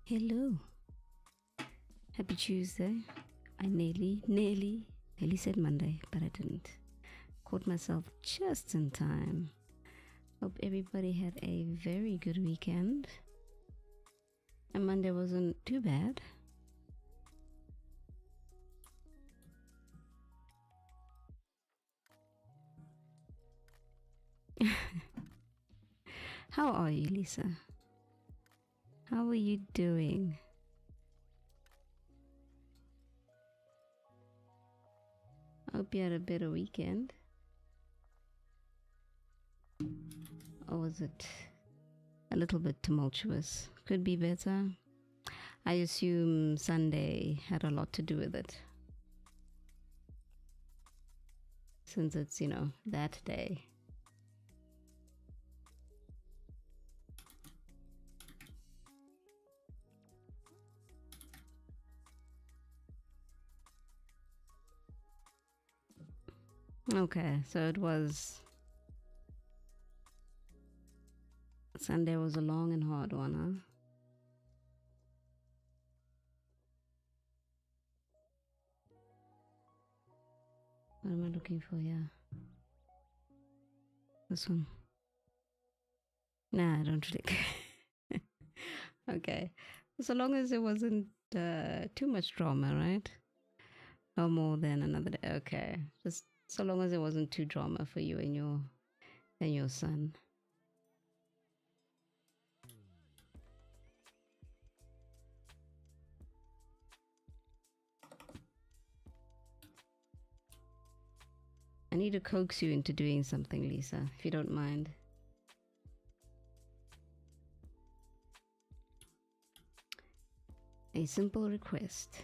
Hello. Happy Tuesday. I nearly said Monday, but I didn't. Caught myself just in time. Hope everybody had a very good weekend. And Monday wasn't too bad. How are you, Lisa? How are you doing? I hope you had a better weekend. Or was it a little bit tumultuous? Could be better. I assume Sunday had a lot to do with it. Since it's, that day. Okay, so it was Sunday was a long and hard one, huh? What am I looking for here? This one. Nah, I don't really care. Okay. So long as it wasn't too much drama, right? No more than another day. Okay. Just so long as it wasn't too drama for you and your son. I need to coax you into doing something, Lisa, if you don't mind. A simple request.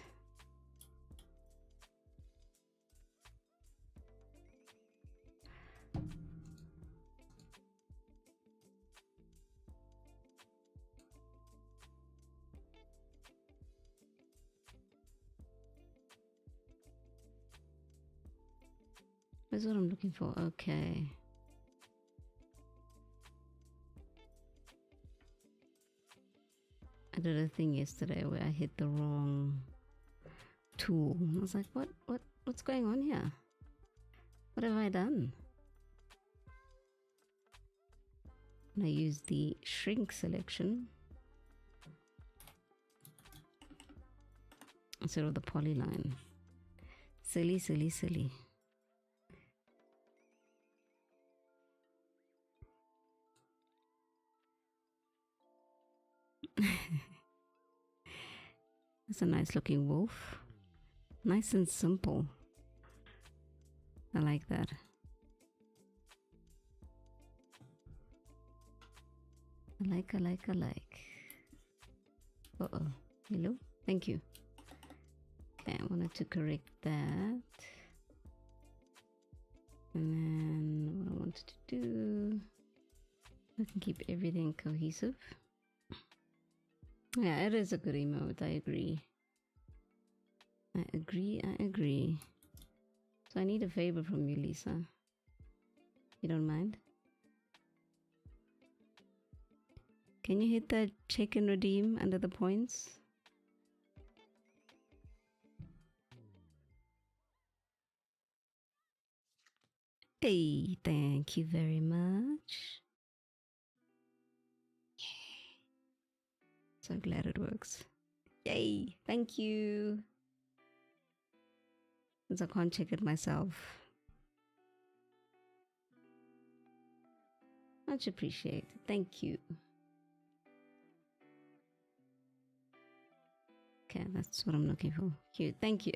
That's what I'm looking for. Okay. I did a thing yesterday where I hit the wrong tool. I was like, what's going on here? What have I done? And I used the shrink selection instead of the polyline. Silly, silly, silly. That's a nice looking wolf. Nice and simple. I like that. I like. Uh-oh. Hello? Thank you. Okay, I wanted to correct that. And then what I wanted to do, I can keep everything cohesive. Yeah, it is a good emote. I agree. I agree. So I need a favor from you, Lisa. You don't mind? Can you hit that check and redeem under the points? Hey, thank you very much. Yay. So glad it works. Yay, thank you. Since I can't check it myself. Much appreciated. Thank you. Okay, that's what I'm looking for. Cute. Thank you.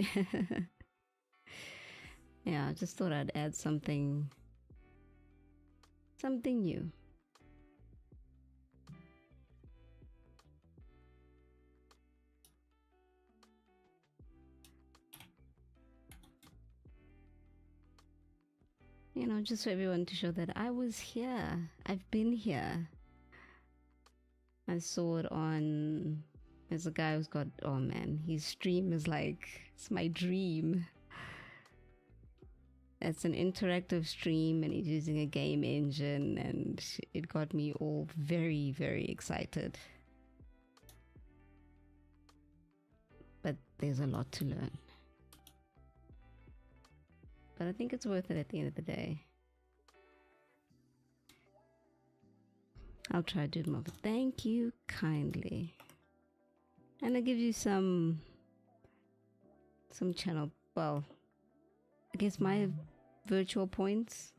Yeah, I just thought I'd add something new. You know, just for everyone to show that I was here. I've been here. I saw it on. There's a guy who's got, oh man, his stream is like, it's my dream. It's an interactive stream and he's using a game engine and it got me all very, very excited. But there's a lot to learn. But I think it's worth it at the end of the day. I'll try to do more. But thank you kindly. And I'll give you some channel, well, I guess my virtual points.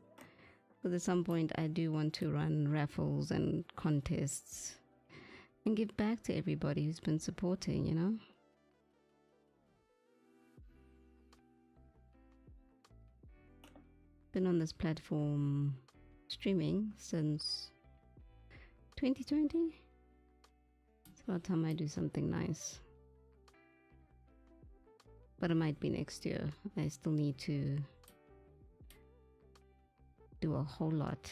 Because at some point I do want to run raffles and contests and give back to everybody who's been supporting, you know? Been on this platform streaming since 2020. It's about time I do something nice. But it might be next year. I still need to do a whole lot.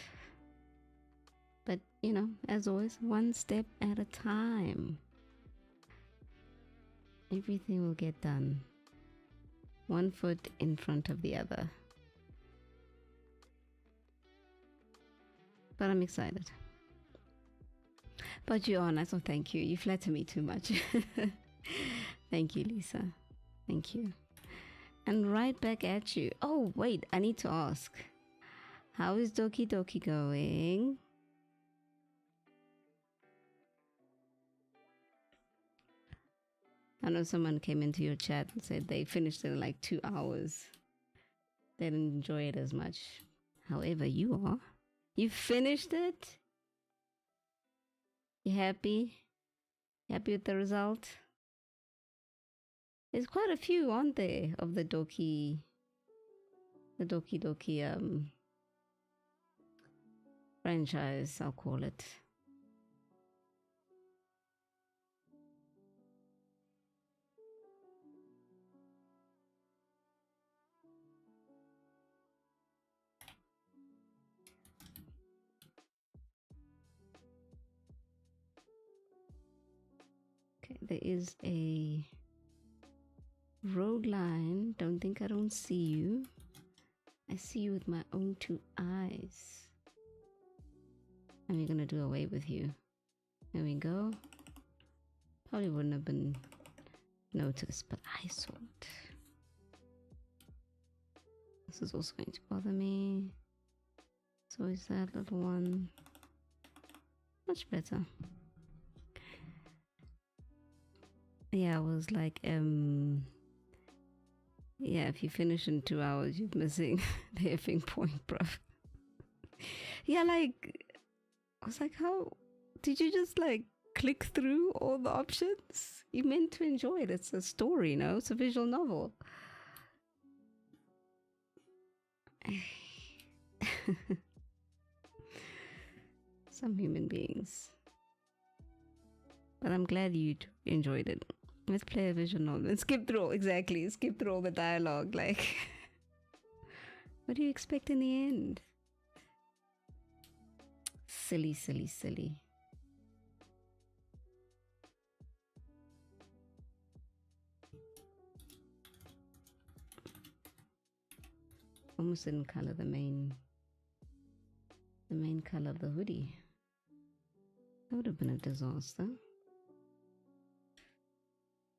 But, you know, as always, one step at a time. Everything will get done. One foot in front of the other. but I'm excited. But you are nice, so thank you. You flatter me too much. Thank you, Lisa. Thank you. And right back at you. Oh, wait, I need to ask. How is Doki Doki going? I know someone came into your chat and said they finished it in like 2 hours. They didn't enjoy it as much. However, you are. You finished it? You happy? Happy with the result? There's quite a few, aren't there, of the Doki Doki franchise, I'll call it. Okay, there is a road line. Don't think I don't see you. I see you with my own 2 eyes. And we're gonna do away with you. There we go. Probably wouldn't have been noticed, but I saw it. This is also going to bother me. So is that little one. Much better. Yeah, I was like, yeah, if you finish in 2 hours, you're missing the effing point, bruv. Yeah, like, I was like, how did you just like click through all the options? You meant to enjoy it. It's a story, you know, it's a visual novel. Some human beings. But I'm glad you enjoyed it. Let's play a visual novel and skip through all the dialogue. Like, what do you expect in the end? Silly, silly, silly. Almost didn't color the main color of the hoodie. That would have been a disaster.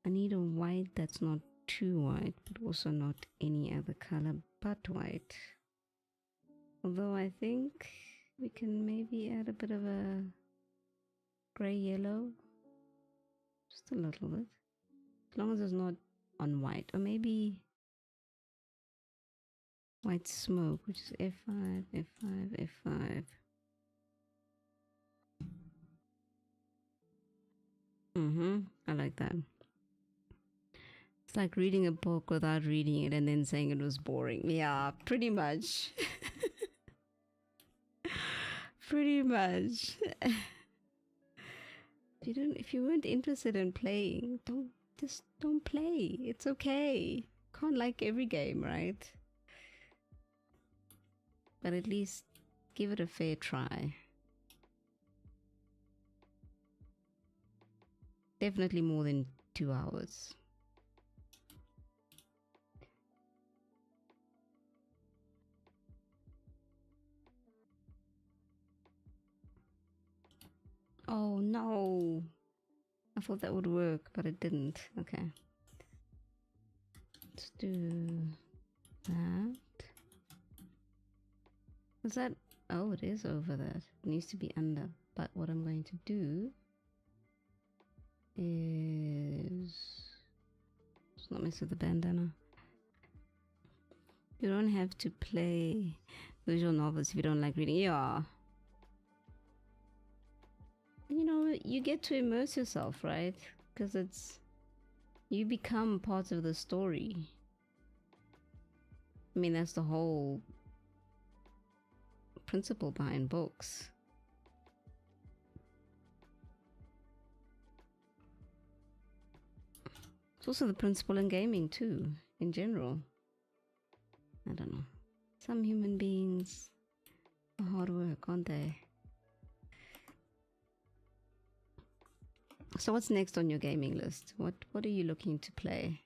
I need a white that's not too white, but also not any other color but white. Although I think we can maybe add a bit of a gray yellow. Just a little bit. As long as it's not on white. Or maybe white smoke, which is F5, F5, F5. I like that. It's like reading a book without reading it and then saying it was boring. Yeah, pretty much. Pretty much. If you weren't interested in playing, don't play. It's okay. Can't like every game, right? But at least give it a fair try. Definitely more than 2 hours. Oh no! I thought that would work, but it didn't. Okay. Let's do that. Was that? Oh, it is over that. It needs to be under. But what I'm going to do is... Let's not mess with the bandana. You don't have to play visual novels if you don't like reading. Yeah. You know, you get to immerse yourself, right? Because you become part of the story. I mean, that's the whole principle behind books. It's also the principle in gaming too, in general. I don't know. Some human beings are hard work, aren't they? So what's next on your gaming list? What are you looking to play?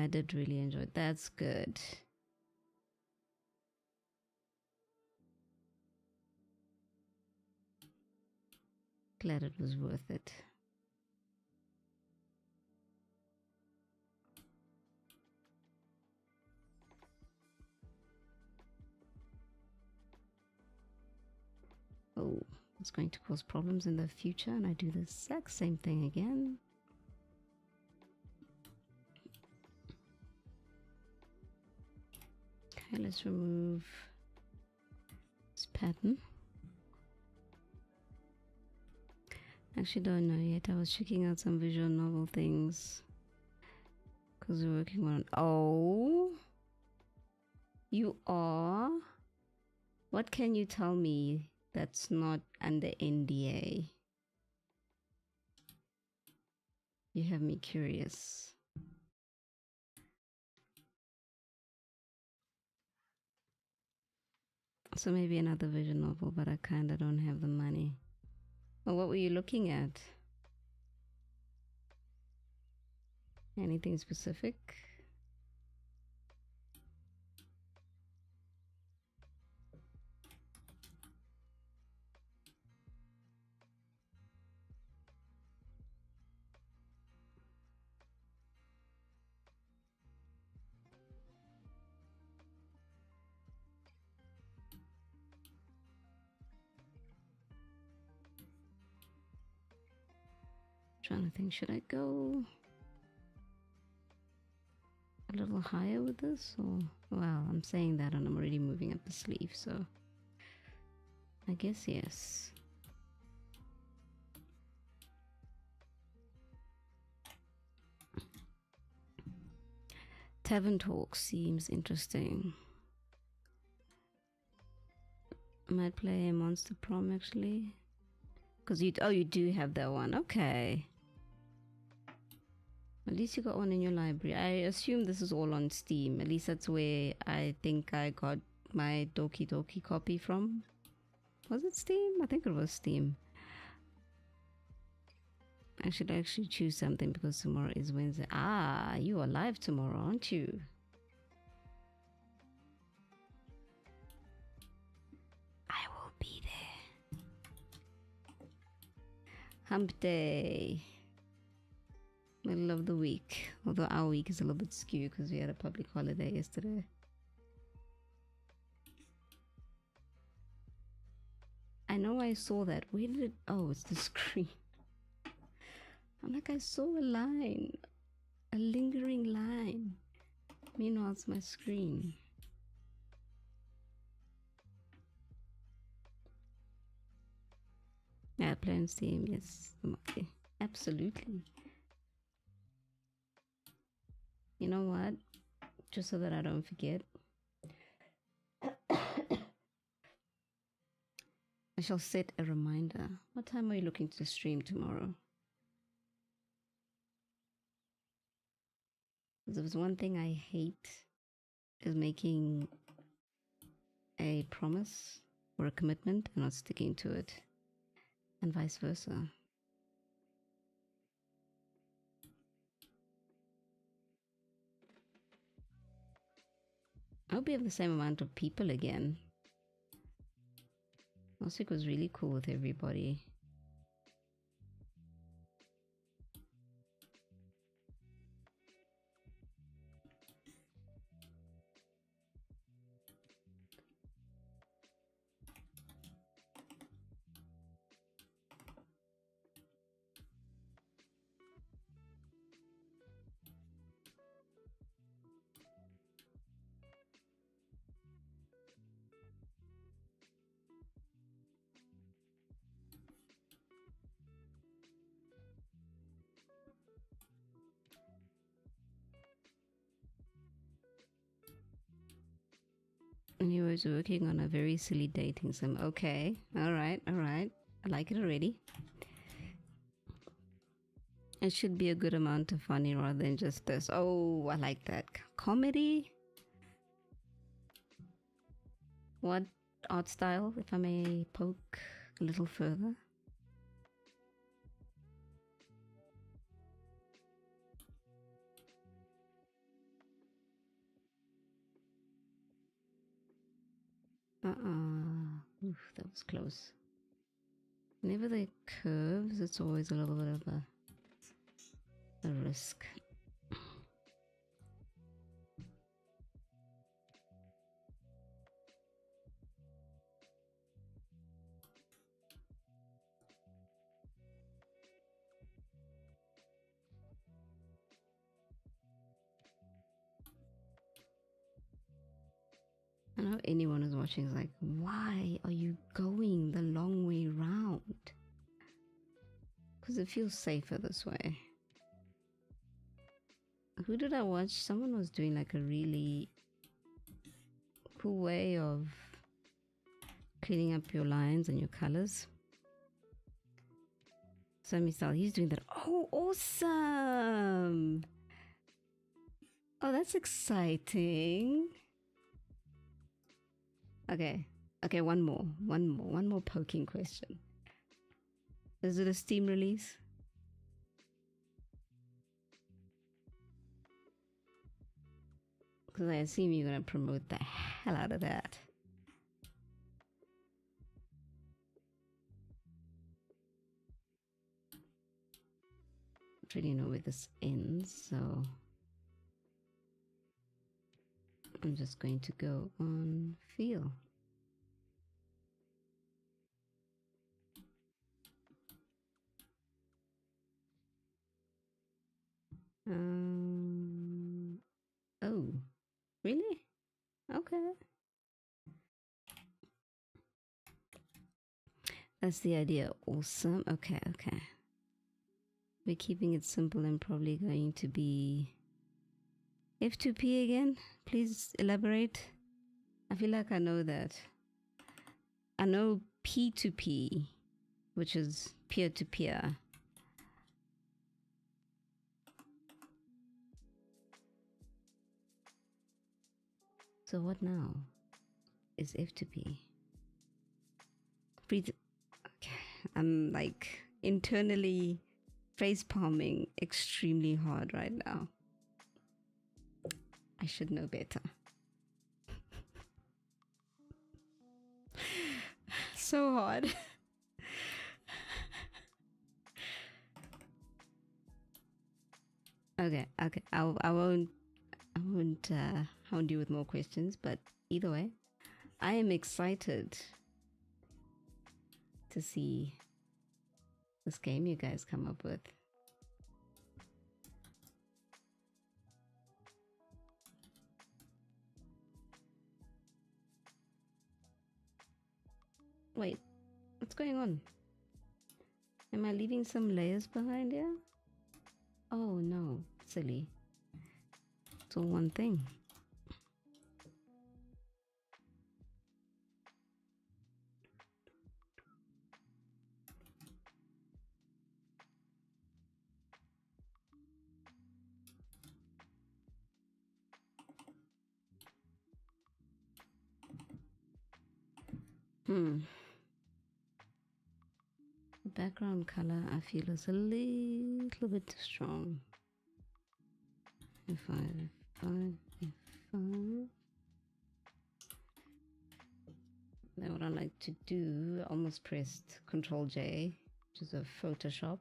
I did really enjoy it. That's good. Glad it was worth it. Oh, it's going to cause problems in the future, and I do the exact same thing again. Okay, let's remove this pattern. Actually, don't know yet. I was checking out some visual novel things because we're working on. Oh, you are? What can you tell me that's not under NDA? You have me curious. So maybe another visual novel, but I kind of don't have the money. Well, what were you looking at? Anything specific? Trying to think, should I go a little higher with this? Or, well, I'm saying that and I'm already moving up the sleeve, so I guess yes. Tavern Talk seems interesting. I might play a Monster Prom actually. Because you do have that one. Okay. At least you got one in your library. I assume this is all on Steam. At least that's where I think I got my Doki Doki copy from. Was it Steam? I think it was Steam. I should actually choose something because tomorrow is Wednesday. Ah, you are live tomorrow, aren't you? I will be there. Hump day. Middle of the week. Although our week is a little bit skewed because we had a public holiday yesterday. I know I saw that. Where did it? Oh, it's the screen. I'm like, I saw a line. A lingering line. Meanwhile, it's my screen. Yeah, play on Steam. Yes. Okay. Absolutely. You know what? Just so that I don't forget. I shall set a reminder. What time are you looking to stream tomorrow? Because if there's one thing I hate is making a promise or a commitment and not sticking to it. And vice versa. I hope we have the same amount of people again. Last week was really cool with everybody. And you was working on a very silly dating sim. Okay, alright. I like it already. It should be a good amount of funny rather than just this. Oh, I like that. Comedy? What art style, if I may poke a little further? Oof, that was close. Whenever they curves, it's always a little bit of a risk. I know anyone who's watching is like, why are you going the long way round? Because it feels safer this way. Who did I watch? Someone was doing like a really cool way of cleaning up your lines and your colors. So Misal, he's doing that. Oh, awesome! Oh, that's exciting. Okay, one more poking question. Is it a Steam release? Because I assume you're gonna promote the hell out of that. I don't really know where this ends, so I'm just going to go on feel. Oh, really? Okay. That's the idea. Awesome. Okay. We're keeping it simple and probably going to be F2P again. Please elaborate. I feel like I know that. I know P2P, which is peer-to-peer. So what now is F2P? Okay, I'm like internally face palming extremely hard right now. I should know better. So hard. Okay. I won't hound you with more questions, but either way, I am excited to see this game you guys come up with. Wait, what's going on? Am I leaving some layers behind here? Oh no, silly. It's all one thing. The background color I feel is a little bit too strong. F5. Now what I like to do, I almost pressed Control J, which is a Photoshop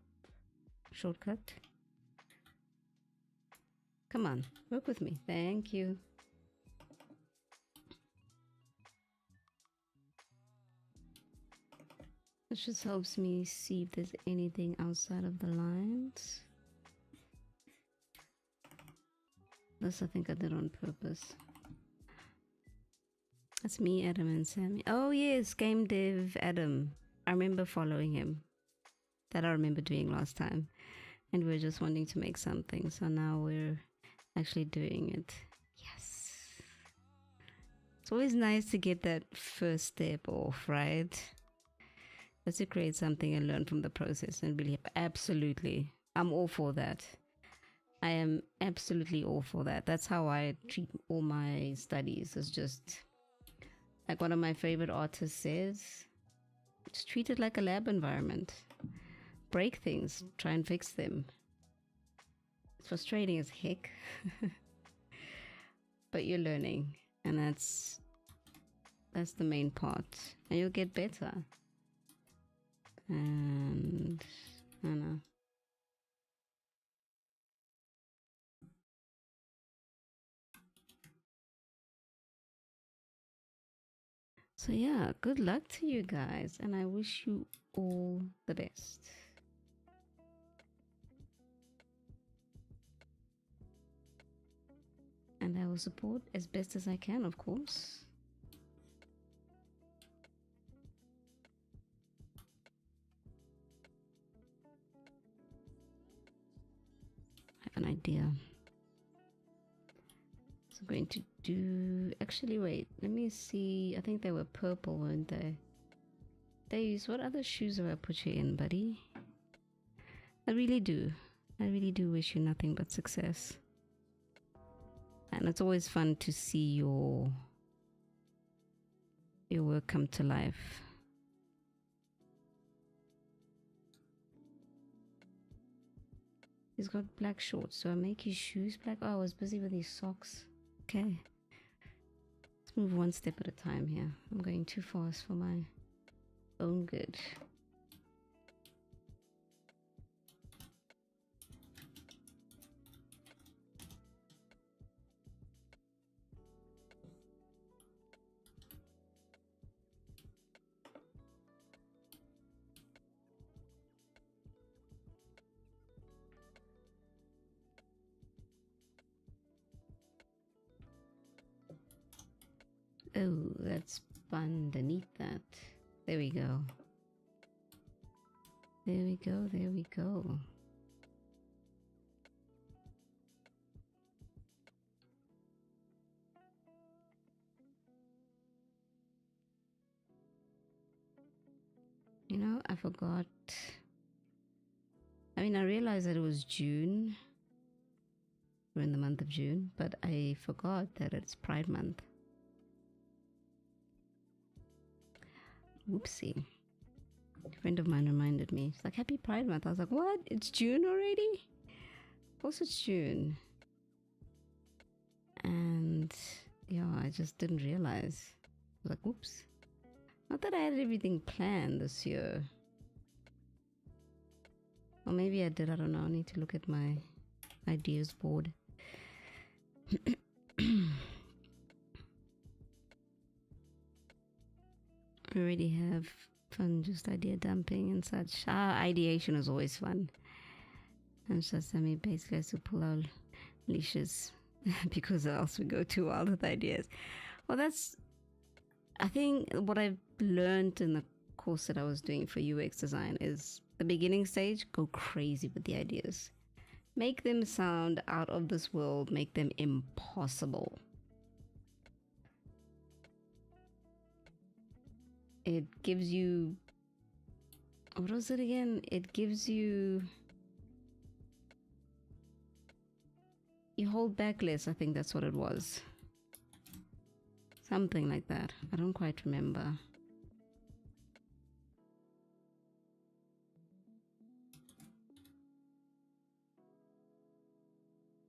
shortcut. Come on, work with me. Thank you. It just helps me see if there's anything outside of the lines. This I think I did on purpose. That's me, Adam, and Sammy. Oh yes, Game Dev Adam. I remember following him. That I remember doing last time. And we are just wanting to make something. So now we're actually doing it. Yes. It's always nice to get that first step off, right? Just to create something and learn from the process and really, absolutely. I'm all for that. I am absolutely all for that. That's how I treat all my studies. It's just, like one of my favorite artists says, just treat it like a lab environment. Break things, try and fix them. It's frustrating as heck, but you're learning, and that's That's the main part. And you'll get better. And I don't know. So yeah, good luck to you guys, and I wish you all the best. And I will support as best as I can, of course. I have an idea. So I'm going to do, actually wait, let me see. I think they were purple, weren't they? Deus, what other shoes have I put you in, buddy? I really do wish you nothing but success. And it's always fun to see your work come to life. He's got black shorts, so I make his shoes black. Oh, I was busy with his socks. Okay. Let's move one step at a time here. I'm going too fast for my own good. Oh, that's underneath that. There we go. There we go, there we go. You know, I forgot. I mean, I realized that it was June. We're in the month of June, but I forgot that it's Pride Month. Whoopsie. A friend of mine reminded me. She's like, Happy Pride Month. I was like, what? It's June already? Of course it's June. And yeah, I just didn't realize. I was like, whoops. Not that I had everything planned this year. Or maybe I did, I don't know. I need to look at my ideas board. We already have fun, just idea dumping and such. Ideation is always fun. And just, I mean, basically has to pull out leashes because else we go too wild with ideas. Well, that's, I think what I've learned in the course that I was doing for UX design is the beginning stage, go crazy with the ideas. Make them sound out of this world, make them impossible. It gives you, what was it again? It gives you hold back less. I think that's what it was. Something like that. I don't quite remember.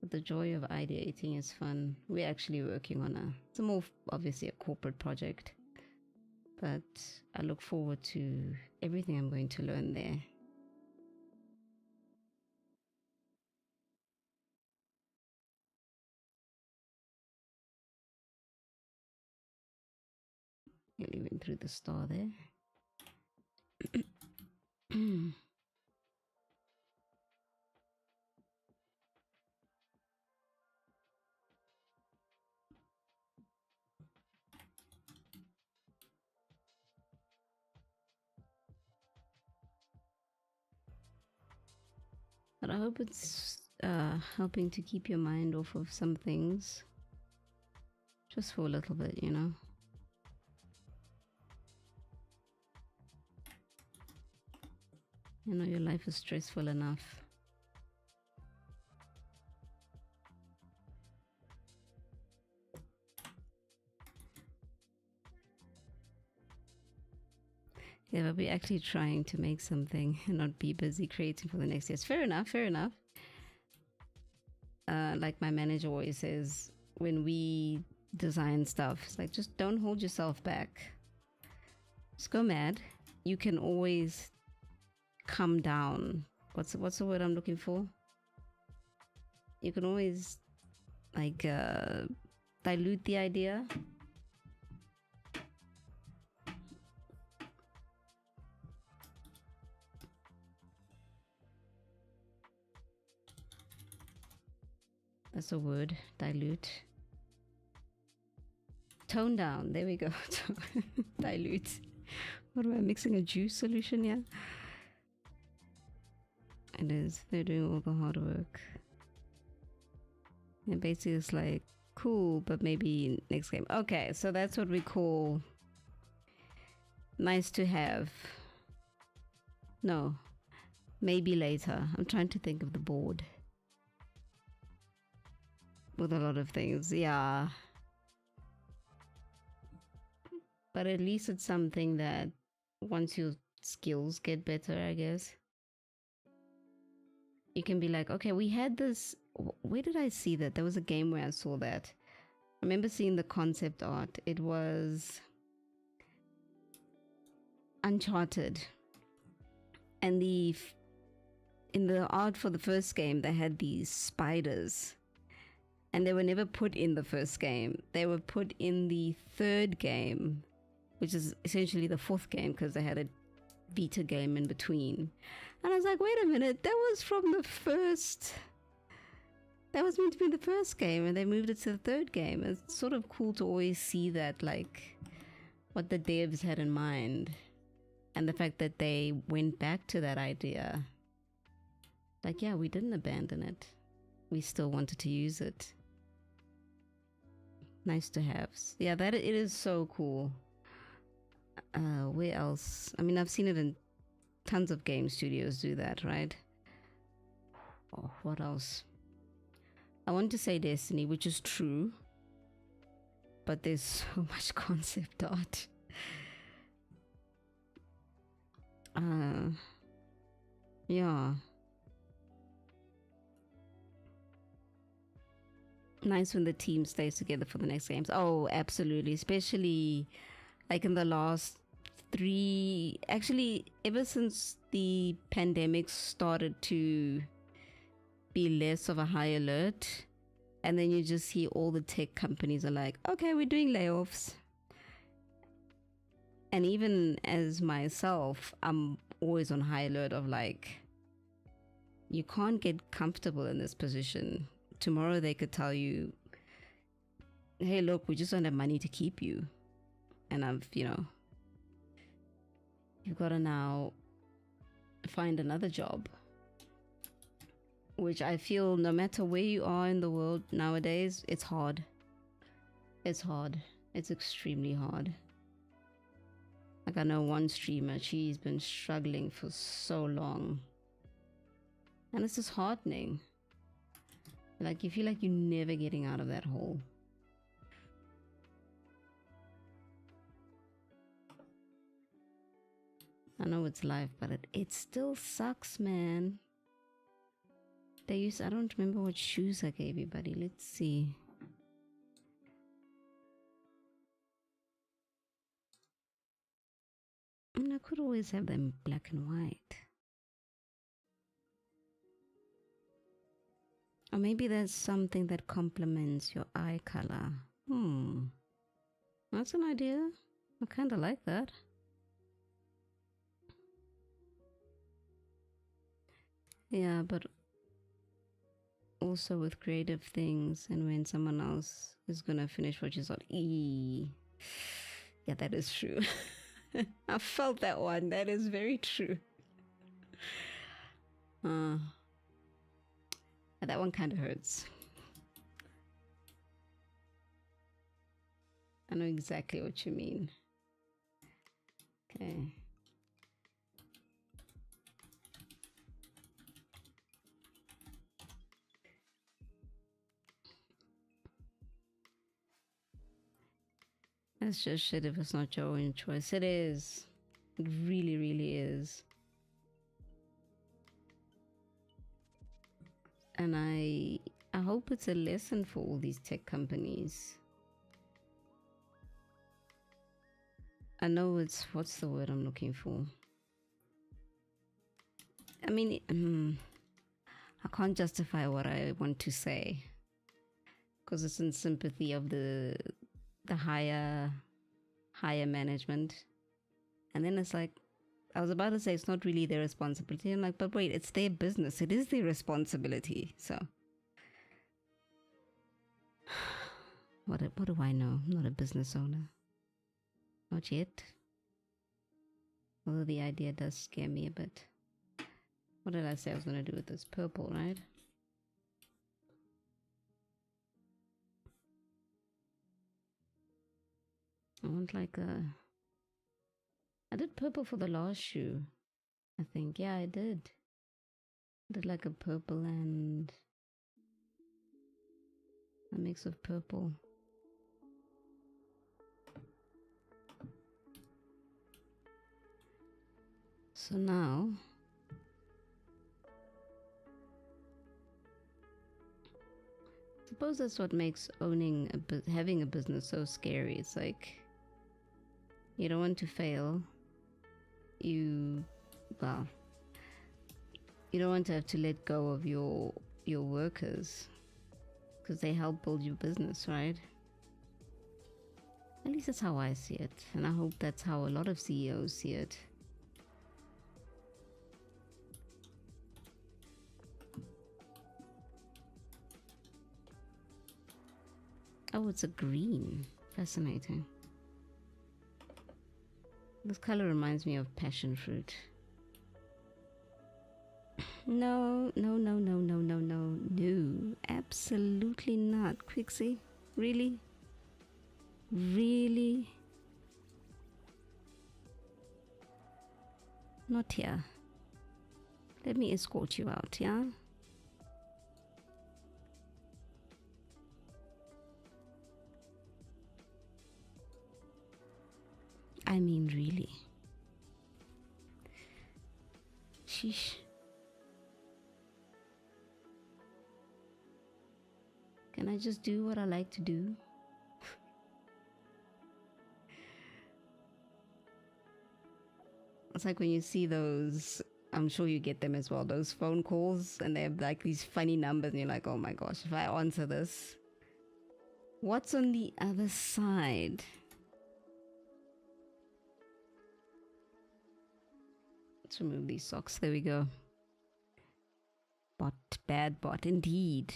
But the joy of ideating is fun. We're actually working on it's more obviously a corporate project. But I look forward to everything I'm going to learn there. Nearly went through the star there. But I hope it's helping to keep your mind off of some things. Just for a little bit, you know. You know, your life is stressful enough. Yeah, but we're actually trying to make something and not be busy creating for the next year. Fair enough, fair enough. Like my manager always says, when we design stuff. It's like, just don't hold yourself back. Just go mad. You can always come down. What's the word I'm looking for? You can always like dilute the idea. That's a word. Dilute. Tone down. There we go. Dilute. What am I mixing? A juice solution? Yeah. It is. They're doing all the hard work. And basically it's like, cool, but maybe next game. Okay, so that's what we call nice to have. No. Maybe later. I'm trying to think of the board. With a lot of things, yeah. But at least it's something that once your skills get better, I guess, you can be like, okay, we had this. Where did I see that? There was a game where I saw that. I remember seeing the concept art. It was Uncharted. And in the art for the first game, they had these spiders. And they were never put in the first game. They were put in the third game, which is essentially the fourth game because they had a beta game in between. And I was like, wait a minute, that was from the first. That was meant to be the first game, and they moved it to the third game. It's sort of cool to always see that, like, what the devs had in mind, and the fact that they went back to that idea. Like, yeah, we didn't abandon it. We still wanted to use it. Nice to have. Yeah, that it is so cool. Where else? I mean, I've seen it in tons of game studios do that, right? Oh, what else? I want to say Destiny, which is true, but there's so much concept art. Yeah. Nice when the team stays together for the next games. Oh, absolutely. Especially like in the last actually ever since the pandemic started to be less of a high alert, and then you just see all the tech companies are like, okay, we're doing layoffs. And even as myself, I'm always on high alert of like, you can't get comfortable in this position. Tomorrow they could tell you, hey, look, we just don't have money to keep you. And you've got to now find another job. Which I feel no matter where you are in the world nowadays, it's hard. It's hard. It's extremely hard. Like I know one streamer, she's been struggling for so long. And it's just heartening. Like you feel like you're never getting out of that hole. I know it's life, but it still sucks, man. I don't remember what shoes I gave you, buddy. Let's see. I mean, I could always have them black and white. Or maybe there's something that complements your eye color. That's an idea. I kind of like that. Yeah, but also with creative things, and when someone else is gonna finish what you thought, yeah, that is true. I felt that one. That is very true. That one kind of hurts. I know exactly what you mean. Okay. That's just shit if it's not your own choice. It is. It really, really is. And I hope it's a lesson for all these tech companies. I know it's, what's the word I'm looking for? I mean, I can't justify what I want to say because it's in sympathy of the higher management. And then it's like, I was about to say it's not really their responsibility. I'm like, but wait, it's their business. It is their responsibility. So what do I know? I'm not a business owner. Not yet. Although the idea does scare me a bit. What did I say I was going to do with this purple, right? I want like a... I did purple for the last shoe, I think. Yeah, I did. I did like a purple and a mix of purple. So now... I suppose that's what makes having a business so scary. It's like you don't want to fail. You don't want to have to let go of your workers because they help build your business, right? At least that's how I see it, and I hope that's how a lot of CEOs see it. Oh, it's a green. Fascinating. This color reminds me of passion fruit. No. Absolutely not. Quixie? Really? Really? Not here. Let me escort you out, yeah? I mean, really. Sheesh. Can I just do what I like to do? It's like when you see those, I'm sure you get them as well, those phone calls and they have like these funny numbers and you're like, oh my gosh, if I answer this, what's on the other side? Let's remove these socks. There we go. Bot, bad bot, indeed.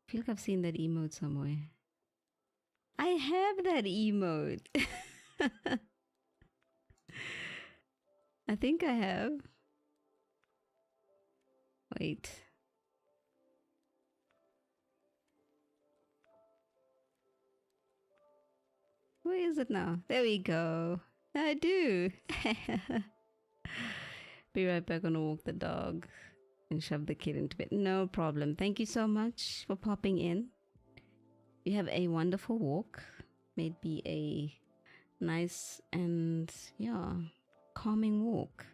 I feel like I've seen that emote somewhere. I have that emote. I think I have. Wait. Where is it now? There we go. I do. Be right back. Gonna walk the dog and shove the kid into bed. No problem. Thank you so much for popping in. You have a wonderful walk. May it be a nice and calming walk.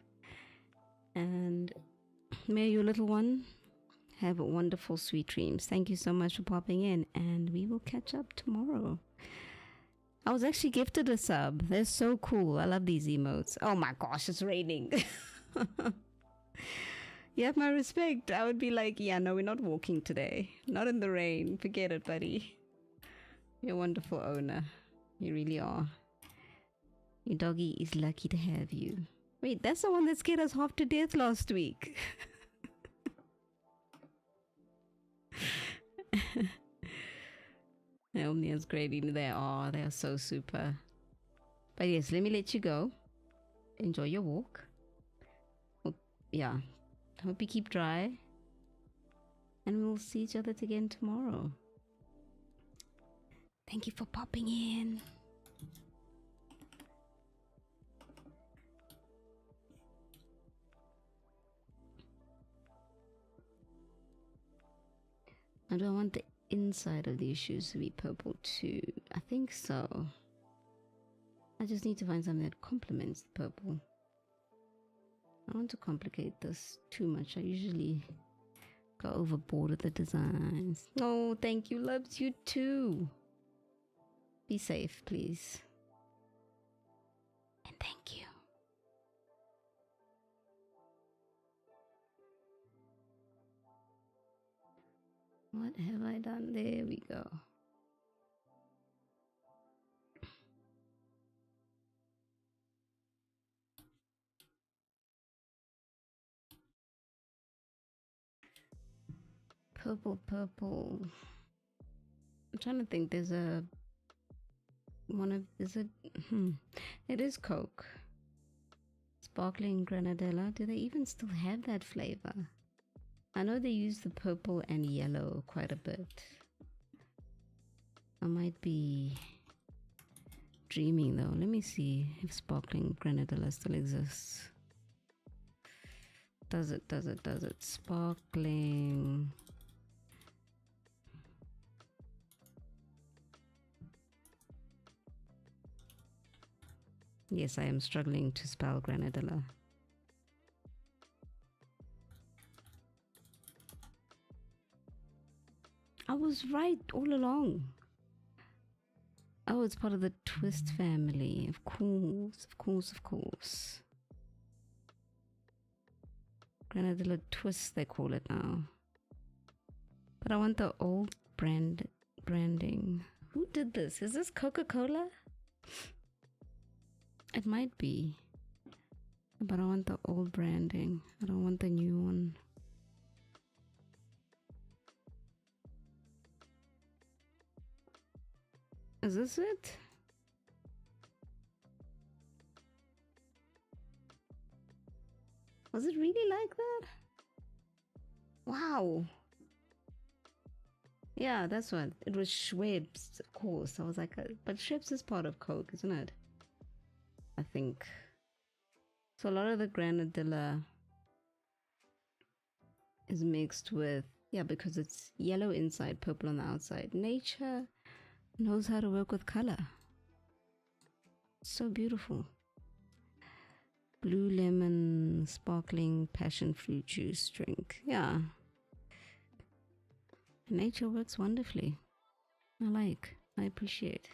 And may your little one have wonderful sweet dreams. Thank you so much for popping in, and we will catch up tomorrow. I was actually gifted a sub. They're so cool. I love these emotes. Oh my gosh, it's raining. You have my respect. I would be like, yeah, no, we're not walking today. Not in the rain. Forget it, buddy. You're a wonderful owner. You really are. Your doggy is lucky to have you. Wait, that's the one that scared us half to death last week. Omnia's great. They are so super. But yes, let me let you go. Enjoy your walk. Well, yeah. Hope you keep dry. And we'll see each other again tomorrow. Thank you for popping in. Now, do I want the inside of these shoes to be purple too? I think so. I just need to find something that complements the purple. I don't want to complicate this too much. I usually go overboard with the designs. Oh, thank you. Loves you too. Be safe, please. And thank you. What have I done? There we go. Purple, purple. I'm trying to think. There's a one of is it? It is Coke. Sparkling Granadella. Do they even still have that flavor? I know they use the purple and yellow quite a bit. I might be dreaming though. Let me see if Sparkling Granadella still exists. Does it? Sparkling. Yes, I am struggling to spell Granadella. I was right all along. Oh, it's part of the Twist family. Of course. Granadella Twist, they call it now. But I want the old branding. Who did this? Is this Coca-Cola? It might be. But I want the old branding. I don't want the new one. Is this it? Was it really like that? Wow. Yeah, that's what. It was Schweppes, of course. I was like, but Schweppes is part of Coke, isn't it? I think. So a lot of the Granadilla is mixed with, yeah, because it's yellow inside, purple on the outside. Nature knows how to work with color. So beautiful. Blue lemon sparkling passion fruit juice drink. Yeah. Nature works wonderfully. I appreciate.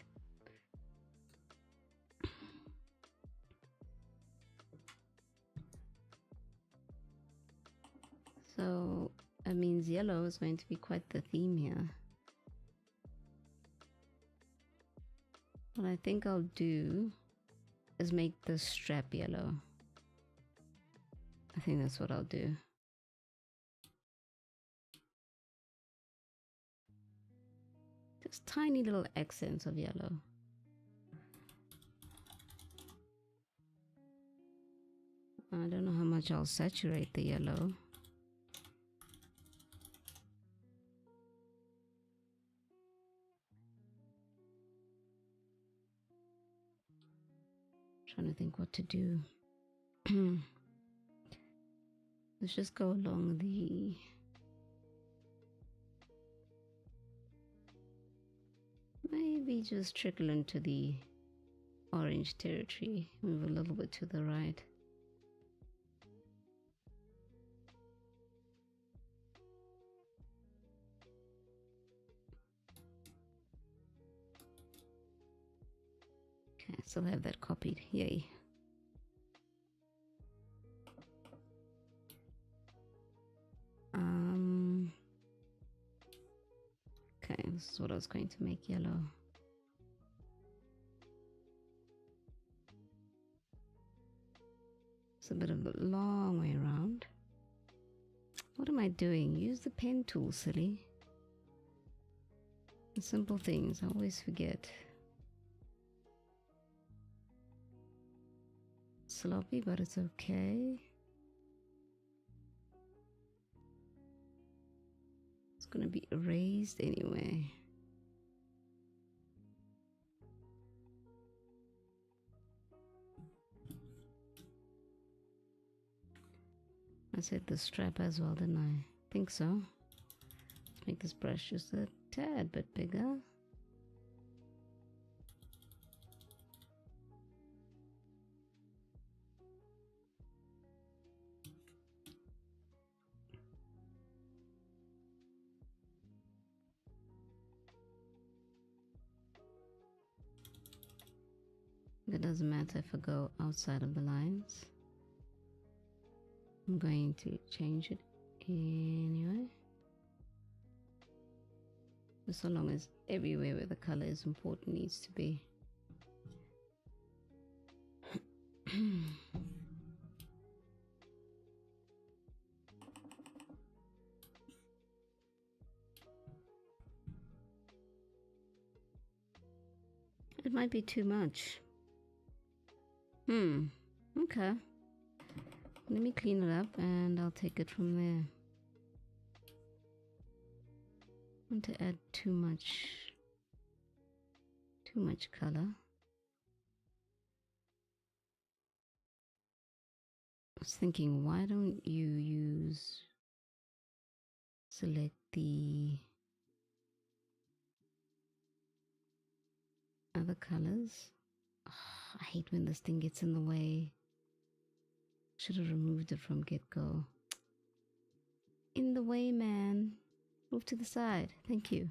So that means yellow is going to be quite the theme here. What I think I'll do is make the strap yellow. I think that's what I'll do. Just tiny little accents of yellow. I don't know how much I'll saturate the yellow. Trying to think what to do. Let's just go along the maybe just trickle into the orange territory. Move a little bit to the right. Okay, I still have that copied. Yay. Okay, this is what I was going to make yellow. It's a bit of a long way around. What am I doing? Use the pen tool, silly. The simple things, I always forget. Sloppy, but it's okay. It's gonna be erased anyway. I said the strap as well, didn't I? Think so. Let's make this brush just a tad bit bigger. It doesn't matter if I go outside of the lines. I'm going to change it anyway. Just so long as everywhere where the color is important needs to be. It might be too much. Okay. Let me clean it up and I'll take it from there. I want to add too much color. I was thinking, why don't you select the other colors? Oh, I hate when this thing gets in the way. Should have removed it from get-go. In the way, man. Move to the side. Thank you.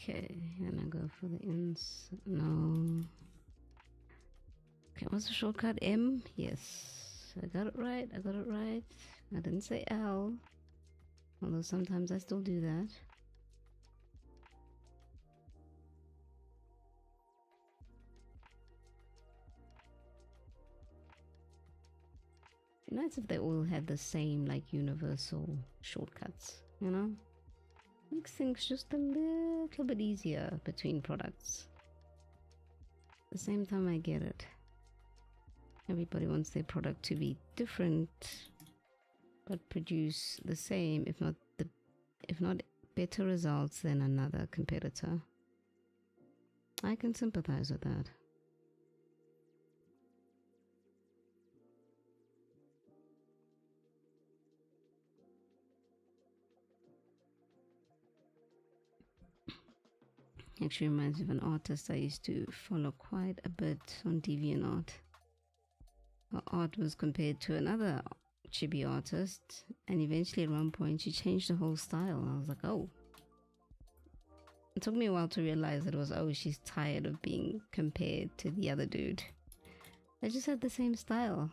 Okay, and I go for the ins. No. Okay, what's the shortcut? M? Yes. I got it right. I got it right. I didn't say L. Although sometimes I still do that. Nice if they all had the same, like, universal shortcuts, you know? Makes things just a little bit easier between products. At the same time, I get it. Everybody wants their product to be different, but produce the same, if not better results than another competitor. I can sympathize with that. Actually reminds me of an artist I used to follow quite a bit on DeviantArt. Her art was compared to another chibi artist, and eventually at one point she changed the whole style. I was like, oh. It took me a while to realize that it was, oh, she's tired of being compared to the other dude. They just had the same style.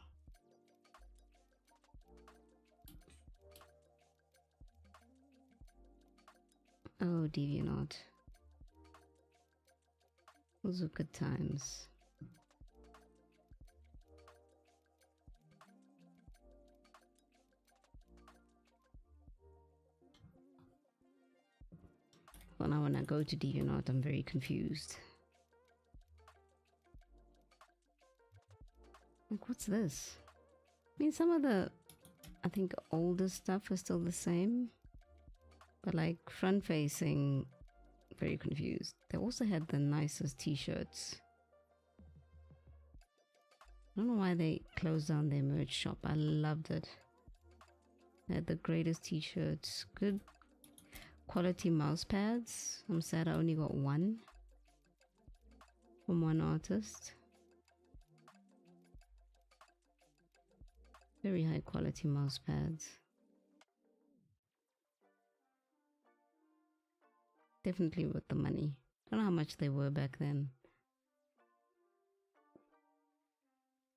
Oh, DeviantArt. Those were good times. Well, now when I go to DeviantArt, I'm very confused. Like, what's this? I mean, some of the, I think, older stuff is still the same. But like, front-facing, very confused. They also had the nicest t-shirts. I don't know why they closed down their merch shop. I loved it. They had the greatest t-shirts. Good quality mouse pads. I'm sad I only got one from one artist. Very high quality mouse pads. Definitely worth the money. I don't know how much they were back then.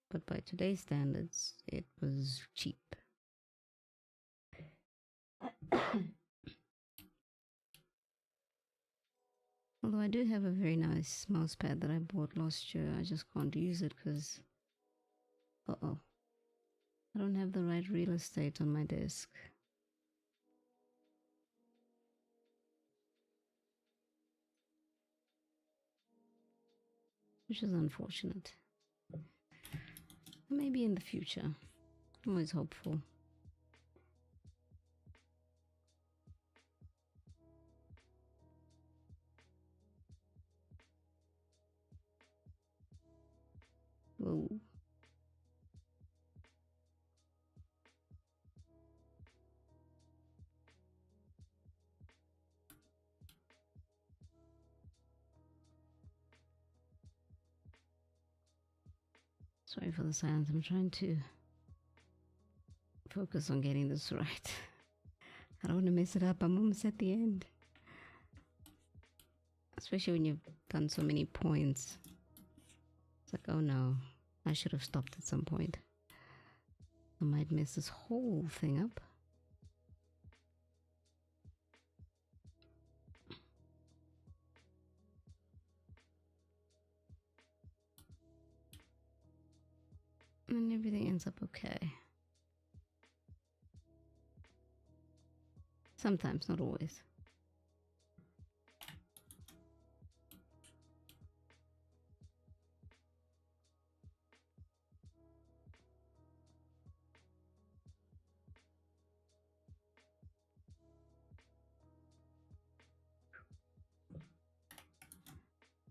But by today's standards, it was cheap. Although I do have a very nice mouse pad that I bought last year. I just can't use it because... Uh-oh. I don't have the right real estate on my desk. Which is unfortunate. Maybe in the future. I'm always hopeful. Whoa. Sorry for the silence. I'm trying to focus on getting this right. I don't want to mess it up. I'm almost at the end. Especially when you've done so many points. It's like, oh no, I should have stopped at some point. I might mess this whole thing up. And everything ends up okay. Sometimes, not always.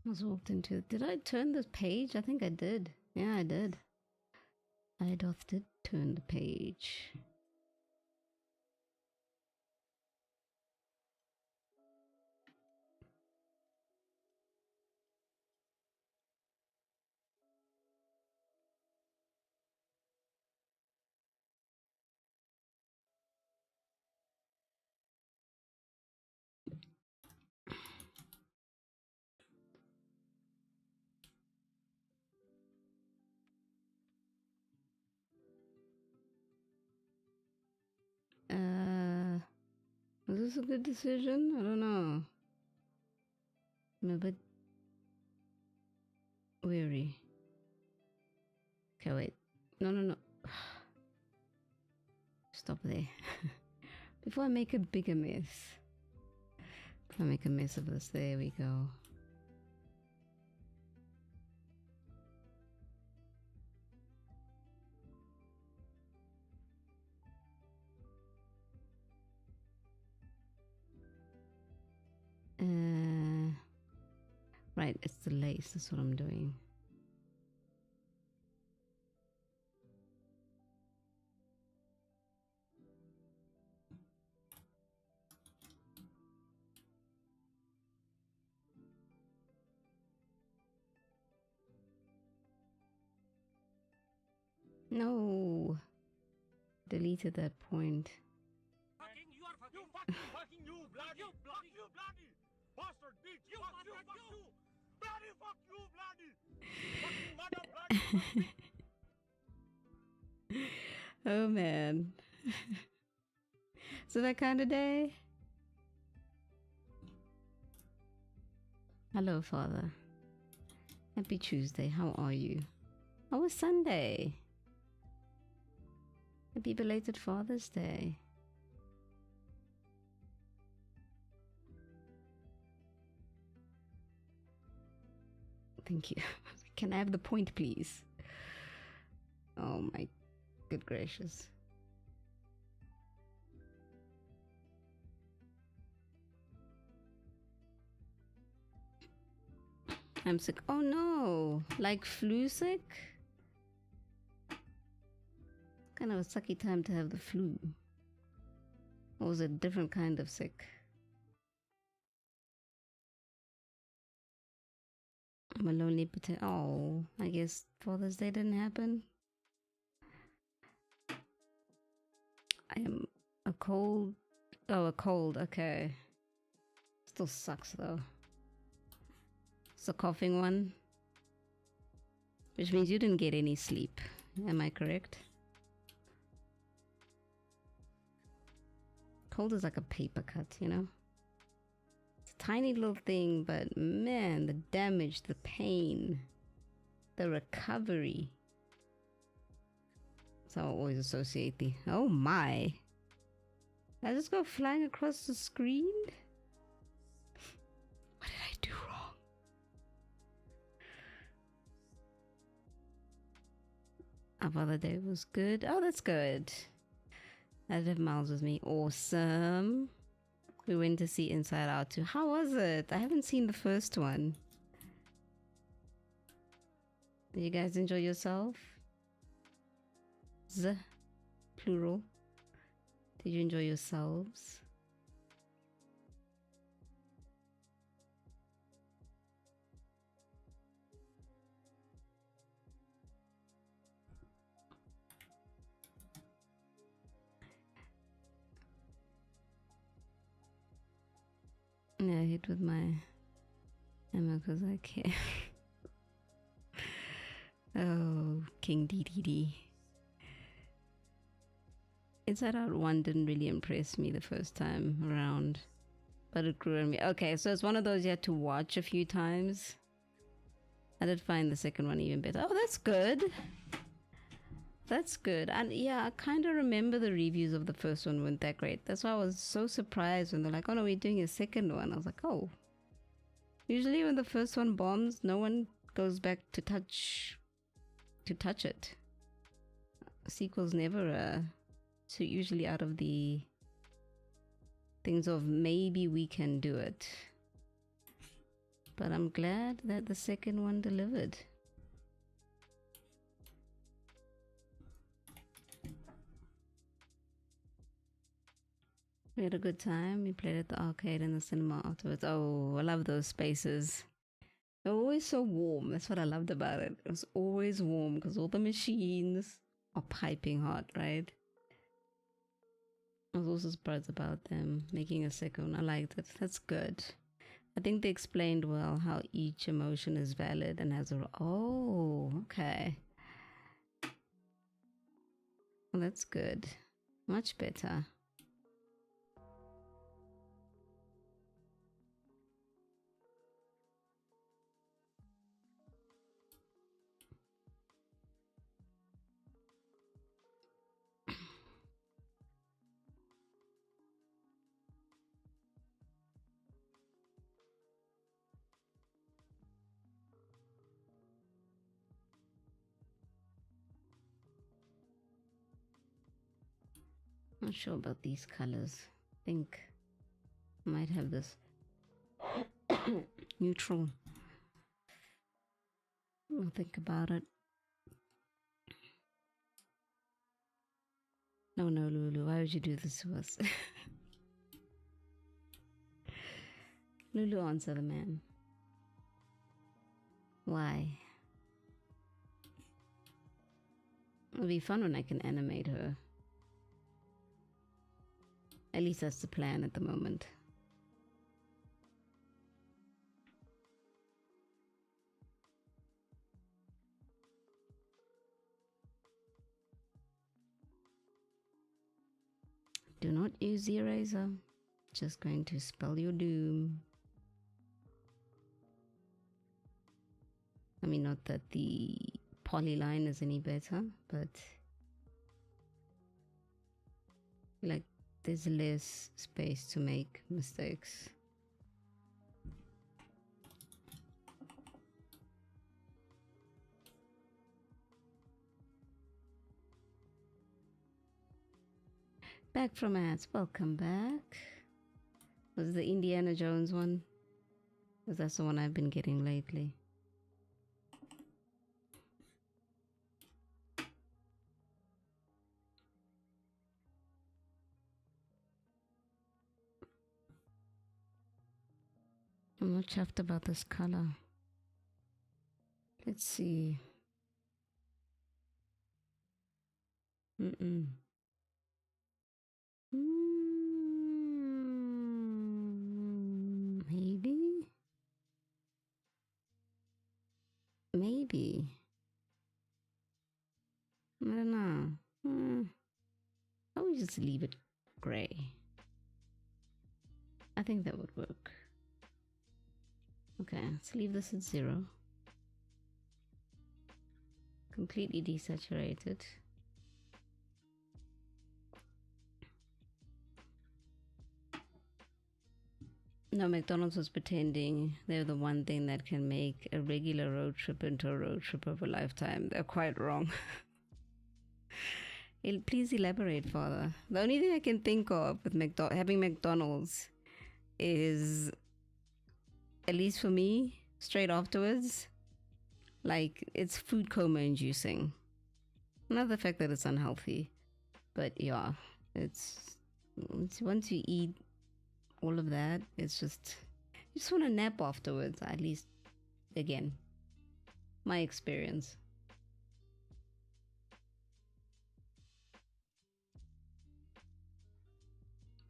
I was walked into. Did I turn this page? I think I did. Yeah, I did. I did turn the page. Was this a good decision? I don't know. I'm a bit weary. Okay, wait. No. Stop there. Before I make a bigger mess. If I make a mess of this, there we go. Right, it's the lace, that's what I'm doing. No! Deleted that point. Oh man. So that kind of day? Hello, Father. Happy Tuesday. How are you? How was Sunday? Happy belated Father's Day. Thank you. Can I have the point, please? Oh my good gracious. I'm sick. Oh no! Like flu sick? Kind of a sucky time to have the flu. Or was it a different kind of sick? I'm a lonely potato. Oh, I guess Father's Day didn't happen. I am a cold. Oh, a cold. Okay. Still sucks though. It's a coughing one. Which means you didn't get any sleep. Am I correct? Cold is like a paper cut, you know? It's a tiny little thing, but man, the damage, the pain, the recovery. So I always associate the, oh my. Did I just go flying across the screen? What did I do wrong? Our Father Day was good. Oh, that's good. I did have Miles with me. Awesome. We went to see Inside Out 2. How was it? I haven't seen the first one. Did you guys enjoy yourself? Plural. Did you enjoy yourselves? Yeah, I hit with my hammer because I care. Oh, King DDD. Inside Out 1 didn't really impress me the first time around, but it grew on me. Okay, so it's one of those you had to watch a few times. I did find the second one even better. Oh, that's good. That's good. And yeah, I kind of remember the reviews of the first one weren't that great. That's why I was so surprised when they're like, oh no, we're doing a second one. I was like, oh. Usually when the first one bombs, no one goes back to touch it. Sequels never so usually out of the things of maybe we can do it. But I'm glad that the second one delivered. We had a good time. We played at the arcade and the cinema afterwards. Oh, I love those spaces. They're always so warm. That's what I loved about it. It was always warm because all the machines are piping hot, right? I was also surprised about them making a second one. I liked it. That's good. I think they explained well how each emotion is valid and has a... Oh, okay. Well, that's good. Much better. Not sure about these colors. I think I might have this neutral. I'll think about it. No, Lulu, why would you do this to us? Lulu, answer the man. Why? It'll be fun when I can animate her. At least that's the plan at the moment. Do not use the eraser. Just going to spell your doom. I mean, not that the polyline is any better, but like there's less space to make mistakes. Back from ads. Welcome back. Was the Indiana Jones one? Because that's the one I've been getting lately. I'm not chuffed about this color. Let's see. Maybe. Maybe. I don't know. I would just leave it gray. I think that would work. Okay, let's leave this at 0. Completely desaturated. No, McDonald's was pretending they're the one thing that can make a regular road trip into a road trip of a lifetime. They're quite wrong. Please elaborate further. The only thing I can think of with having McDonald's is, at least for me, straight afterwards, like it's food coma inducing. Not the fact that it's unhealthy, but yeah, it's once you eat all of that, it's just you just want to nap afterwards. At least, again, my experience.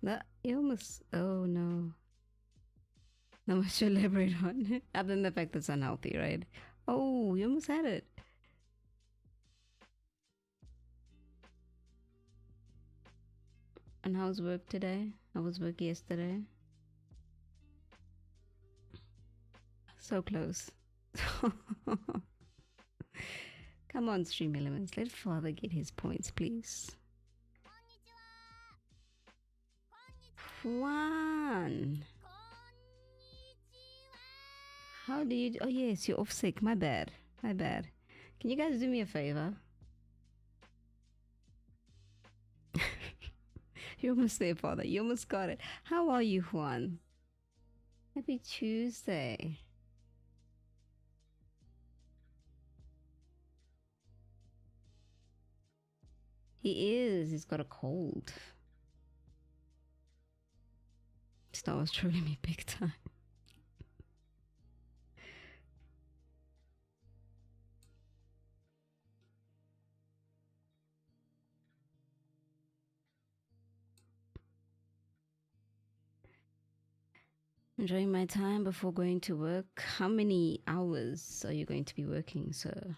That you almost. Oh no. Not much to elaborate on, other than the fact that it's unhealthy, right? Oh, you almost had it. And how's work today? How was work yesterday? So close. Come on, Stream Elements. Let Father get his points, please. Juan. How do you... Oh, yes, you're off sick. My bad. My bad. Can you guys do me a favor? You're almost there, Father. You almost got it. How are you, Juan? Happy Tuesday. He is. He's got a cold. Star was trolling me big time. Enjoying my time before going to work. How many hours are you going to be working, sir?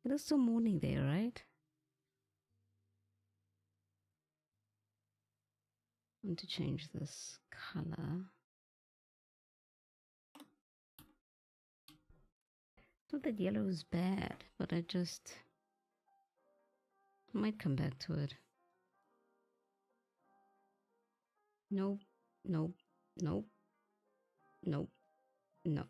It is still morning there, right? I want to change this color. Not that yellow is bad, but I might come back to it. Nope, nope, nope, nope, no.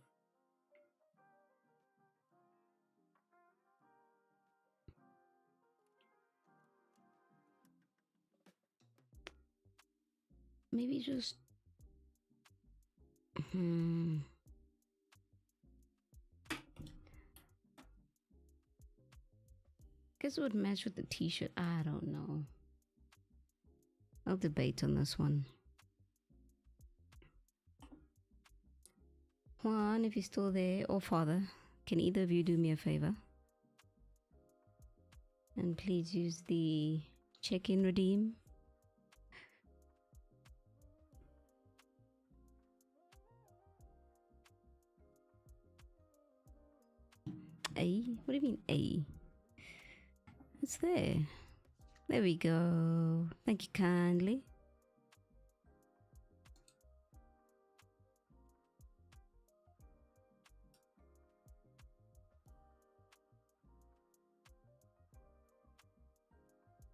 Maybe just... Guess it would match with the t-shirt. I don't know. I'll debate on this one. Juan, if you're still there, or Father, can either of you do me a favor? And please use the check-in redeem. A? What do you mean A? It's there. There we go. Thank you kindly.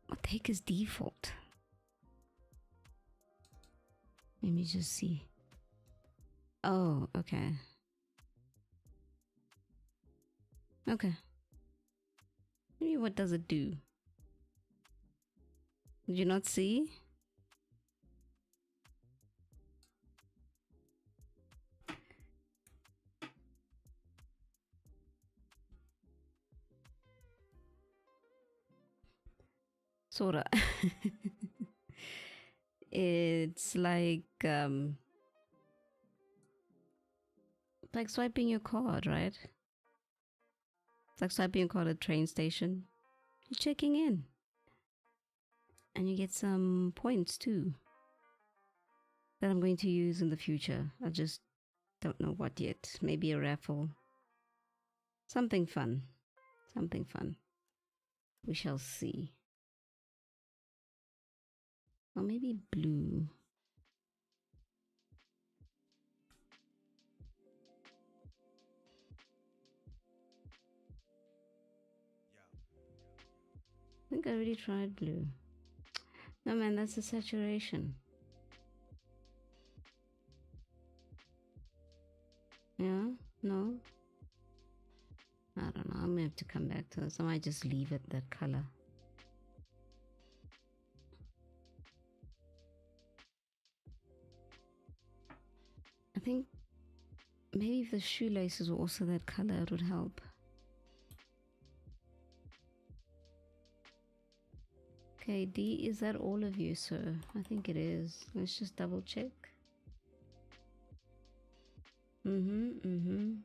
What the heck is default? Let me just see. Oh, okay. Okay. Maybe what does it do? Did you not see? Sorta. It's like swiping your card, right? It's like swiping your card at a train station. You're checking in. And you get some points too that I'm going to use in the future. I just don't know what yet. Maybe a raffle. Something fun. Something fun. We shall see. Or maybe blue. I think I already tried blue. No man, that's a saturation. Yeah? No? I don't know. I'm gonna have to come back to this. I might just leave it that color. I think maybe if the shoelaces were also that color, it would help. Okay, D, is that all of you, sir? I think it is. Let's just double check. That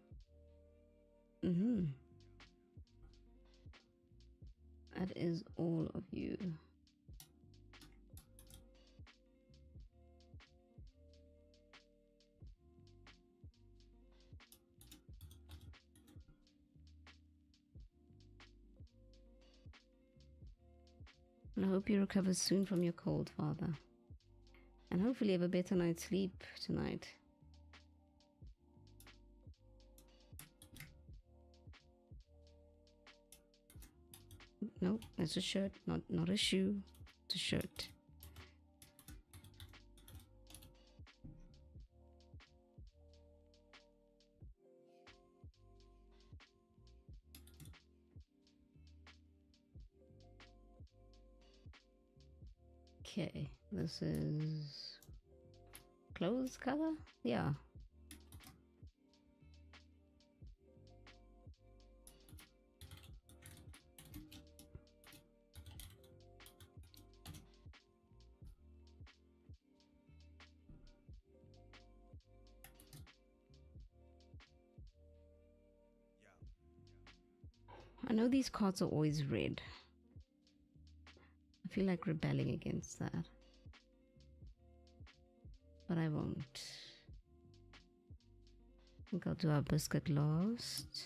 is all of you. I hope you recover soon from your cold, Father. And hopefully have a better night's sleep tonight. No, that's a shirt, not a shoe. It's a shirt. Okay, this is clothes color? Yeah. I know these cards are always red. I feel like rebelling against that. But I won't. I think I'll do our biscuit last.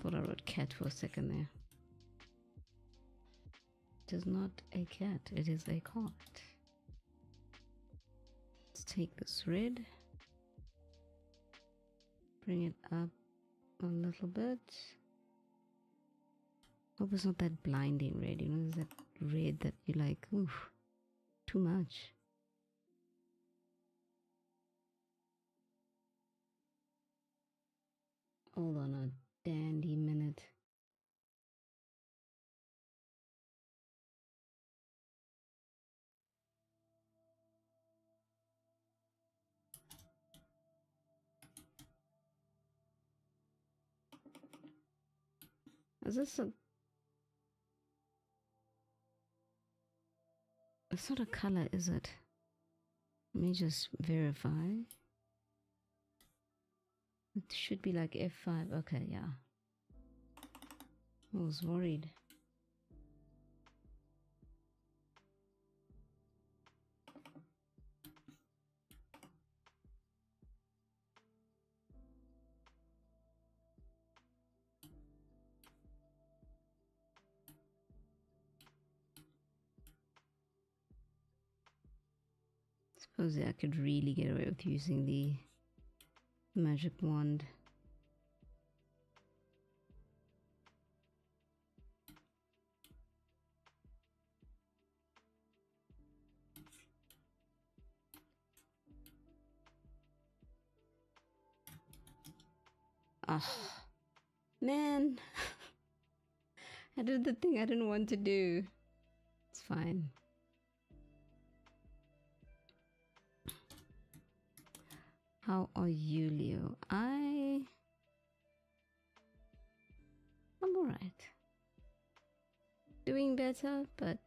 Thought I wrote cat for a second there. It is not a cat, it is a card. Let's take this red. Bring it up a little bit. Hope it's not that blinding red, you know, there's that red that you like, oof, too much. Hold on a dandy minute. Is this a... It's not a color, is it? Let me just verify. It should be like F5. Okay, yeah. I was worried. Suppose I could really get away with using the magic wand. Oh, man. I did the thing I didn't want to do. It's fine. How are you, Leo? I'm alright. Doing better, but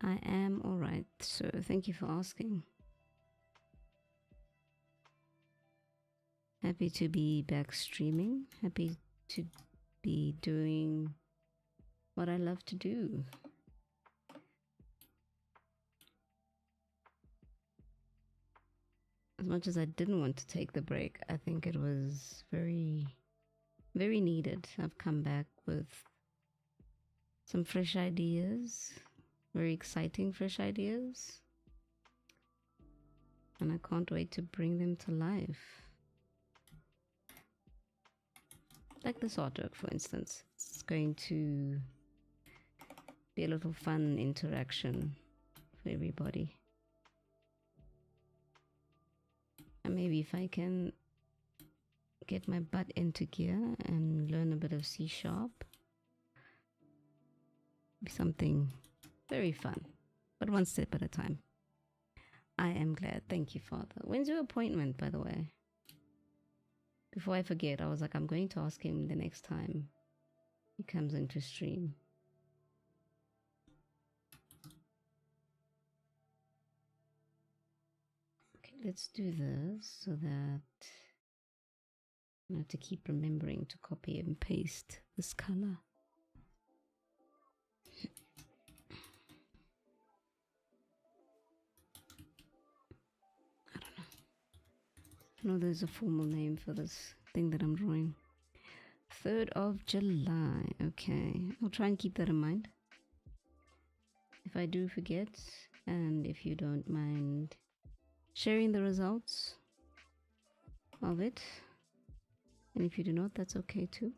I am alright. So thank you for asking. Happy to be back streaming. Happy to be doing what I love to do. As much as I didn't want to take the break, I think it was very, very needed. I've come back with some fresh ideas, very exciting fresh ideas, and I can't wait to bring them to life. Like this artwork, for instance. It's going to be a little fun interaction for everybody. And maybe if I can get my butt into gear and learn a bit of C#, be something very fun, but one step at a time. I am glad. Thank you, Father. When's your appointment, by the way? Before I forget, I was like, I'm going to ask him the next time he comes into stream. Okay, let's do this so that I have to keep remembering to copy and paste this color. I know there's a formal name for this thing that I'm drawing. 3rd of July. Okay, I'll try and keep that in mind. If I do forget, and if you don't mind sharing the results of it, and if you do not, that's okay too.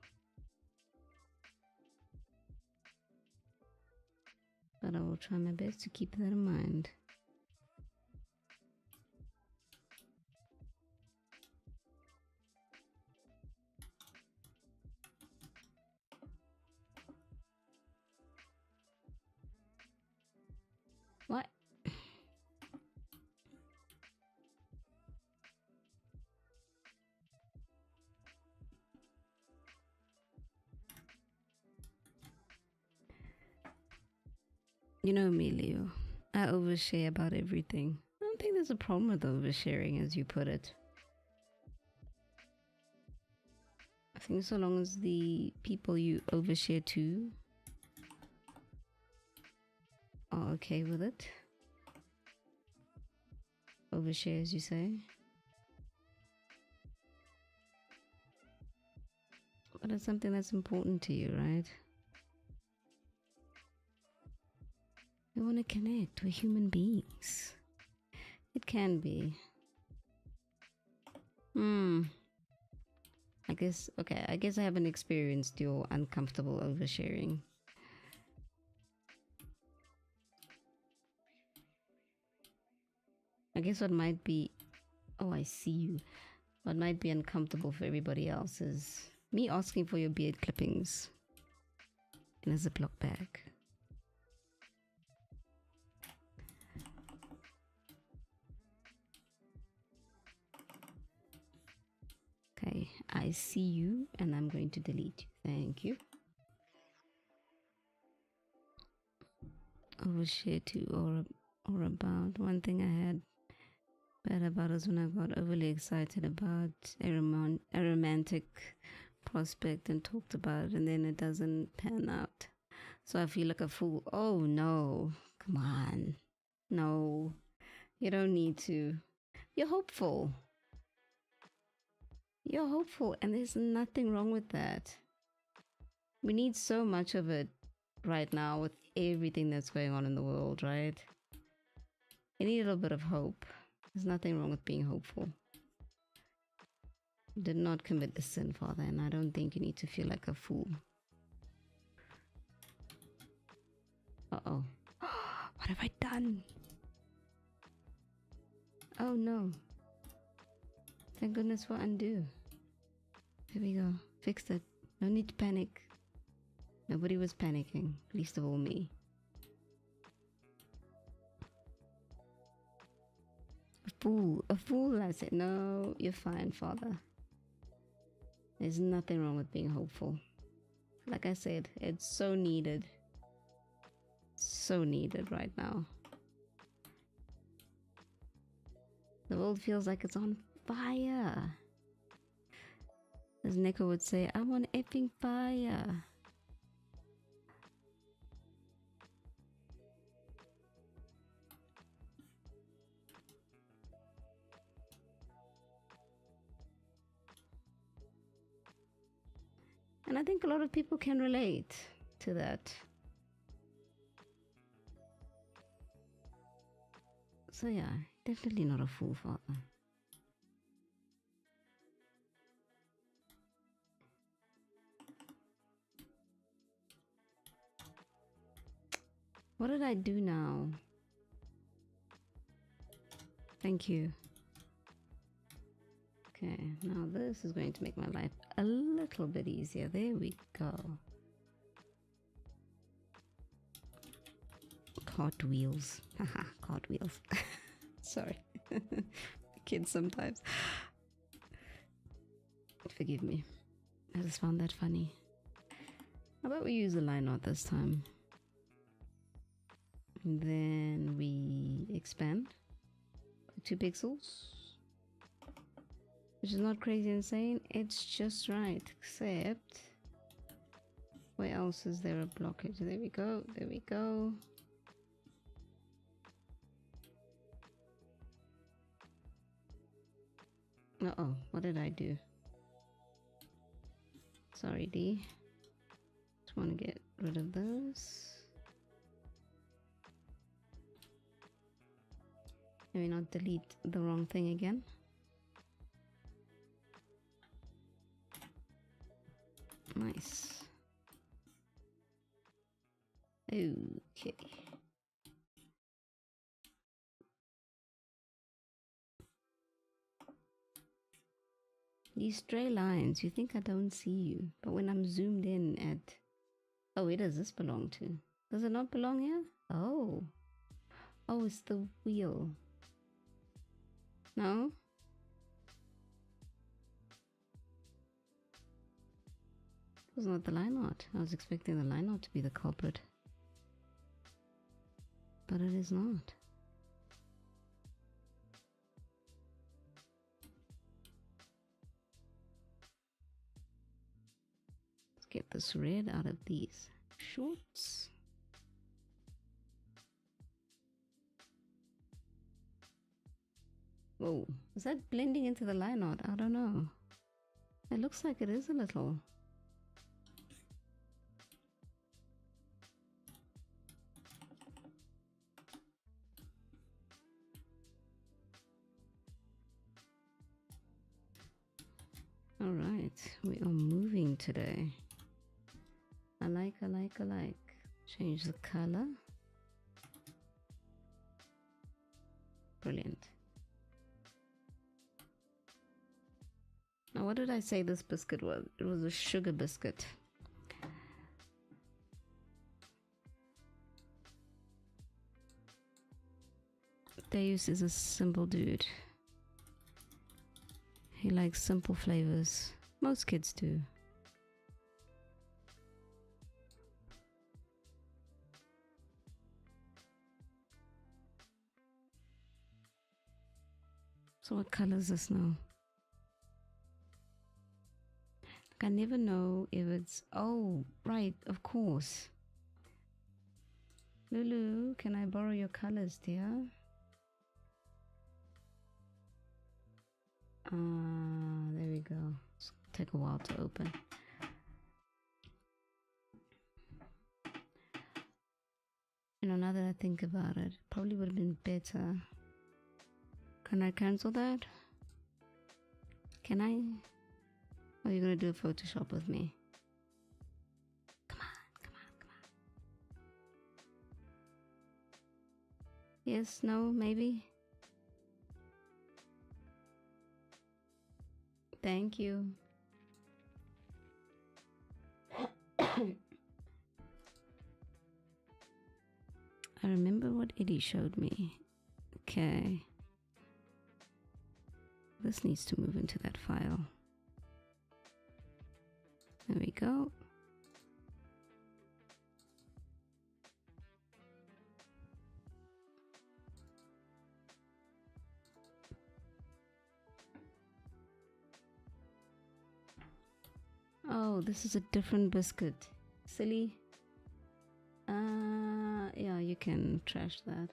But I will try my best to keep that in mind. What? You know me, Leo. I overshare about everything. I don't think there's a problem with oversharing, as you put it. I think so long as the people you overshare to are okay with it. Overshare, as you say. But it's something that's important to you, right? We want to connect. We're human beings. It can be. I guess I haven't experienced your uncomfortable oversharing. I guess what might be, oh, I see you. What might be uncomfortable for everybody else is me asking for your beard clippings in a Ziploc bag. Okay, I see you and I'm going to delete you. Thank you. Overshare to or about. One thing I had bad about is when I got overly excited about a romantic prospect and talked about it, and then it doesn't pan out. So I feel like a fool. Oh no, come on. No, you don't need to. You're hopeful. You're hopeful, and there's nothing wrong with that. We need so much of it right now with everything that's going on in the world, right? You need a little bit of hope. There's nothing wrong with being hopeful. You did not commit the sin, Father, and I don't think you need to feel like a fool. Uh-oh. What have I done? Oh no. Thank goodness for undo. Here we go. Fixed it. No need to panic. Nobody was panicking, least of all me. A fool, I said. No, you're fine, Father. There's nothing wrong with being hopeful. Like I said, it's so needed. So needed right now. The world feels like it's on fire. As Nico would say, I'm on effing fire. And I think a lot of people can relate to that. So yeah, definitely not a fool, Father. What did I do now? Thank you. Okay, now this is going to make my life a little bit easier. There we go. Cartwheels. Haha, cartwheels. Sorry. Kids sometimes. Forgive me. I just found that funny. How about we use a line art this time? And then we expand 2 pixels. Which is not crazy insane, it's just right, except where else is there a blockage? There we go, there we go. Uh-oh, what did I do? Sorry, D. Just want to get rid of those. Maybe not delete the wrong thing again. Nice. Okay. These stray lines, you think I don't see you, but when I'm zoomed in at... Oh, where does this belong to? Does it not belong here? Oh. Oh, it's the wheel. No? It was not the line art. I was expecting the line art to be the culprit. But it is not. Let's get this red out of these shorts. Whoa, is that blending into the line art? I don't know. It looks like it is a little. All right, we are moving today. I like. Change the color. Brilliant. Now, what did I say this biscuit was? It was a sugar biscuit. Deus is a simple dude. He likes simple flavors. Most kids do. So what color is this now? I never know if it's... Oh, right, of course. Lulu, can I borrow your colors, dear? There we go. It's take a while to open. You know, now that I think about it, probably would have been better. Can I cancel that? Can I? Or are you gonna do a Photoshop with me? Come on. Yes, no, maybe? Thank you. I remember what Eddie showed me. Okay. This needs to move into that file. There we go. Oh, this is a different biscuit. Silly. Yeah, you can trash that.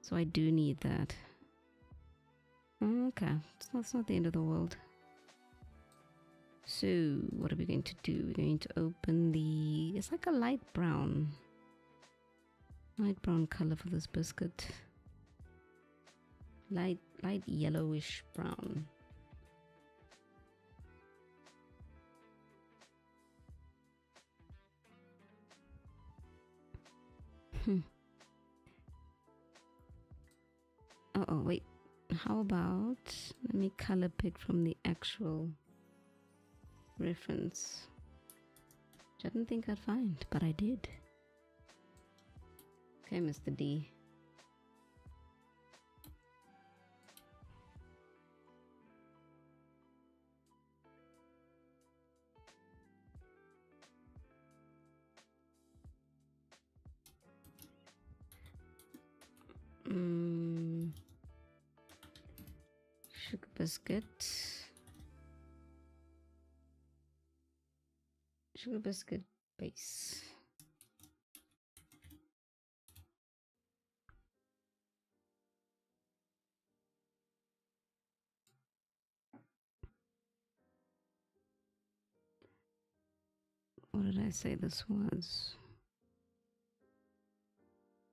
So I do need that. Okay, that's not the end of the world. So what are we going to do? We're going to open the... It's like a light brown color for this biscuit. Light yellowish brown. Oh, wait. How about... Let me color pick from the actual reference. Which I didn't think I'd find, but I did. Okay, Mr. D. Sugar biscuit. Sugar biscuit base. What did I say this was?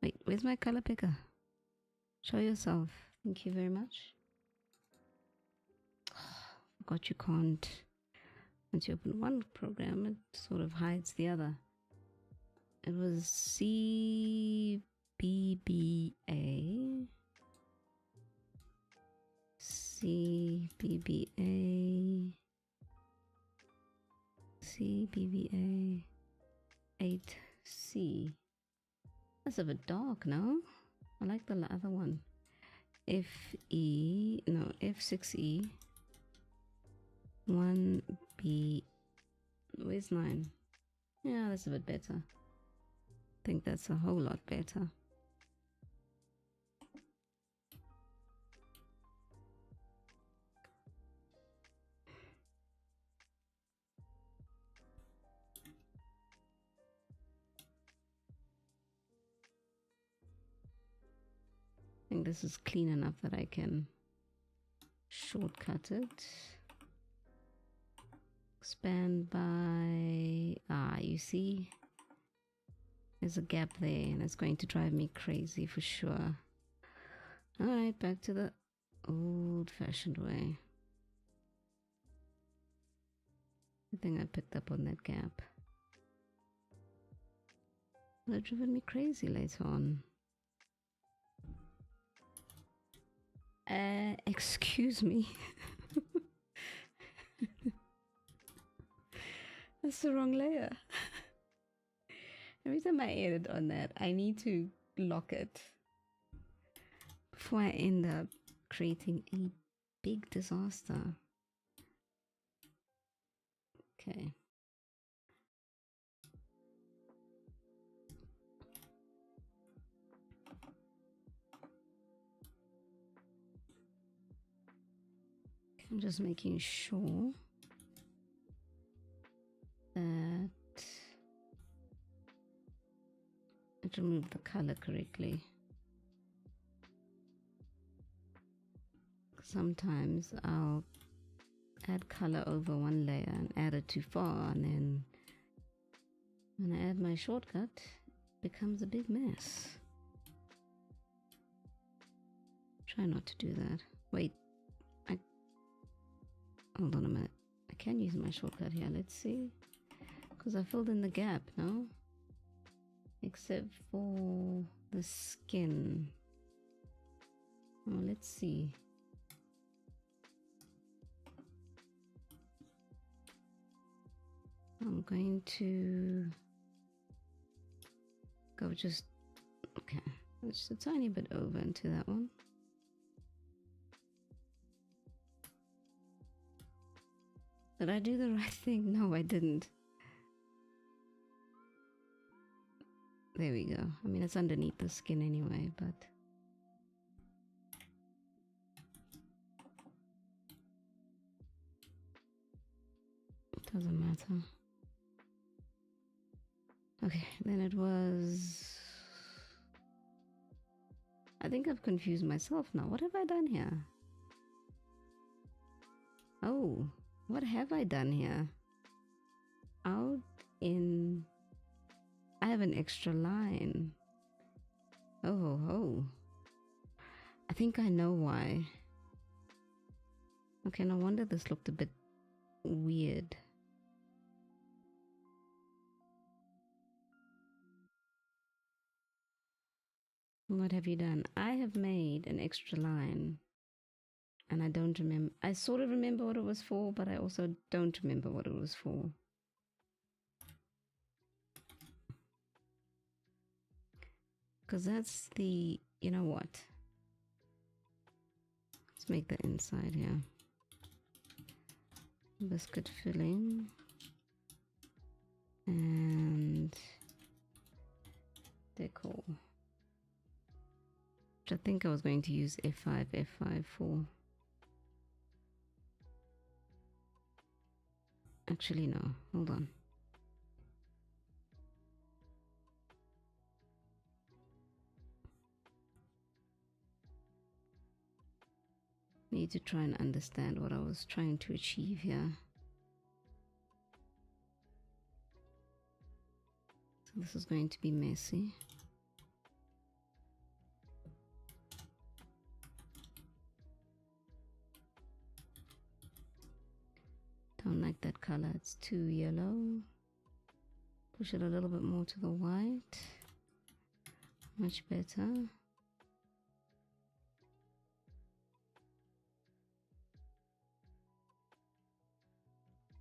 Wait, where's my color picker? Show yourself. Thank you very much. Forgot you can't. Once you open one program, it sort of hides the other. It was CBBA. CBBA 8C. That's a bit dark, no? I like the other one. F6E 1B. Where's 9? Yeah, that's a bit better. I think that's a whole lot better. I think this is clean enough that I can shortcut it. Expand by, you see, there's a gap there and it's going to drive me crazy for sure. All right, back to the old-fashioned way. I think I picked up on that gap. It would have driven me crazy later on. Excuse me. That's the wrong layer. Every time I edit on that, I need to lock it before I end up creating a big disaster. Okay. I'm just making sure that it removed the color correctly. Sometimes I'll add color over one layer and add it too far, and then when I add my shortcut, it becomes a big mess. Try not to do that. Wait, hold on a minute. I can use my shortcut here. Let's see. Because I filled in the gap, no? Except for the skin. Oh, let's see. I'm going to go just, okay, just a tiny bit over into that one. Did I do the right thing? No, I didn't. There we go. I mean, it's underneath the skin anyway, but it doesn't matter. Okay, then it was, I think I've confused myself now. What have I done here? Oh, what have I done here? Out in, I have an extra line. Oh. I think I know why. Okay, no wonder this looked a bit weird. What have you done? I have made an extra line. And I don't remember. I sort of remember what it was for, but I also don't remember what it was for. Because that's the, you know what? Let's make the inside here. Biscuit filling. And decor. Which I think I was going to use F5 for. Actually, no. Hold on. Need to try and understand what I was trying to achieve here. This is going to be messy. Don't like that color, it's too yellow. Push it a little bit more to the white. Much better.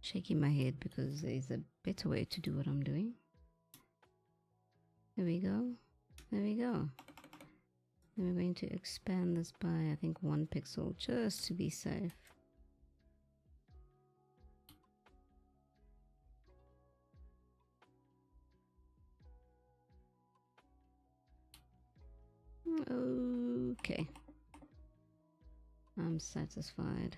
Shaking my head because there's a better way to do what I'm doing. There we go. There we go. Then we're going to expand this by, I think, 1 pixel just to be safe. Okay. I'm satisfied.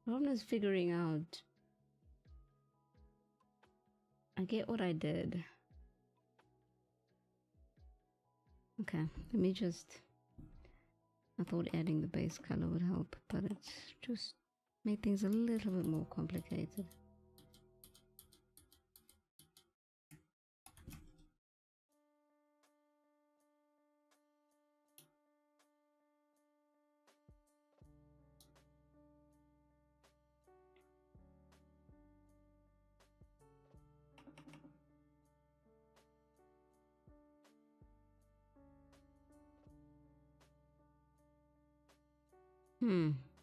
Problem is figuring out. I get what I did. Okay, let me just. I thought adding the base color would help, but it's just made things a little bit more complicated.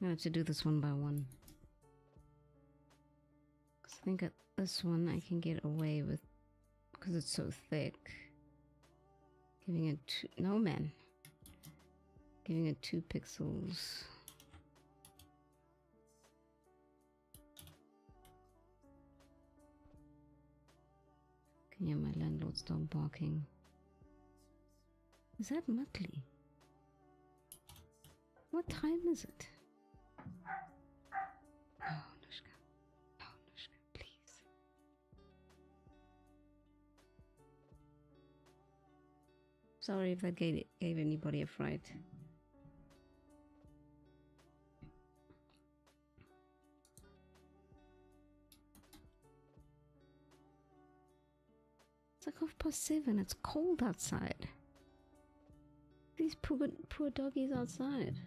I have to do this one by one. Because I think at this one I can get away with, because it's so thick, giving it no man. Giving it 2 pixels. Can you hear my landlord's dog barking? Is that Muttley? What time is it? No, Nushka. No, Nushka, please. Sorry if that gave anybody a fright. It's like 7:30. It's cold outside. These poor doggies outside.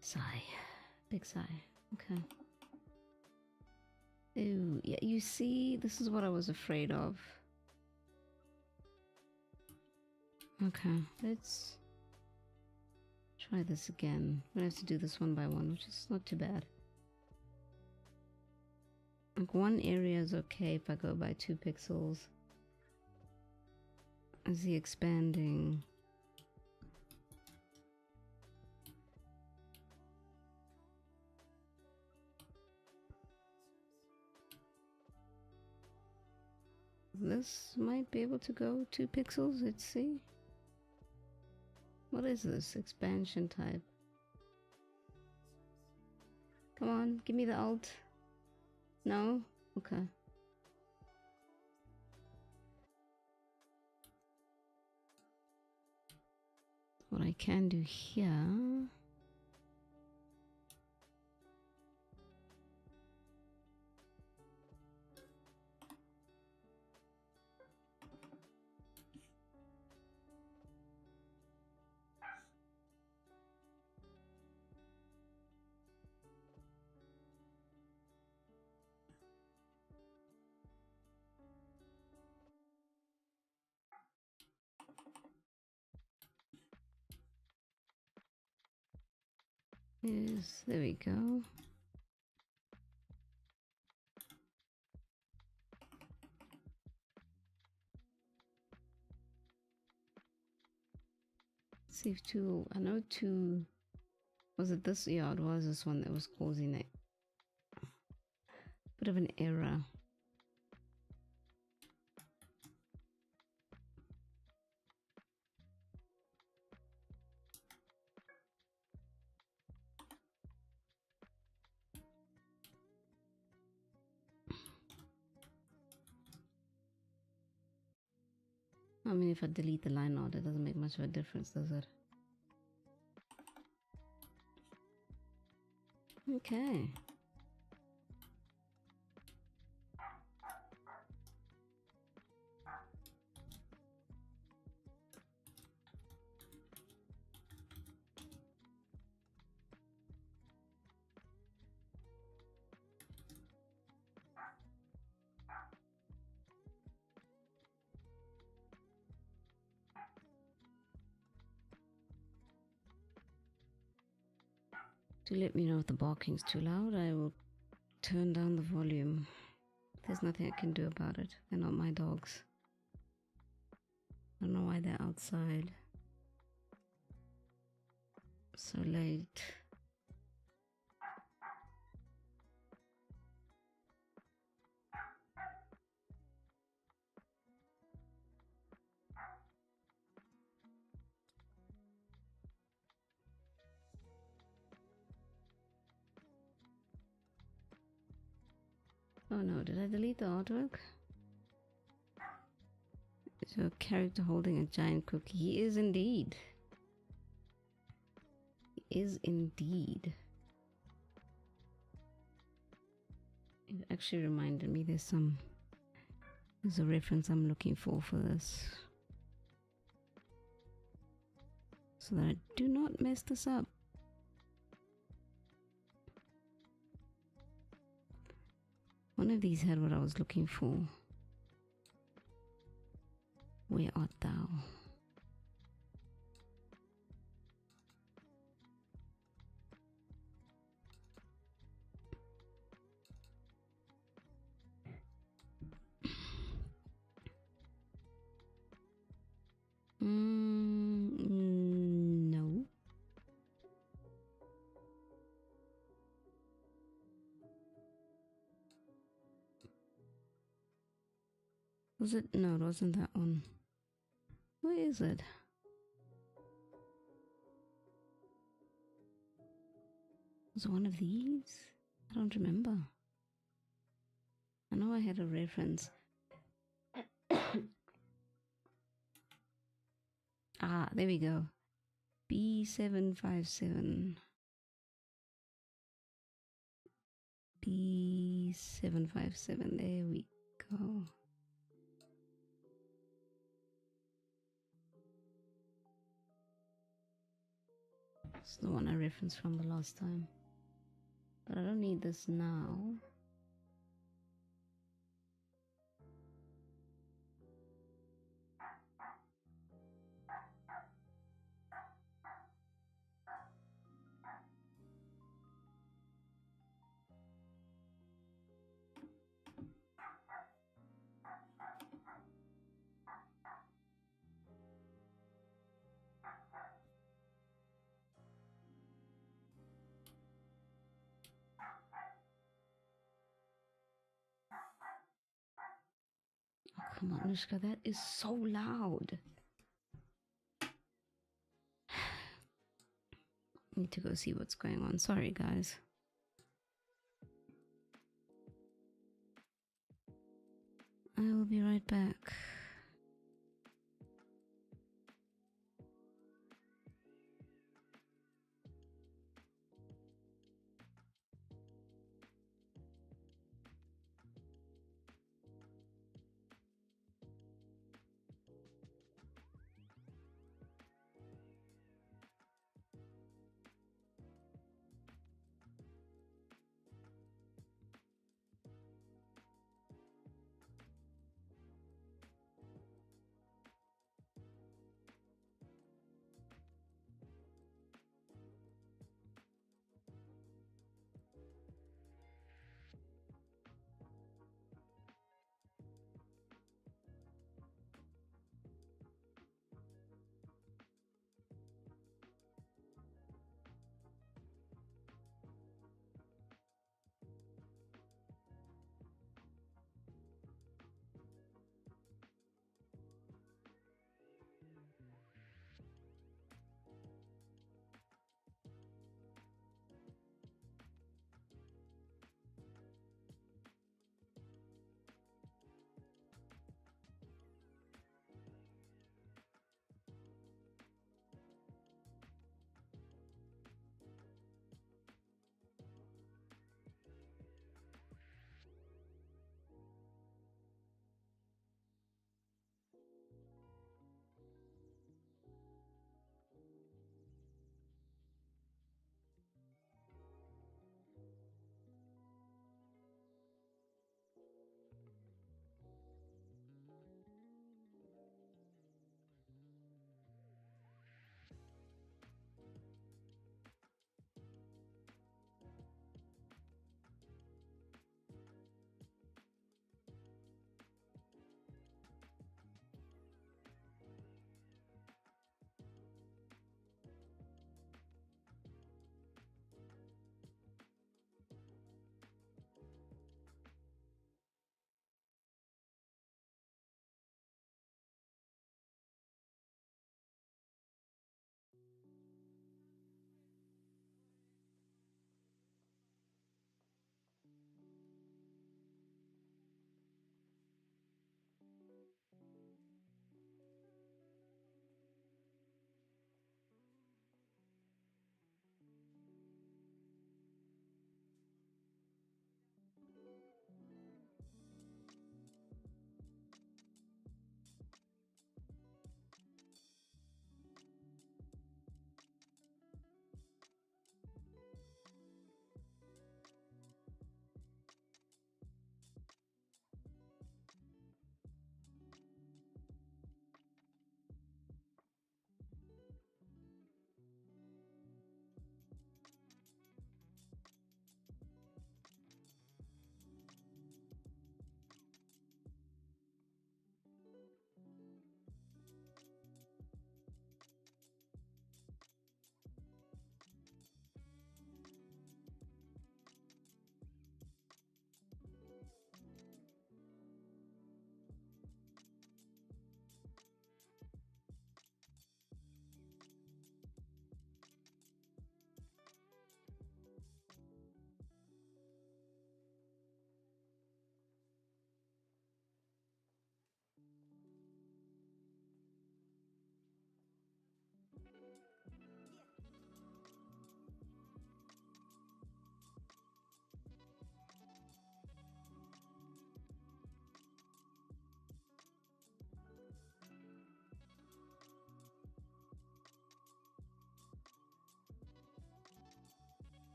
Sigh. Big sigh. Okay. Ooh, yeah, you see, this is what I was afraid of. Okay, let's try this again. I'm gonna have to do this one by one, which is not too bad. Like, one area is okay if I go by 2 pixels. Is he expanding? This might be able to go 2 pixels, let's see. What is this? Expansion type. Come on, give me the alt. No? Okay. What I can do here. There we go. Save 2. I know 2. Was it this? Yeah, it was this one that was causing a bit of an error. I mean, if I delete the line out, it doesn't make much of a difference, does it? Okay. Do let me know if the barking's too loud. I will turn down the volume. There's nothing I can do about it. They're not my dogs. I don't know why they're outside so late. Oh no, did I delete the artwork? So a character holding a giant cookie. He is indeed. He is indeed. It actually reminded me there's a reference I'm looking for this. So that I do not mess this up. One of these had what I was looking for. Where art thou? No. Was it? No, it wasn't that one. Where is it? Was it one of these? I don't remember. I know I had a reference. Ah, there we go. B757. B757. There we go. It's the one I referenced from the last time. But I don't need this now. Come on, Anushka, that is so loud. Need to go see what's going on. Sorry, guys. I will be right back.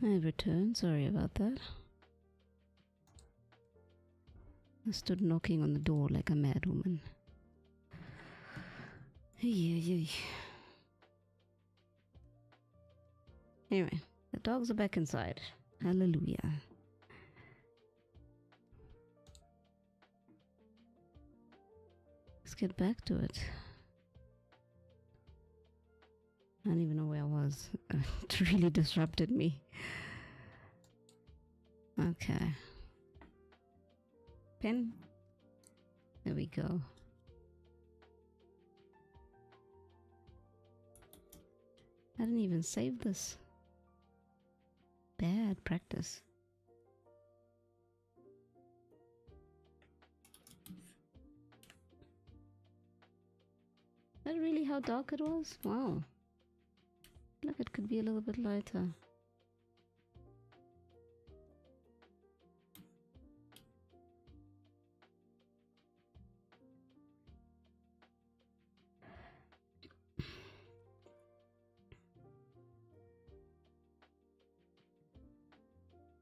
I returned, sorry about that. I stood knocking on the door like a madwoman. Hey. Anyway, the dogs are back inside. Hallelujah. Let's get back to it. I don't even know where I was. It really disrupted me. Okay. Pen. There we go. I didn't even save this. Bad practice. Is that really how dark it was? Wow. Look, it could be a little bit lighter.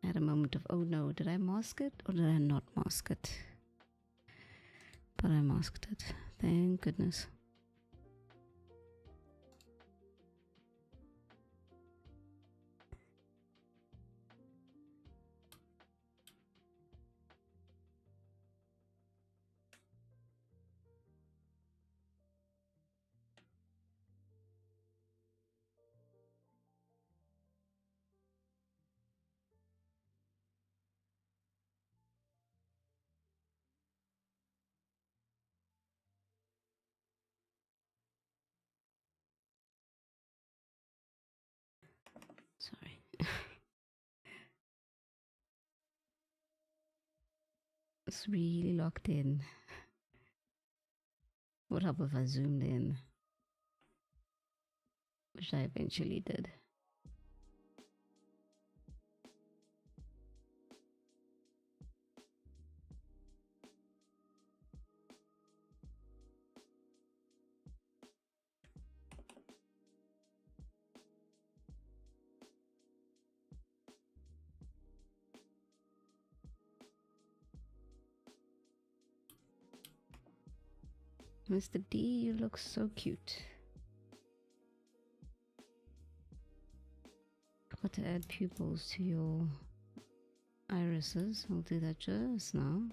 I had a moment of, oh no, did I mask it or did I not mask it? But I masked it. Thank goodness. Sorry. It's really locked in. What help if I zoomed in? Which I eventually did. Mr. D, you look so cute. Forgot to add pupils to your irises. I'll do that just now.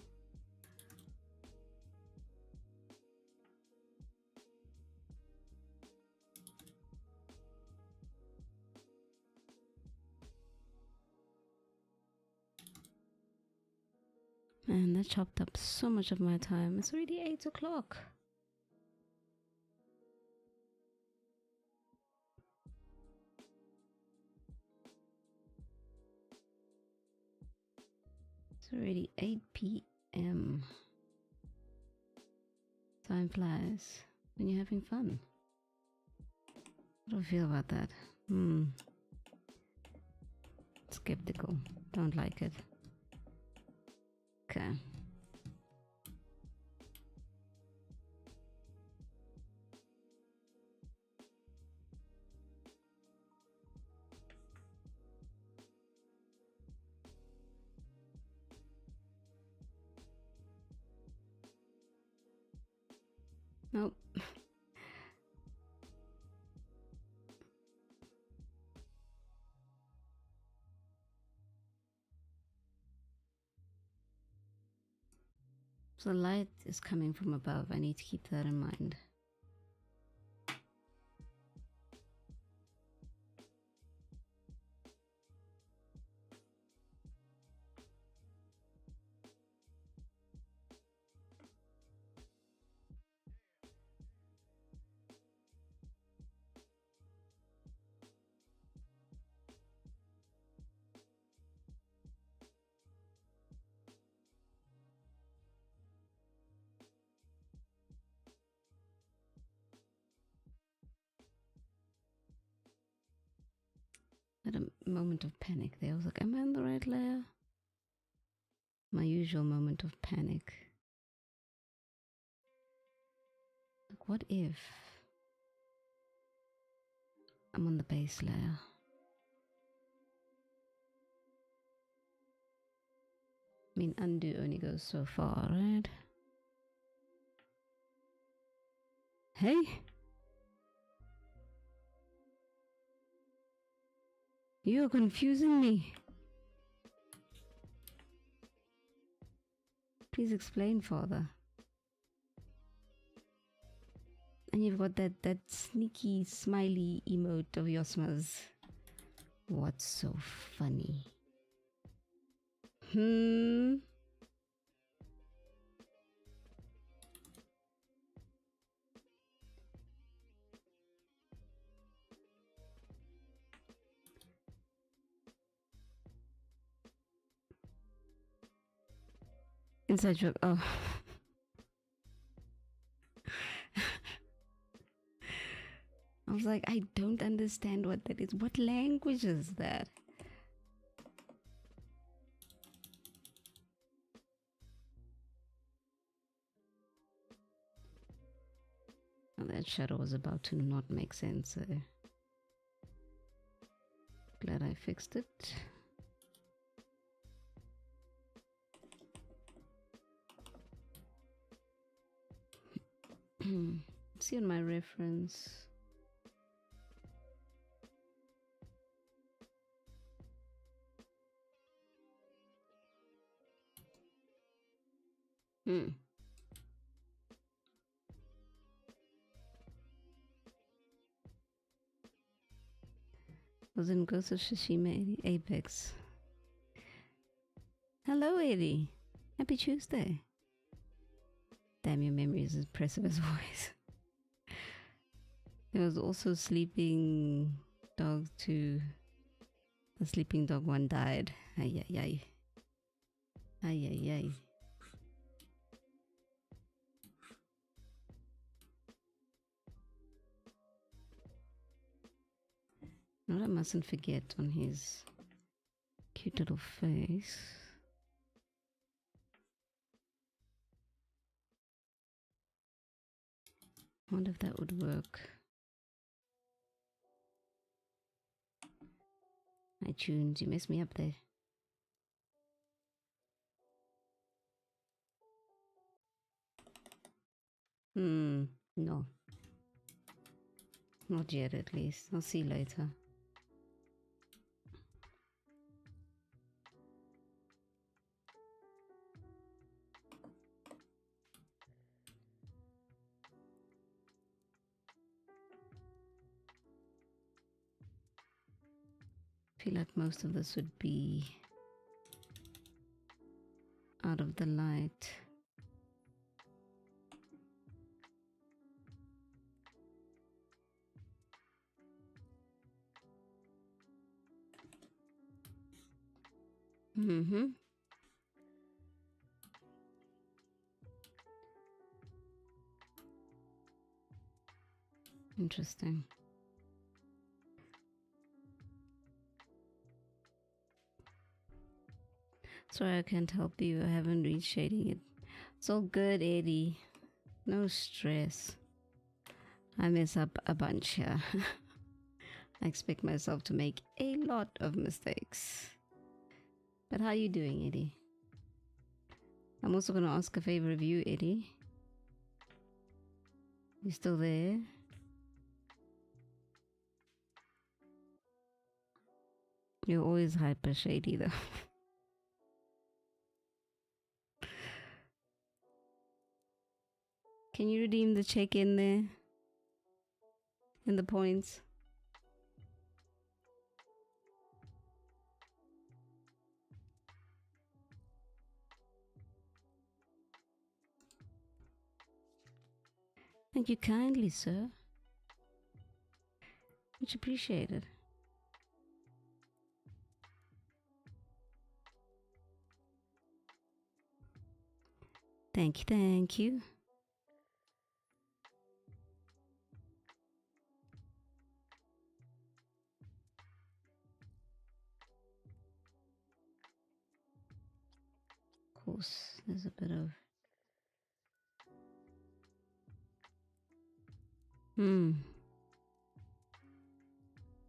Man, that chopped up so much of my time. It's already 8 o'clock. It's already 8 p.m. Time flies when you're having fun. How do I feel about that? Skeptical. Don't like it. Okay. Nope. So light is coming from above. I need to keep that in mind. I had a moment of panic there. I was like, am I on the right layer? My usual moment of panic. Like, what if I'm on the base layer? I mean, undo only goes so far, right? Hey? You're confusing me. Please explain, Father. And you've got that sneaky, smiley emote of Yosma's. What's so funny? Inside joke. Oh. I was like, I don't understand what that is. What language is that? Oh, that shadow was about to not make sense. Glad I fixed it. See on my reference. Was in Ghost of Tsushima Apex. Hello, Eddie. Happy Tuesday. Damn, your memory is as impressive as always. There was also Sleeping Dog 2. The Sleeping Dog 1 died. Ay, ay, ay. Ay, ay, ay. What I mustn't forget on his cute little face. I wonder if that would work. iTunes, you messed me up there. No. Not yet, at least. I'll see you later. I feel like most of this would be out of the light. Interesting. Sorry I can't help you. I haven't reached shading it. It's all good, Eddie. No stress. I mess up a bunch here. I expect myself to make a lot of mistakes. But how are you doing, Eddie? I'm also going to ask a favor of you, Eddie. You still there? You're always hyper shady though. Can you redeem the check in there? And the points? Thank you kindly, sir. Much appreciated. Thank you, thank you. Of course, there's a bit of...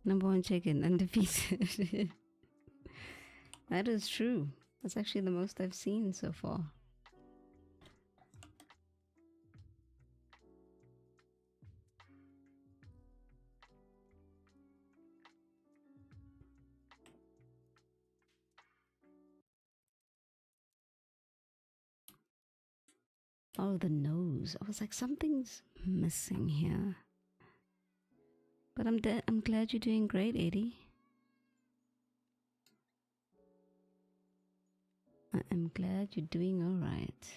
Number one chicken, undefeated. That is true. That's actually the most I've seen so far. Oh, the nose. I was like, something's missing here. But I'm glad you're doing great, Eddie. I'm glad you're doing all right.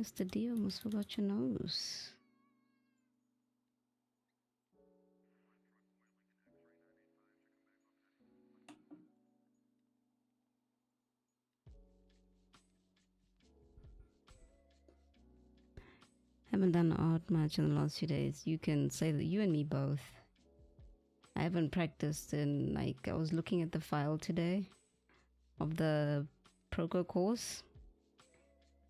Mr. D, almost forgot your nose. Haven't done art much in the last few days. You can say that, you and me both. I haven't practiced in, like, I was looking at the file today of the Proco course,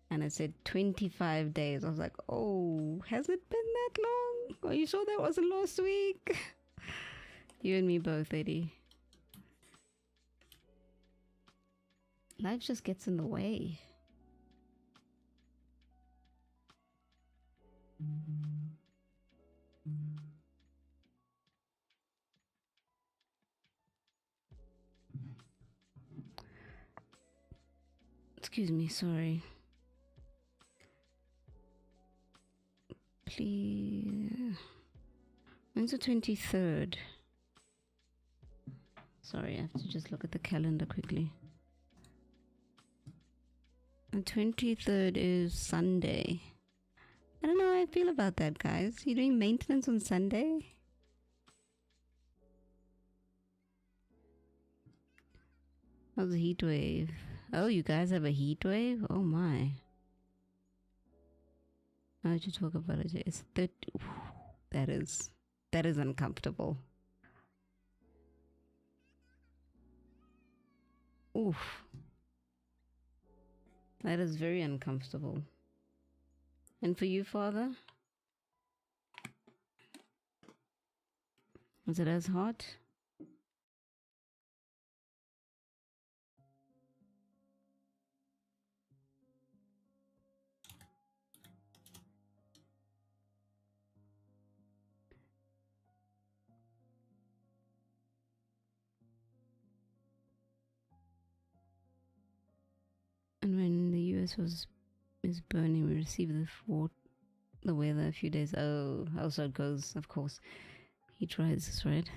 and it said 25 days. I was like, oh, has it been that long? Are you sure that wasn't last week? You and me both, Eddie. Life just gets in the way. Excuse me, sorry. Please. When's the 23rd? Sorry, I have to just look at the calendar quickly. The 23rd is Sunday. I don't know how I feel about that, guys. You doing maintenance on Sunday? How's the heat wave? Oh, you guys have a heat wave? Oh my. How did you talk about it? It's 30. That is uncomfortable. Oof. That is very uncomfortable. And for you, Father? Was it as hot? And when the US is burning, we received the weather a few days. Oh, how so it goes, of course. Heat rises, right?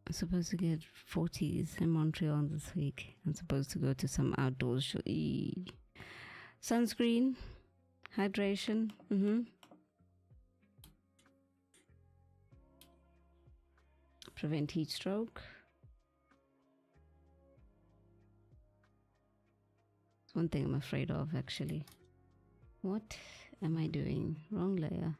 I'm supposed to get 40s in Montreal this week. I'm supposed to go to some outdoors show. Sunscreen, hydration. Prevent heat stroke. It's one thing I'm afraid of, actually. What am I doing? Wrong layer.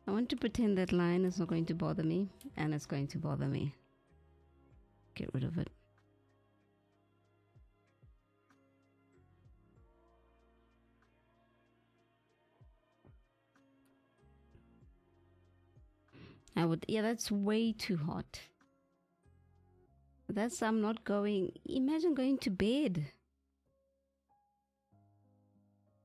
I want to pretend that line is not going to bother me, and it's going to bother me. Get rid of it. Yeah, that's way too hot. I'm not going. Imagine going to bed.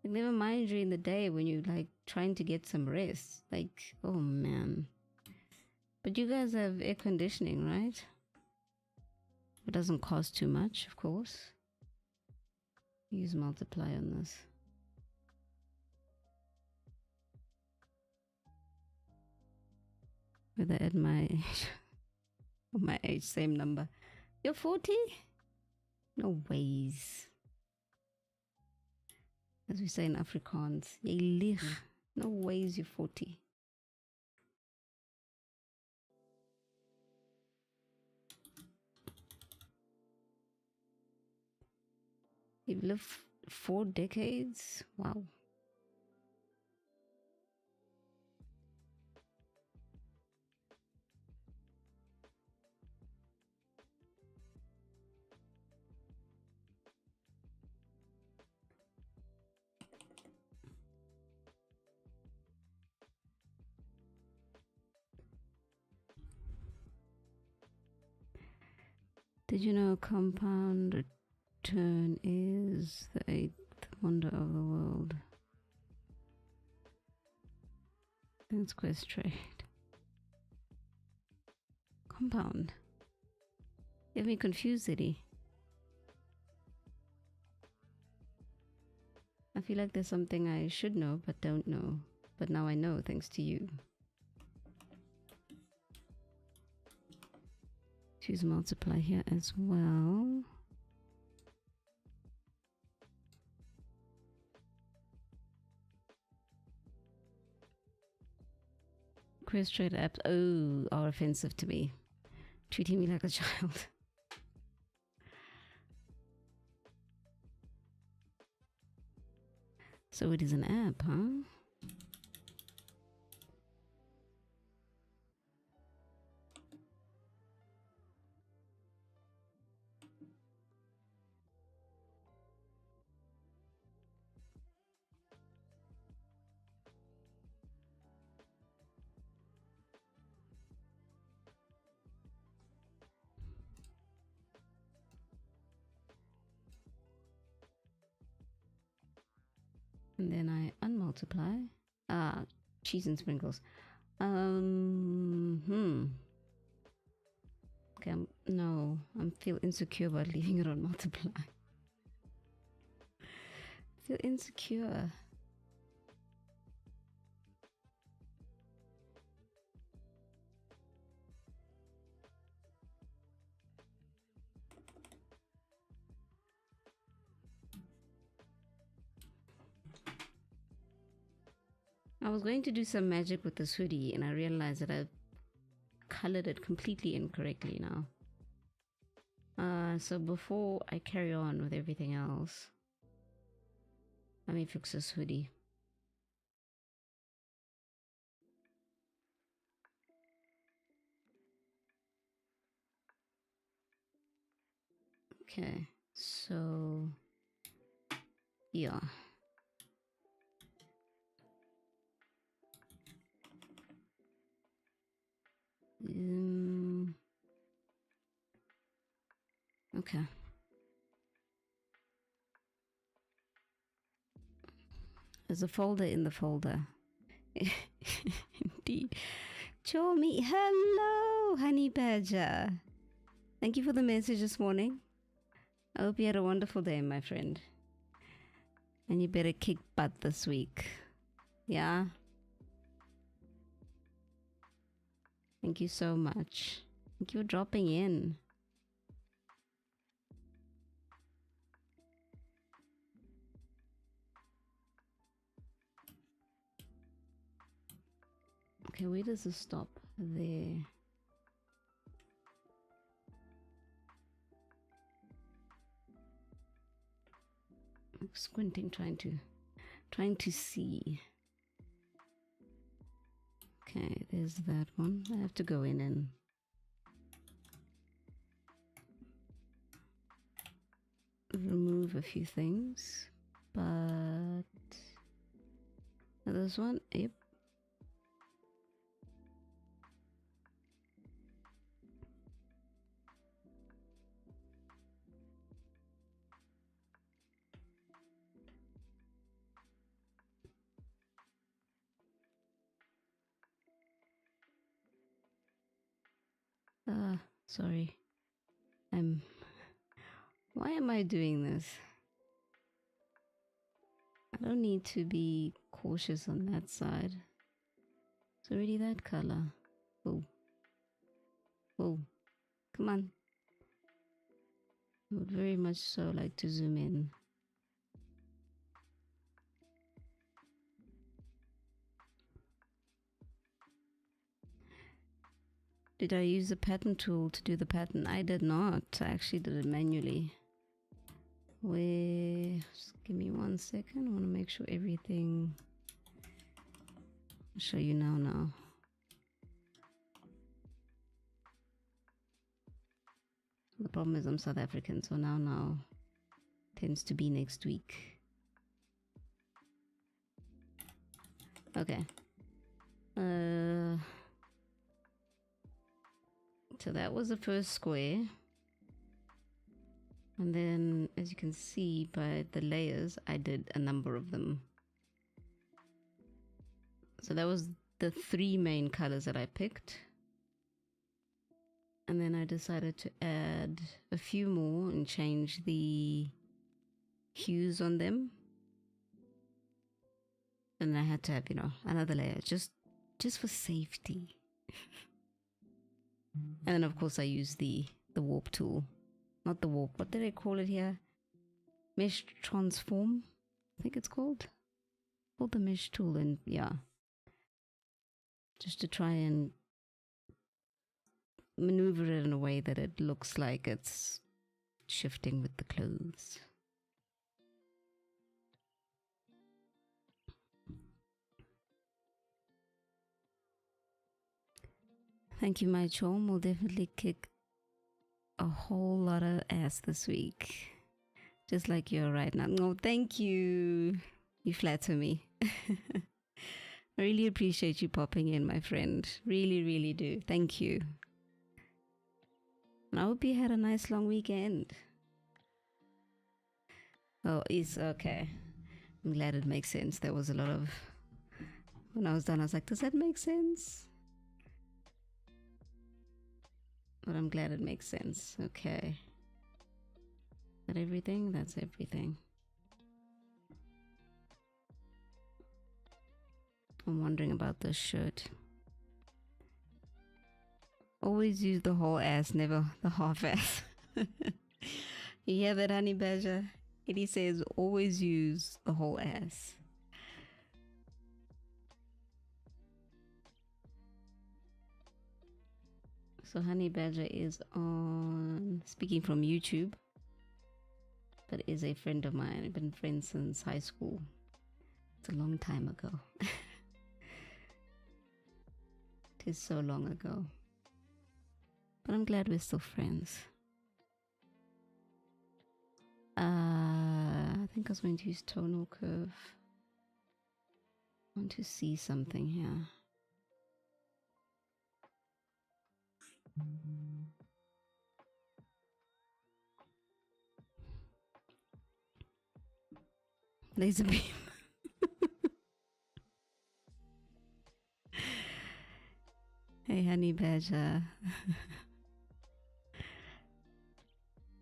Like, never mind during the day when you're like trying to get some rest. Like, oh man. But you guys have air conditioning, right? It doesn't cost too much, of course. Use multiply on this. Whether at my age, or my age, same number. You're 40? No ways. As we say in Afrikaans, jy lieg. No ways you're 40. You've lived 4 decades? Wow. Did you know compound return is the eighth wonder of the world? Then square straight. Compound. You have me confused, Eddie. I feel like there's something I should know but don't know. But now I know thanks to you. Choose multiply here as well. Chris trade apps are offensive to me. Treating me like a child. So it is an app, huh? And then I unmultiply. Cheese and sprinkles. Okay, I feel insecure about leaving it on multiply. I feel insecure. I was going to do some magic with this hoodie and I realized that I've colored it completely incorrectly now. So before I carry on with everything else, let me fix this hoodie. Okay, so yeah. Okay. There's a folder in the folder. Indeed. Chomi, hello, honey badger. Thank you for the message this morning. I hope you had a wonderful day, my friend. And you better kick butt this week. Yeah? Thank you so much. Thank you for dropping in. Okay, where does this stop? There. I'm squinting, trying to see. Okay, there's that one. I have to go in and remove a few things, but this one, yep. Sorry. Why am I doing this? I don't need to be cautious on that side. It's already that color. Oh. Oh. Come on. I would very much so like to zoom in. Did I use the pattern tool to do the pattern? I did not. I actually did it manually. Just give me 1 second. I want to make sure everything. I'll show you now. The problem is I'm South African, so now tends to be next week. Okay. So that was the first square. And then, as you can see by the layers, I did a number of them. So that was the 3 main colors that I picked. And then I decided to add a few more and change the hues on them. And I had to have, another layer just for safety. And then of course I used the warp tool. Not the warp, what did I call it here? Mesh transform, I think it's called. Called the mesh tool, and yeah. Just to try and maneuver it in a way that it looks like it's shifting with the clothes. Thank you, my chum. We'll definitely kick a whole lot of ass this week. Just like you're right now. No, thank you. You flatter me. I really appreciate you popping in, my friend. Really, really do. Thank you. And I hope you had a nice long weekend. Oh, it's okay. I'm glad it makes sense. There was a lot of... When I was done, I was like, does that make sense? But I'm glad it makes sense. Okay. Is that everything? That's everything. I'm wondering about this shirt. Always use the whole ass, never the half ass. You hear that, honey badger? He says always use the whole ass. So honey badger is on, speaking from YouTube, but is a friend of mine. I've been friends since high school. It's a long time ago. It is so long ago. But I'm glad we're still friends. I think I was going to use tonal curve. I want to see something here. Laser beam. Hey, honey badger.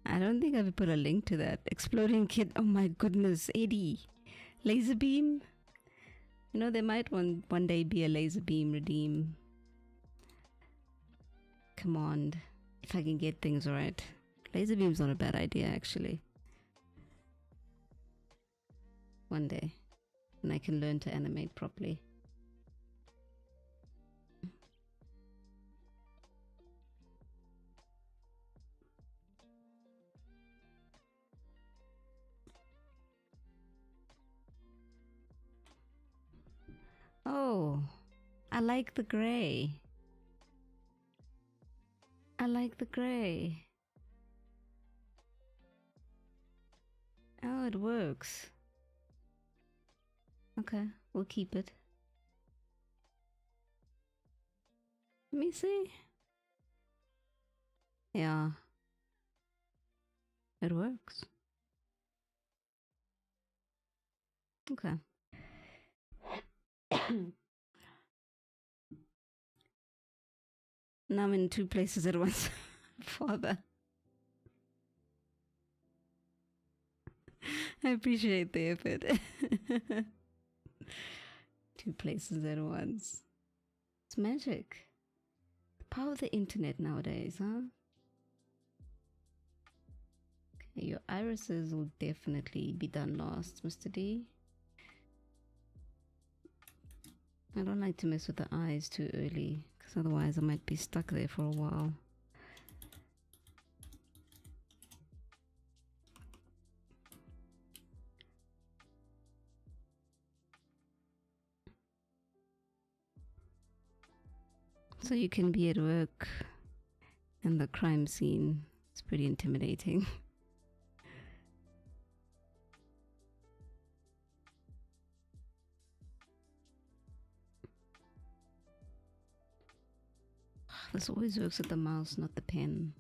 I don't think I've put a link to that. Exploding kid. Oh my goodness, Eddie. Laser beam. There might one day be a laser beam redeem command if I can get things right. Laser beam's not a bad idea, actually. One day, and I can learn to animate properly. Oh, I like the gray. I like the gray. Oh, it works. Okay, we'll keep it. Let me see. Yeah, it works. Okay. Now I'm in 2 places at once. Father. I appreciate the effort. 2 places at once. It's magic. The power of the internet nowadays, huh? Okay, your irises will definitely be done last, Mr. D. I don't like to mess with the eyes too early, because otherwise I might be stuck there for a while. So you can be at work and the crime scene. It's pretty intimidating. This always works with the mouse, not the pen.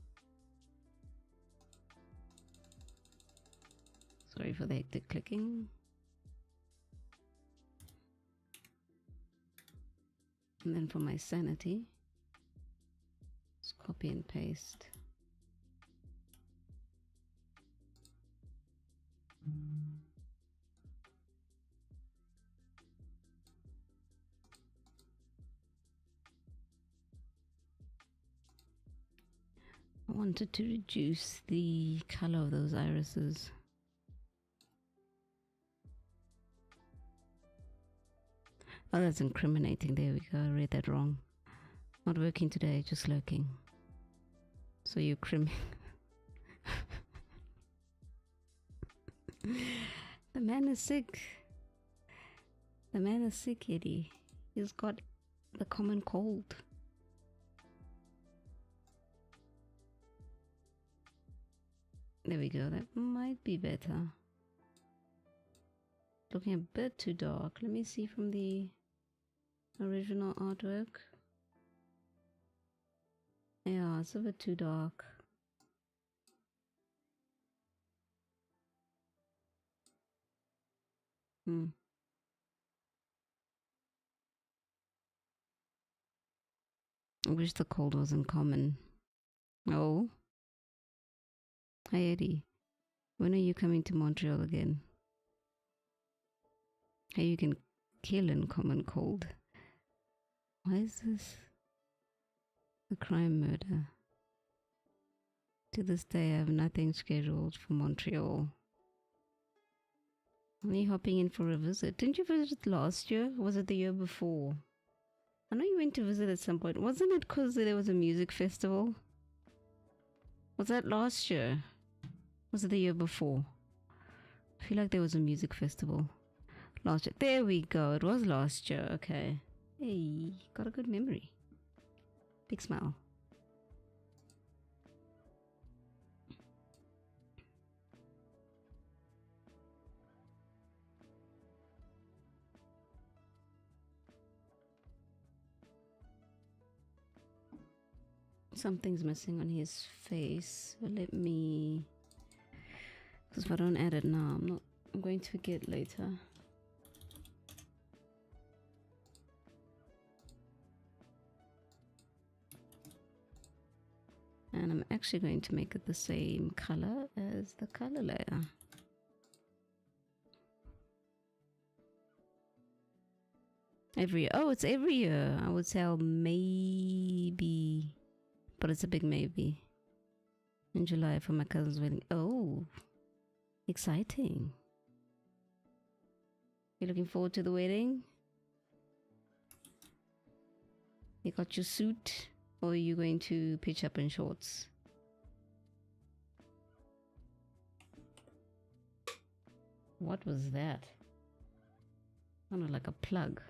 for the hectic clicking. And then for my sanity, just copy and paste. I wanted to reduce the color of those irises. Oh, that's incriminating. There we go. I read that wrong. Not working today, just lurking. So you're crimming. The man is sick. The man is sick, Eddie. He's got the common cold. There we go. That might be better. Looking a bit too dark. Let me see from the original artwork. Yeah, it's a bit too dark. I wish the cold wasn't common. Oh. Hi Eddie. When are you coming to Montreal again? Hey, you can kill in common cold. Why is this a crime murder? To this day, I have nothing scheduled for Montreal. Only hopping in for a visit. Didn't you visit last year? Or was it the year before? I know you went to visit at some point. Wasn't it because there was a music festival? Was that last year? Was it the year before? I feel like there was a music festival last year. There we go. It was last year. Okay. Hey, got a good memory. Big smile. Something's missing on his face. Let me... Because if I don't add it now, I'm going to forget later. And I'm actually going to make it the same color as the color layer. Oh, it's every year. I would say maybe, but it's a big maybe. In July for my cousin's wedding. Oh, exciting. You looking forward to the wedding? You got your suit, or are you going to pitch up in shorts? What was that? Sounded like a plug.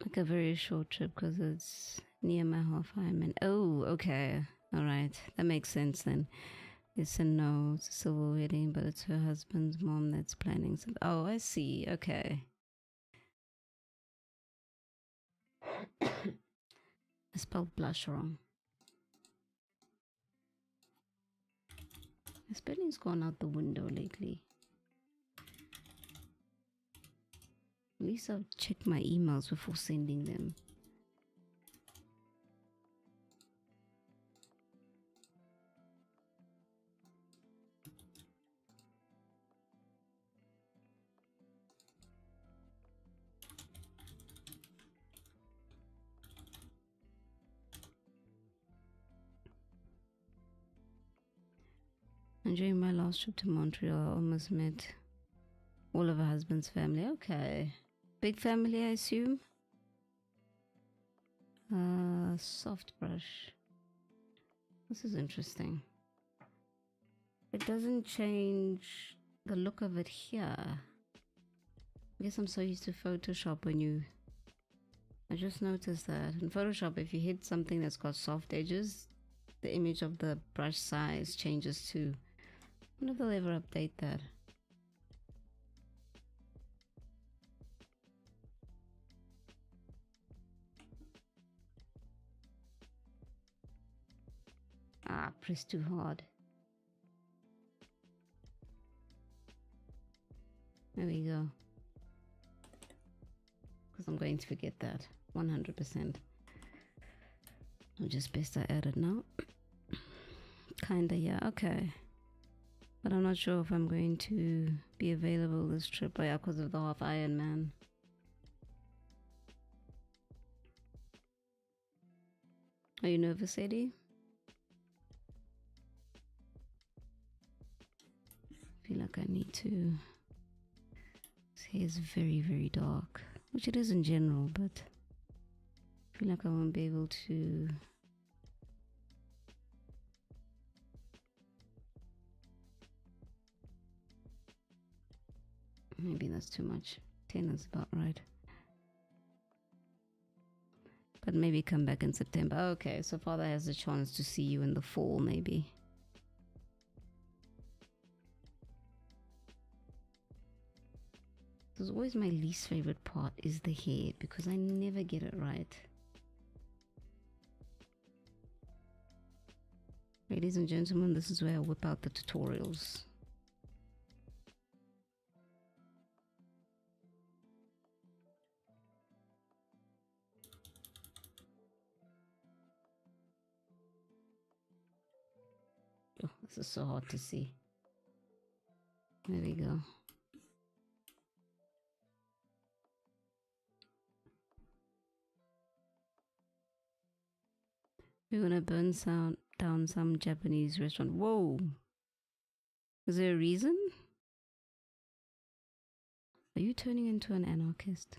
Like a very short trip because it's near my half Ironman. Oh, okay. All right. That makes sense then. Yes and no. It's a silver wedding, but it's her husband's mom that's planning. Oh, I see. Okay. I spelled blush wrong. My spelling's gone out the window lately. At least I'll check my emails before sending them. And during my last trip to Montreal, I almost met all of her husband's family. Okay. Big family, I assume? Soft brush. This is interesting. It doesn't change the look of it here. I guess I'm so used to Photoshop I just noticed that in Photoshop, if you hit something that's got soft edges, the image of the brush size changes too. I wonder if they'll ever update that. Ah, press too hard. There we go. Because I'm going to forget that 100%. I'll just best I add it now. Kinda, yeah, okay. But I'm not sure if I'm going to be available this trip, yeah, because of the half Ironman. Are you nervous, Eddie? I feel like I need to. His hair is very, very dark, which it is in general, but I feel like I won't be able to. Maybe that's too much. 10 is about right. But maybe come back in September. Okay, so father has a chance to see you in the fall, maybe. This is always my least favorite part, is the hair, because I never get it right. Ladies and gentlemen, this is where I whip out the tutorials. Oh, this is so hard to see. There we go. We're gonna burn down some Japanese restaurant. Whoa! Is there a reason? Are you turning into an anarchist?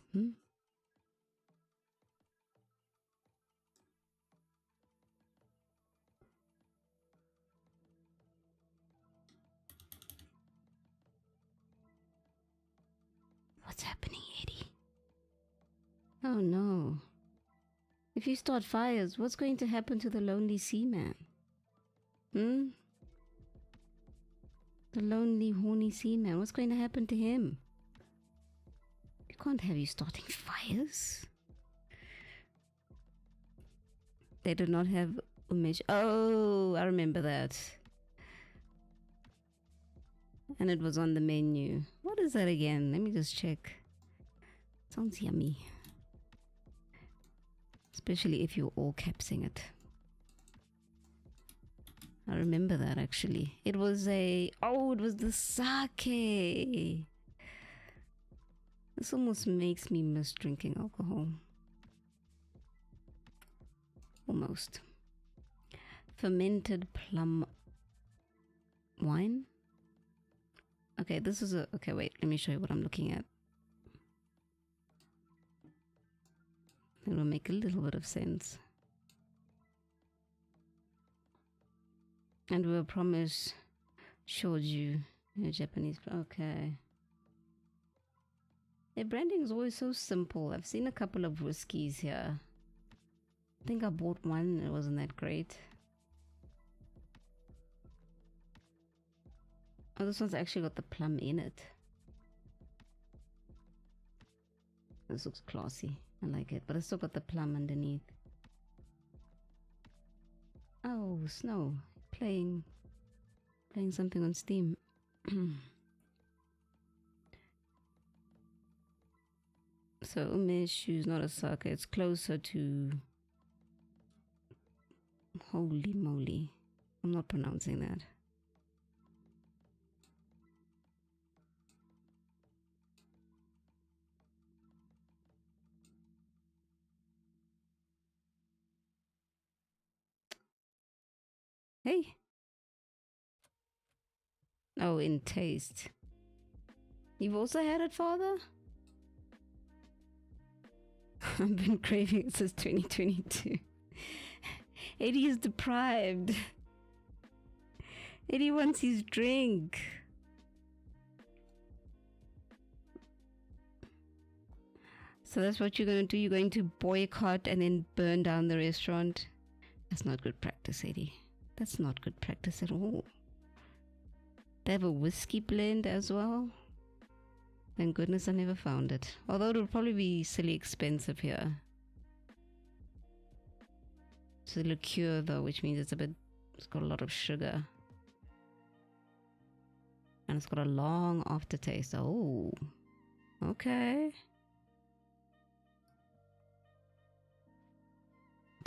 What's happening, Eddie? Oh no. If you start fires, what's going to happen to the lonely seaman? The lonely, horny seaman. What's going to happen to him? You can't have you starting fires. They did not have Umesh. Oh, I remember that. And it was on the menu. What is that again? Let me just check. Sounds yummy. Especially if you're all capsing it. I remember that actually. It was it was the sake. This almost makes me miss drinking alcohol. Almost. Fermented plum wine. Okay, this is okay, wait, let me show you what I'm looking at. It will make a little bit of sense. And we were promised shoju, Japanese. Okay. Their branding is always so simple. I've seen a couple of whiskeys here. I think I bought one, it wasn't that great. Oh, this one's actually got the plum in it. This looks classy. I like it, but it's still got the plum underneath. Oh, Snow. Playing something on Steam. So umeshu is not a sake, it's closer to... Holy moly. I'm not pronouncing that. Hey. Oh, in taste. You've also had it, father? I've been craving it since 2022. Eddie is deprived. Eddie wants his drink. So that's what you're going to do? You're going to boycott and then burn down the restaurant? That's not good practice, Eddie. That's not good practice at all. They have a whiskey blend as well. Thank goodness I never found it. Although it would probably be silly expensive here. It's a liqueur though, which means it's got a lot of sugar. And it's got a long aftertaste. Oh, okay.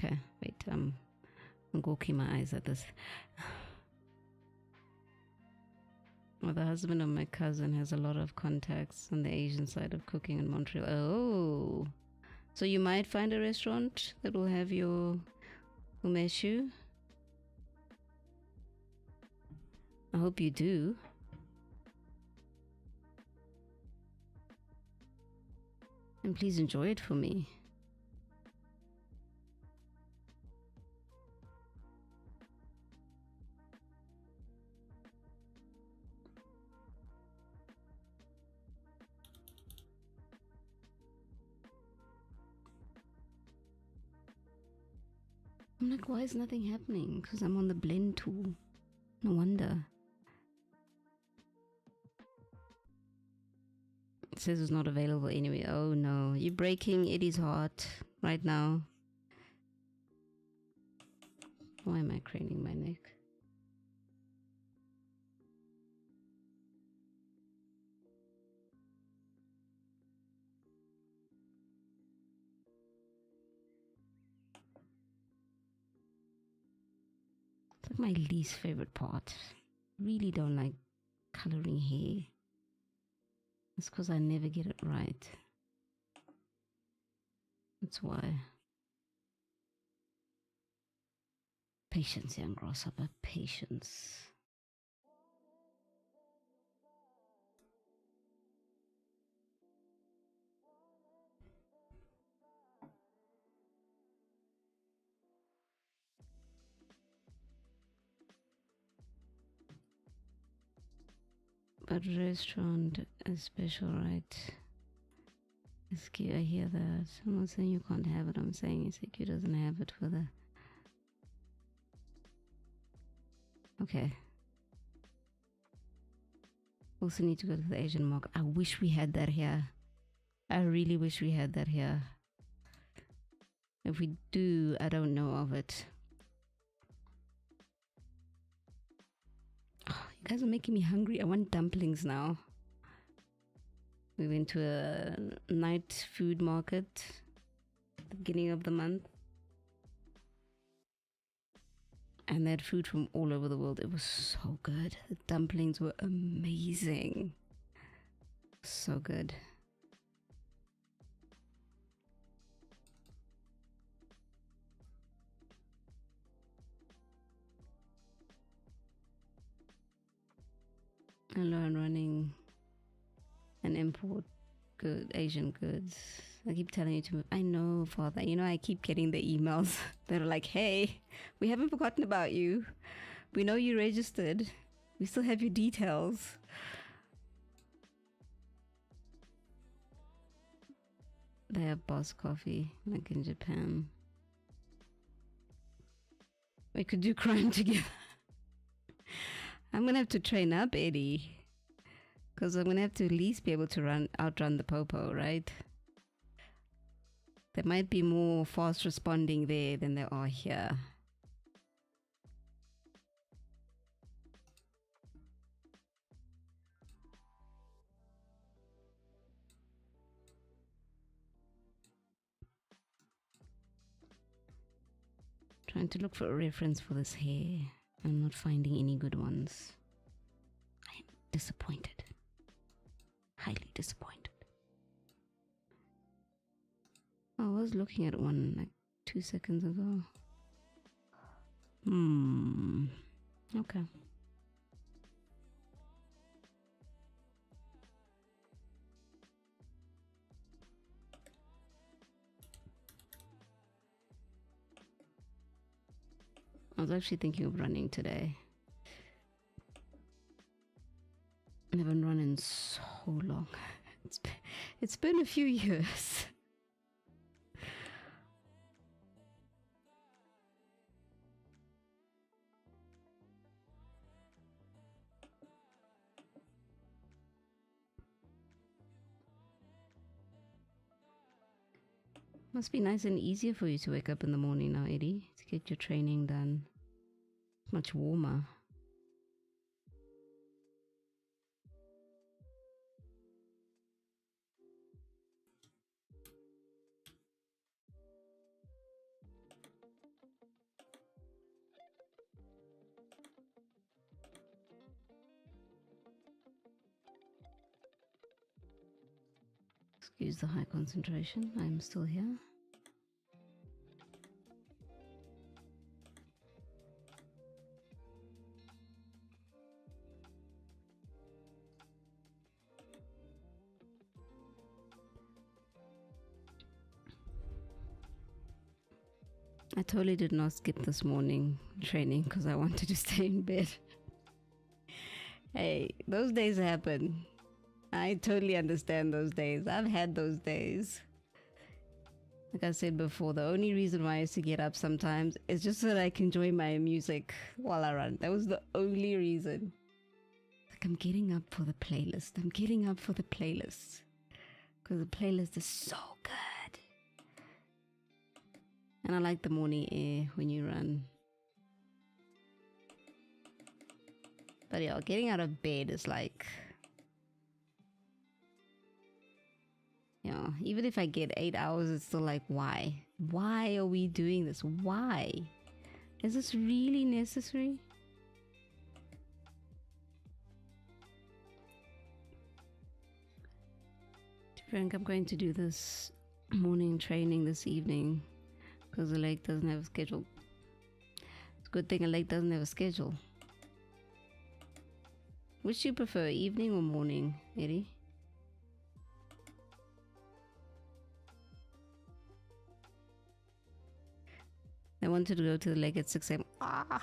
Okay, wait, I'm gonna go keep my eyes at this. Well, the husband of my cousin has a lot of contacts on the Asian side of cooking in Montreal. Oh, so you might find a restaurant that will have your umeshu. I hope you do. And please enjoy it for me. I'm like, why is nothing happening? Because I'm on the blend tool. No wonder. It says it's not available anyway. Oh no, you're breaking Eddie's heart right now. Why am I craning my neck? It's like my least favorite part. Really don't like coloring hair. It's because I never get it right. That's why. Patience, young grasshopper. Patience. But restaurant is special, right? SQ, I hear that. I'm not saying you can't have it. I'm saying SQ doesn't have it for the... Okay. Also need to go to the Asian market. I wish we had that here. I really wish we had that here. If we do, I don't know of it. Oh, you guys are making me hungry. I want dumplings now. We went to a night food market at the beginning of the month. And they had food from all over the world. It was so good. The dumplings were amazing. So good. I learned running an import good Asian goods. I keep telling you to, I know, Father. You know, I keep getting the emails that are like, hey, we haven't forgotten about you. We know you registered. We still have your details. They have Boss Coffee, like in Japan. We could do crime together. I'm gonna have to train up, Eddie. Because I'm gonna have to at least be able to outrun the popo, right? There might be more fast responding there than there are here. Trying to look for a reference for this hair. I'm not finding any good ones. I am disappointed. Highly disappointed. I was looking at one like 2 seconds ago. Okay. I was actually thinking of running today. I haven't run in so long. It's been a few years. Must be nice and easier for you to wake up in the morning now, Eddie, to get your training done. Much warmer. Excuse the high concentration. I'm still here. I totally did not skip this morning training because I wanted to stay in bed. Hey, those days happen. I totally understand those days. I've had those days. Like I said before, the only reason why I used to get up sometimes is just so that I can enjoy my music while I run. That was the only reason. Like, I'm getting up for the playlist. I'm getting up for the playlist. Because the playlist is so good. And I like the morning air when you run. But yeah, getting out of bed is like... Yeah, even if I get 8 hours, it's still like, why? Why are we doing this? Why? Is this really necessary? Frank, I'm going to do this morning training this evening because the lake doesn't have a schedule. It's a good thing a lake doesn't have a schedule. Which do you prefer, evening or morning, Eddie? I wanted to go to the lake at 6 a.m. Ah,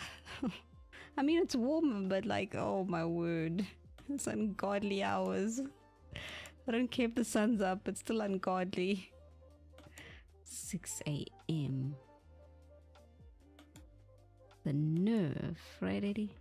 I mean, it's warm, but like, oh my word. It's ungodly hours. I don't care if the sun's up, it's still ungodly. 6 a.m. The nerve, right, Eddie?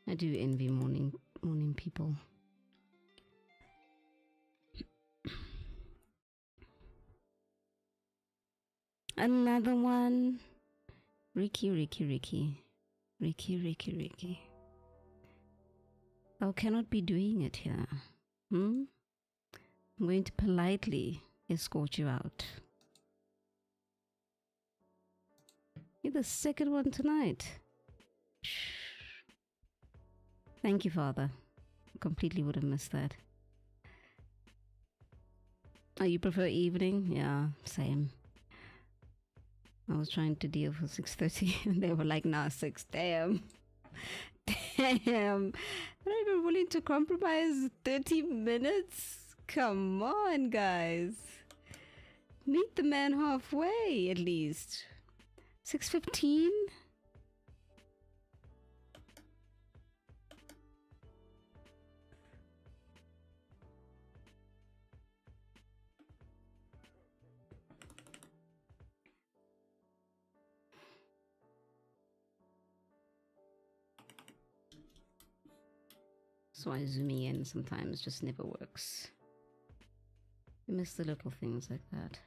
I do envy morning people. Another one. Ricky. Thou cannot be doing it here. I'm going to politely escort you out. You're the second one tonight. Thank you, Father. Completely would have missed that. Oh, you prefer evening? Yeah, same. I was trying to deal for 6:30 and they were like, nah, 6. Damn. Damn. They're not even willing to compromise 30 minutes? Come on, guys. Meet the man halfway, at least. 6:15? So why zooming in sometimes just never works. You miss the little things like that.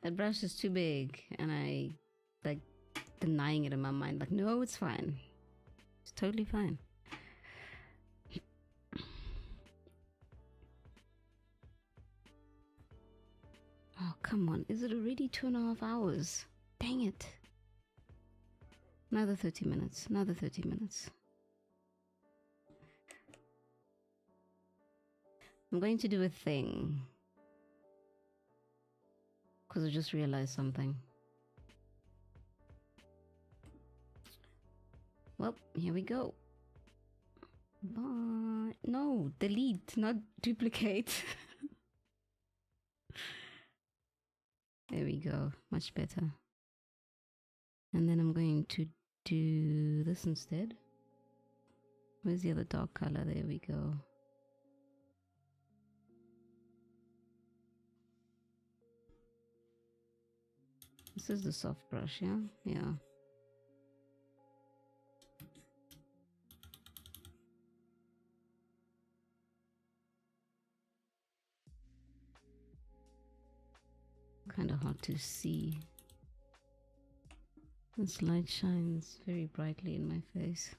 That brush is too big, and I like denying it in my mind. Like, no, it's fine. It's totally fine. Oh, come on. Is it already 2.5 hours? Dang it. Another 30 minutes. Another 30 minutes. I'm going to do a thing. Because I just realized something. Well, here we go. Bye. No, delete, not duplicate. There we go. Much better. And then I'm going to do this instead. Where's the other dark color? There we go. This is the soft brush, yeah? Yeah. Kind of hard to see. This light shines very brightly in my face.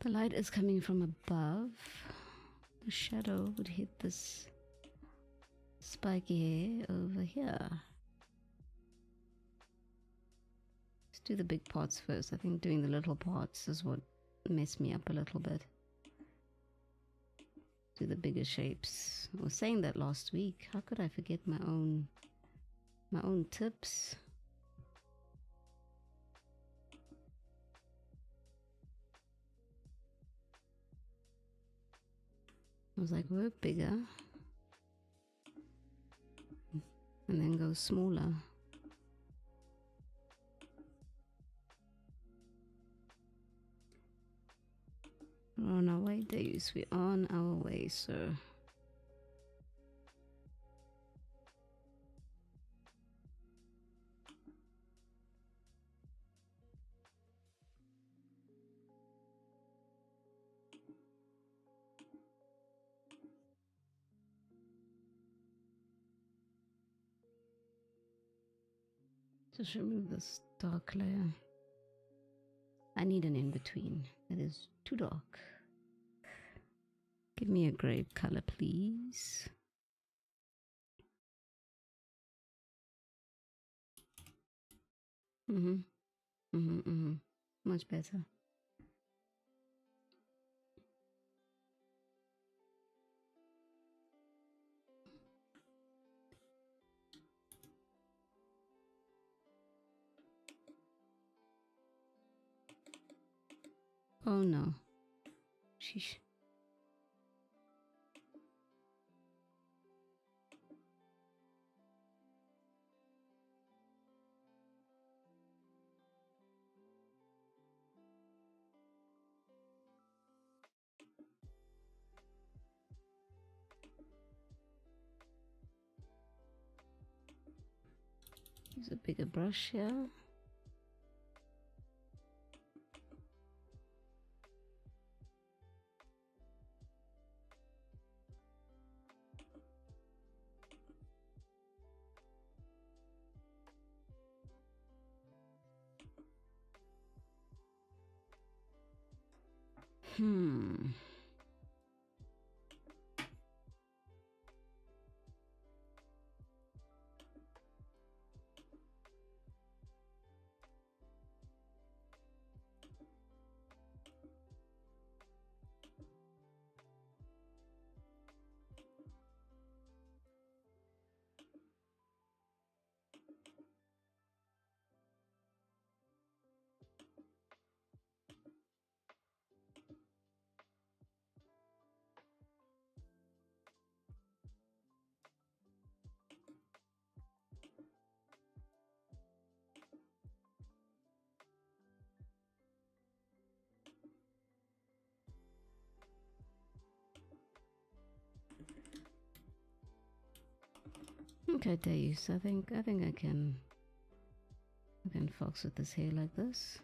The light is coming from above. The shadow would hit this spiky hair over here. Let's do the big parts first. I think doing the little parts is what messed me up a little bit. Do the bigger shapes. I was saying that last week. How could I forget my own tips? I was like, work bigger and then go smaller. We're on our way, Deus. We're on our way, sir. Just remove this dark layer. I need an in-between. It is too dark. Give me a gray color, please. Much better. Oh no. Sheesh. Use a bigger brush here. Okay, Deus, I think I can fox with this hair like this.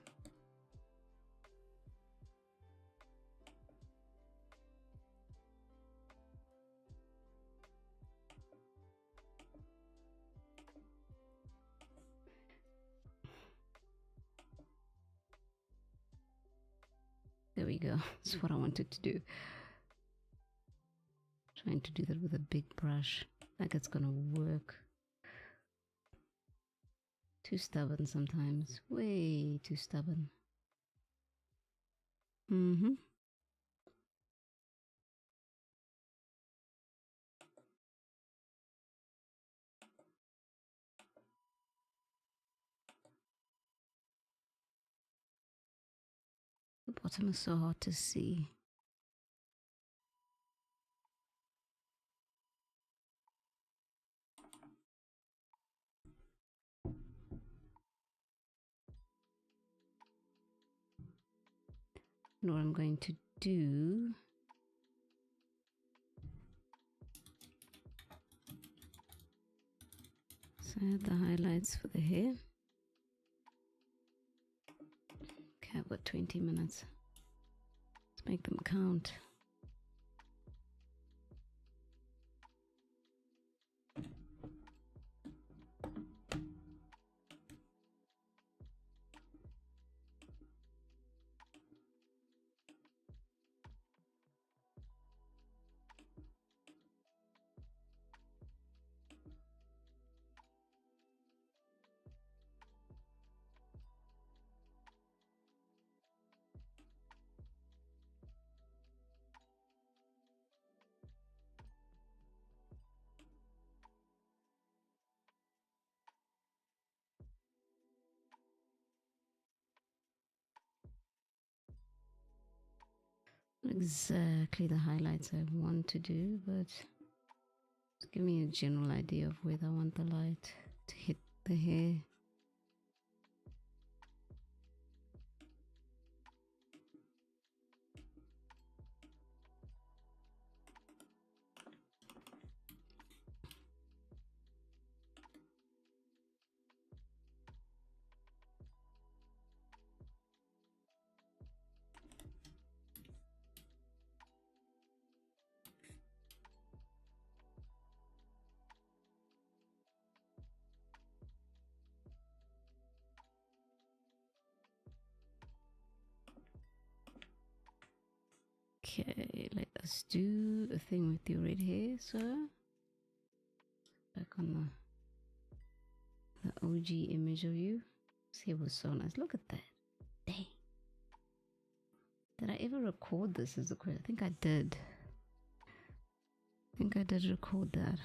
you go. That's what I wanted to do. Trying to do that with a big brush, like it's gonna work. Too stubborn sometimes, way too stubborn. The bottom is so hard to see. And what I'm going to do, so I have the highlights for the hair. Okay, I've got 20 minutes. Let's make them count. Not exactly the highlights I want to do, but just give me a general idea of where I want the light to hit the hair. Okay, let us do a thing with your red hair, sir. Back on the OG image of you. This hair was so nice. Look at that. Dang. Did I ever record this as a question? I think I did. I think I did record that.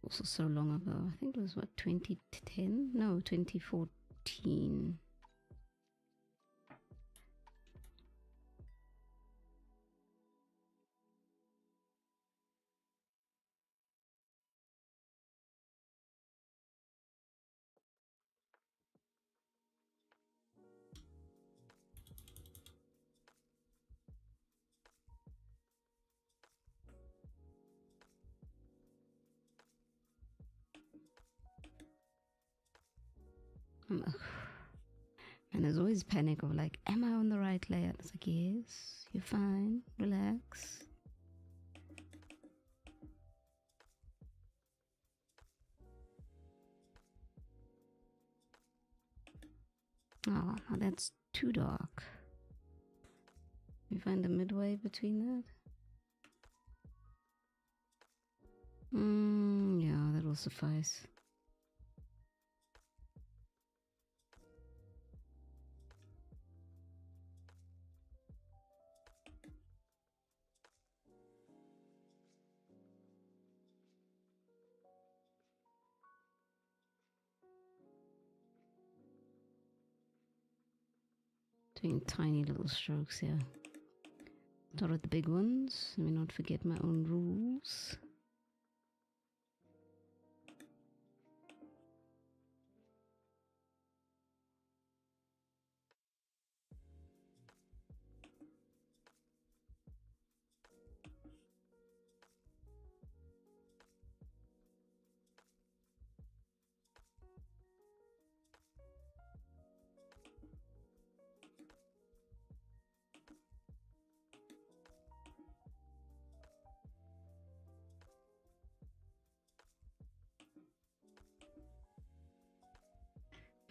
Also so long ago. I think it was what, 2010? No, 2014. And there's always panic of like, am I on the right layer? It's like, yes, you're fine, relax. Oh, now that's too dark. You find a midway between that? Yeah, that will suffice. Doing tiny little strokes here. Start with the big ones. Let me not forget my own rules.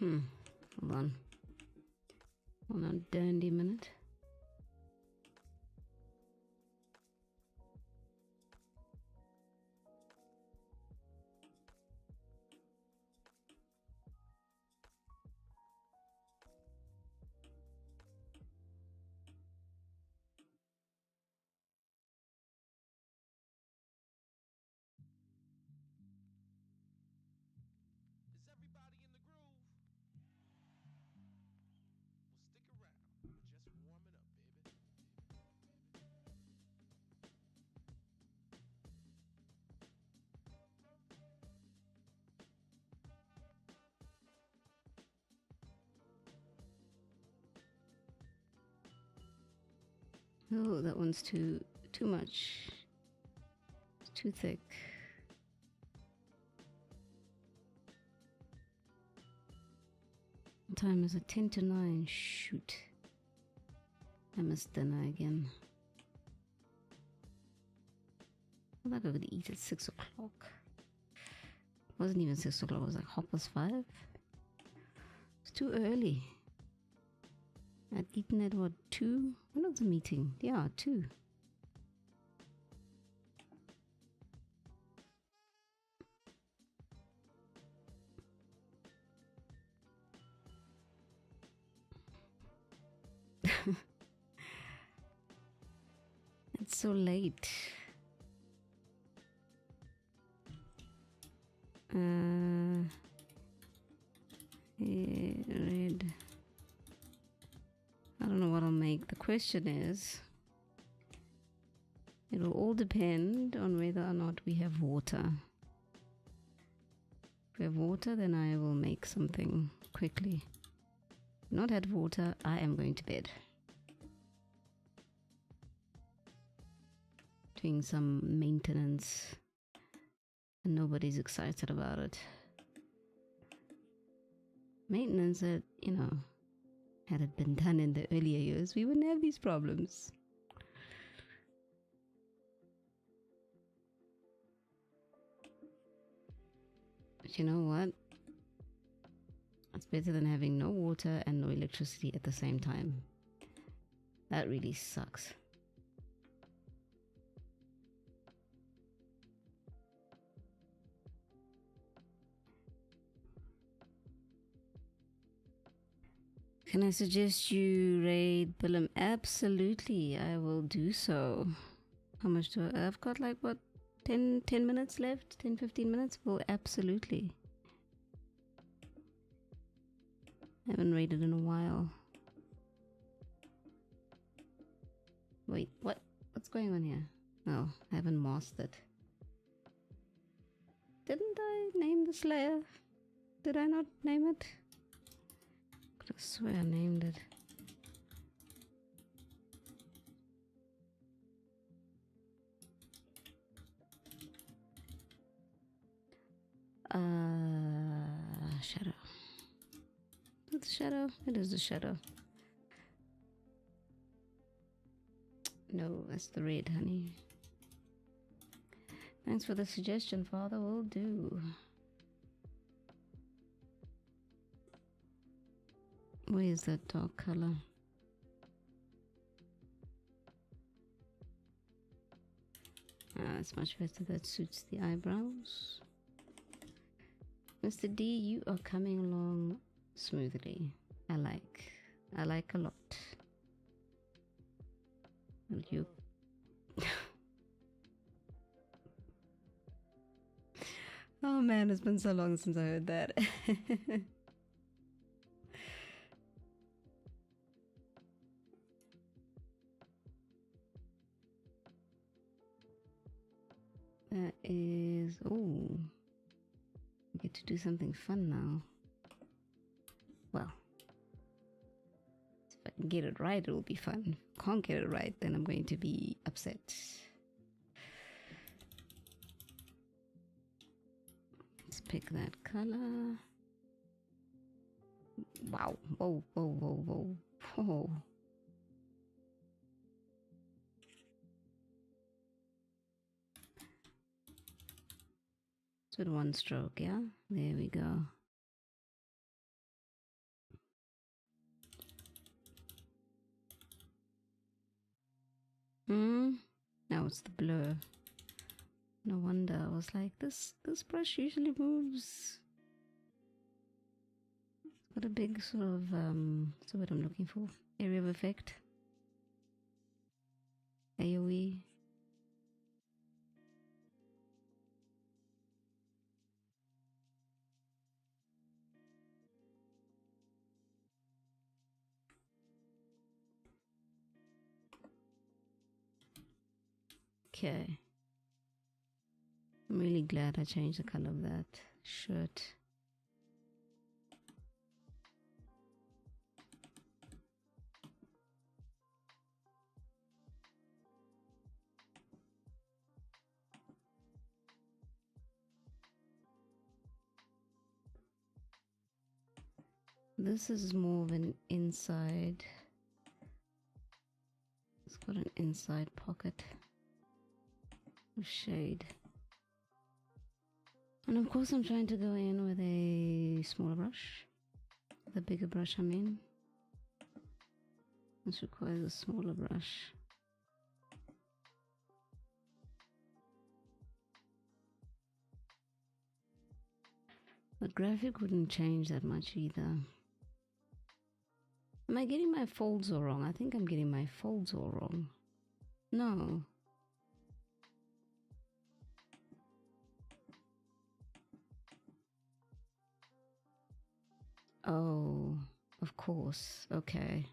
Hold on. Hold on, dandy minute. Oh, that one's too much. It's too thick. What time is it? 10 to 9. Shoot. I missed dinner again. I thought I would eat at 6 o'clock. It wasn't even 6 o'clock, it was like 5:30. It's too early. I'd eaten at what, 2? When was the meeting? Yeah, 2. It's so late. Yeah, red. I don't know what I'll make. The question is, it will all depend on whether or not we have water. If we have water, then I will make something quickly. If not had water, I am going to bed. Doing some maintenance, and nobody's excited about it. Maintenance that, you know, had it been done in the earlier years, we wouldn't have these problems. But you know what? It's better than having no water and no electricity at the same time. That really sucks. Can I suggest you raid Willem? Absolutely, I will do so. How much do I've got like what, 10 minutes left? 10-15 minutes? Well, absolutely. I haven't raided in a while. Wait, what? What's going on here? Oh, I haven't mastered. Didn't I name the Slayer? Did I not name it? I swear I named it. Shadow. It's shadow. It is the shadow. No, that's the red, honey. Thanks for the suggestion, Father. Will do. Where is that dark color? It's much better. That suits the eyebrows. Mr. D, you are coming along smoothly. I like a lot. And you oh man, it's been so long since I heard that. That is, oh, I get to do something fun now. Well, if I can get it right, it will be fun. If I can't get it right, then I'm going to be upset. Let's pick that color. Wow, whoa, whoa, whoa, whoa, whoa. With one stroke, yeah? There we go. Now it's the blur. No wonder. I was like, this brush usually moves. It's got a big sort of what's the word I'm looking for? Area of effect. AoE. Okay. I'm really glad I changed the color of that shirt. This is more of an inside. It's got an inside pocket with shade. And of course I'm trying to go in with a smaller brush. The bigger brush I mean. This requires a smaller brush. The graphic wouldn't change that much either. Am I getting my folds all wrong? I think I'm getting my folds all wrong. No. Oh, of course. Okay.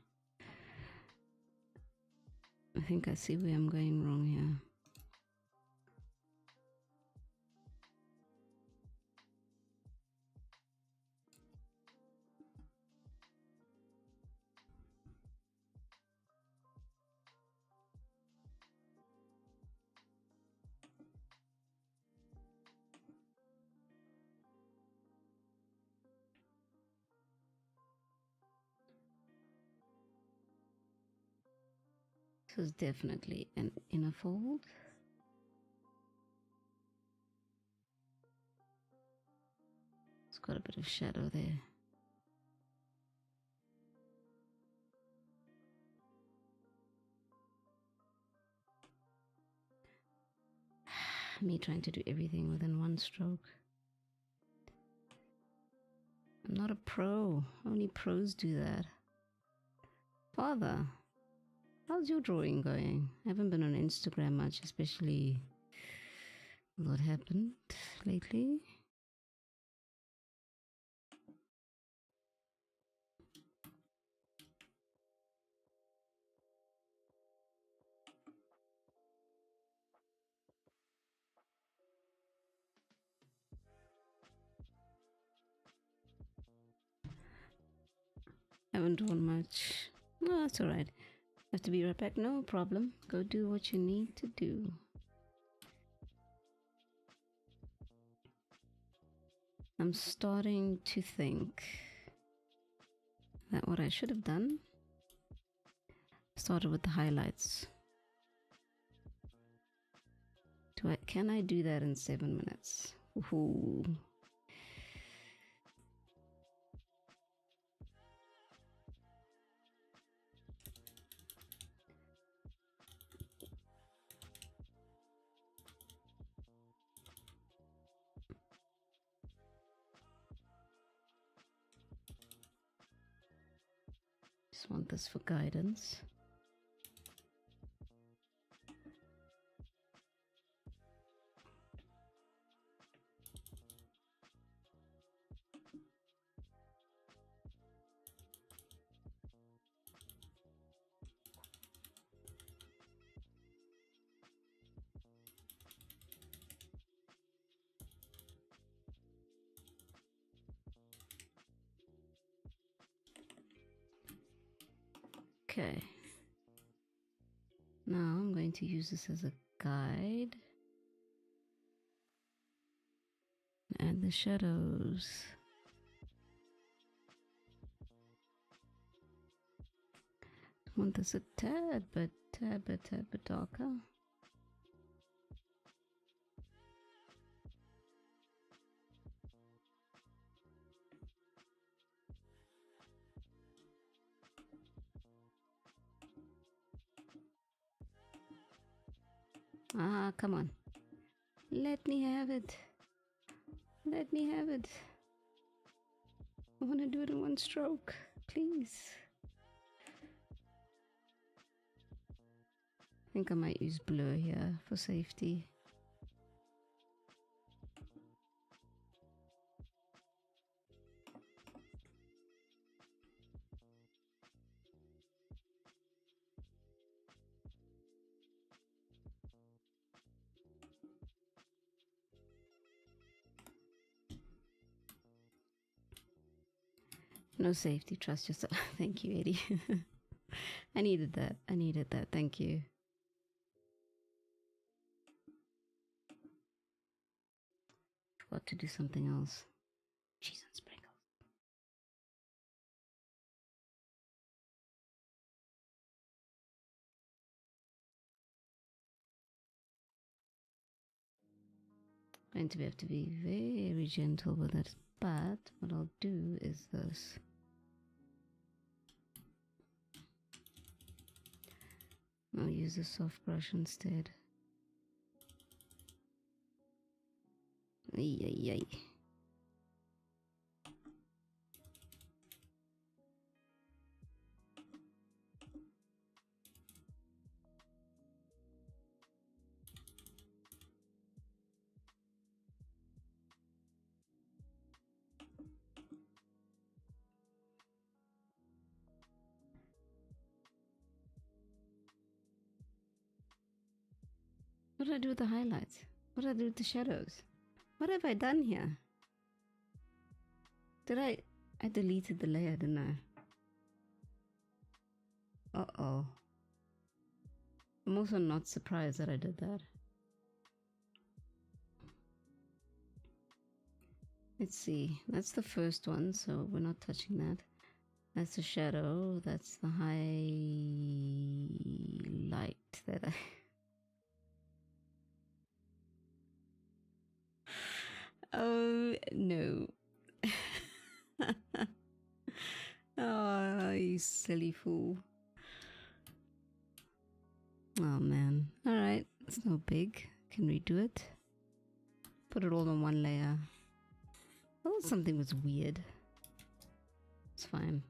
I think I see where I'm going wrong here. This is definitely an inner fold. It's got a bit of shadow there. Me trying to do everything within one stroke. I'm not a pro. Only pros do that. Father, how's your drawing going? I haven't been on Instagram much, especially what happened lately. Haven't drawn much. No, that's alright. Have to be right back. No problem. Go do what you need to do. I'm starting to think that what I should have done started with the highlights. Can I do that in 7 minutes? Ooh. Just want this for guidance. Okay. Now I'm going to use this as a guide. Add the shadows. I want this a tad bit darker. Ah, come on. Let me have it. Let me have it. I want to do it in one stroke. Please. I think I might use blur here for safety. No safety, trust yourself. Thank you, Eddie. I needed that. I needed that. Thank you. Forgot to do something else. Cheese and sprinkles. Going to have to be very gentle with it, but what I'll do is this. I'll use a soft brush instead. Ay, ay, ay. What did I do with the highlights? What did I do with the shadows? What have I done here? I deleted the layer, didn't I? Uh-oh. I'm also not surprised that I did that. Let's see. That's the first one, so we're not touching that. That's the shadow. That's the highlight that I... Oh, no. Oh, you silly fool. Oh, man. Alright, it's no big. Can redo it. Put it all on one layer. Oh, something was weird. It's fine.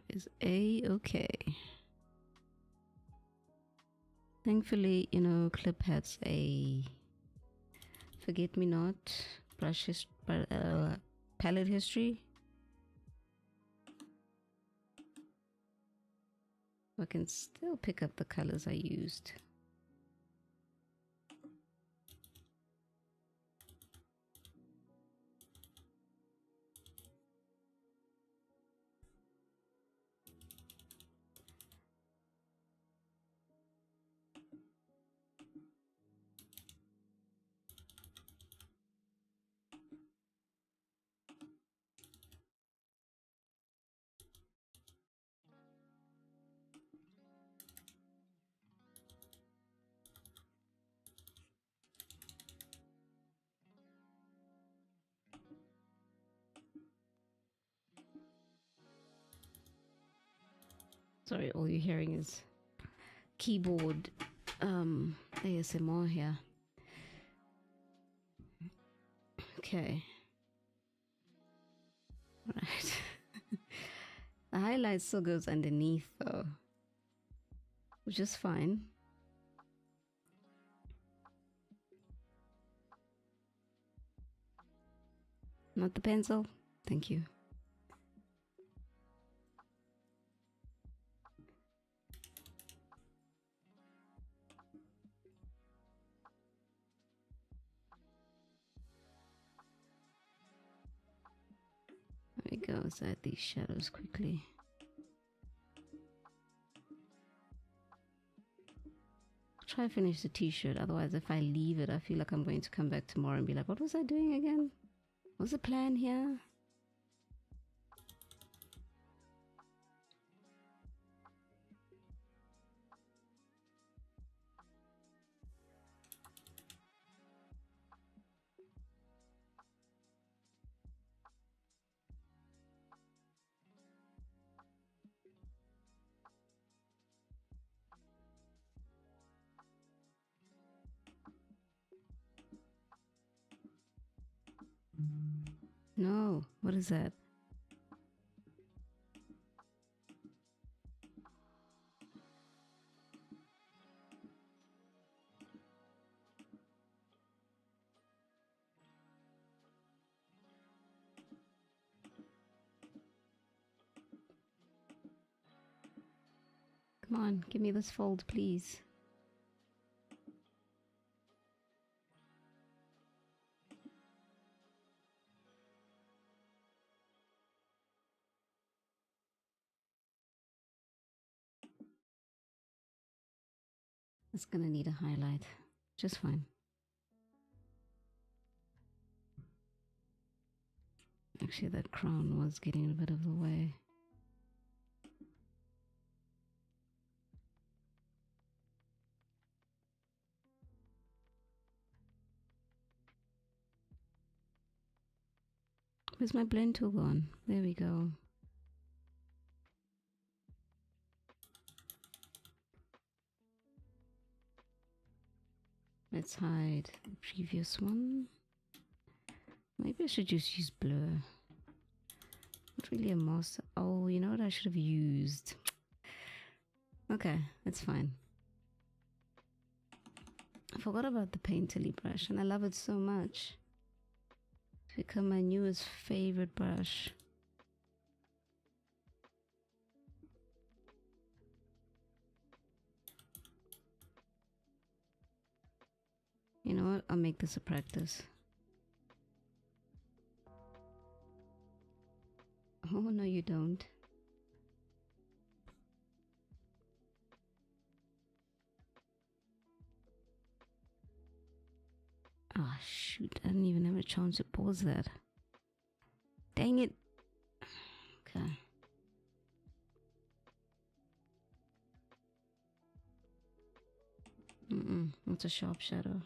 Is A-okay. Thankfully, you know, Clip has a forget-me-not palette history. I can still pick up the colors I used. Sorry, all you're hearing is keyboard ASMR here. Okay. Right. The highlight still goes underneath though, which is fine. Not the pencil. Thank you. There we go. Let's add these shadows quickly. I'll try to finish the t-shirt. Otherwise, if I leave it, I feel like I'm going to come back tomorrow and be like, what was I doing again? What's the plan here? No, what is that? Come on, give me this fold, please. It's gonna need a highlight. Just fine. Actually, that crown was getting a bit of the way. Where's my blend tool gone? There we go. Let's hide the previous one. Maybe I should just use blur. Not really a master. Oh, you know what I should have used? Okay, that's fine. I forgot about the painterly brush and I love it so much. It's become my newest favorite brush. You know what? I'll make this a practice. Oh, no, you don't. Oh, shoot. I didn't even have a chance to pause that. Dang it. Okay. It's a sharp shadow.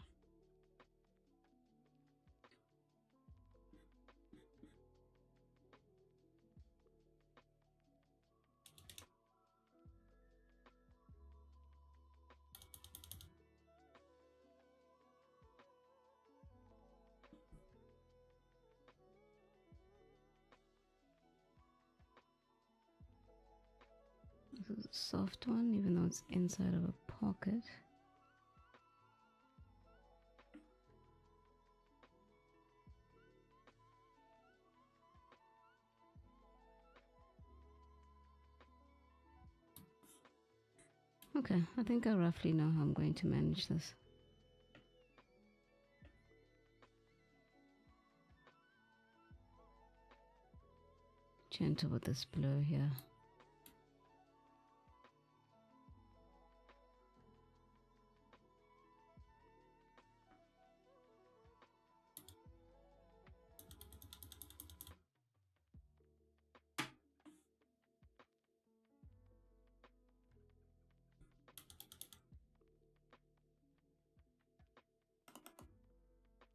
This is a soft one, even though it's inside of a pocket. Okay, I think I roughly know how I'm going to manage this. Gentle with this blur here.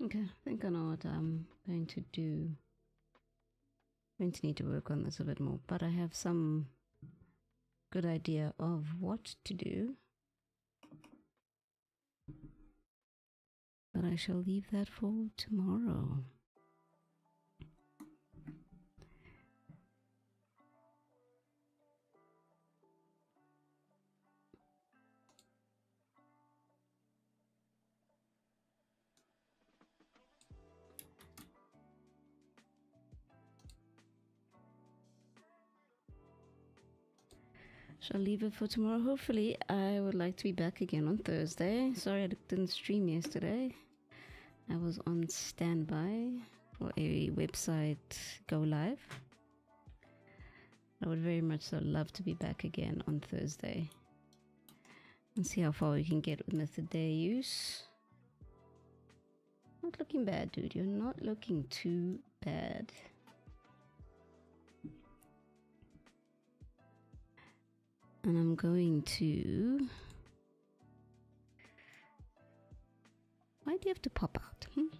Okay, I think I know what I'm going to do. I'm going to need to work on this a bit more, but I have some good idea of what to do. But I shall leave that for tomorrow. Shall leave it for tomorrow. Hopefully, I would like to be back again on Thursday. Sorry I didn't stream yesterday. I was on standby for a website go live. I would very much so love to be back again on Thursday and see how far we can get with Mr. Deus. Not looking bad, dude. You're not looking too bad. And I'm going to... Why do you have to pop out? I'm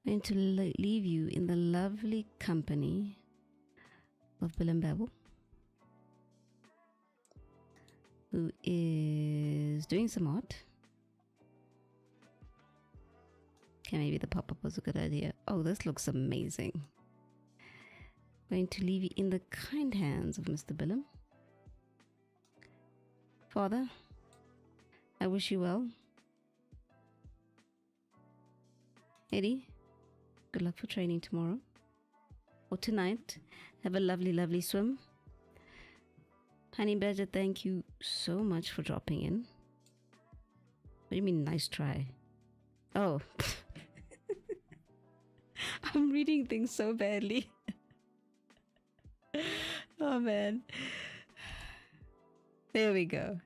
going to leave you in the lovely company of Bill and Babel, who is doing some art. Okay, maybe the pop-up was a good idea. Oh, this looks amazing. Going to leave you in the kind hands of Mr. Billum. Father, I wish you well. Eddie, good luck for training tomorrow or tonight. Have a lovely, lovely swim. Honey Badger, thank you so much for dropping in. What do you mean, nice try? Oh. I'm reading things so badly. Oh, man. There we go.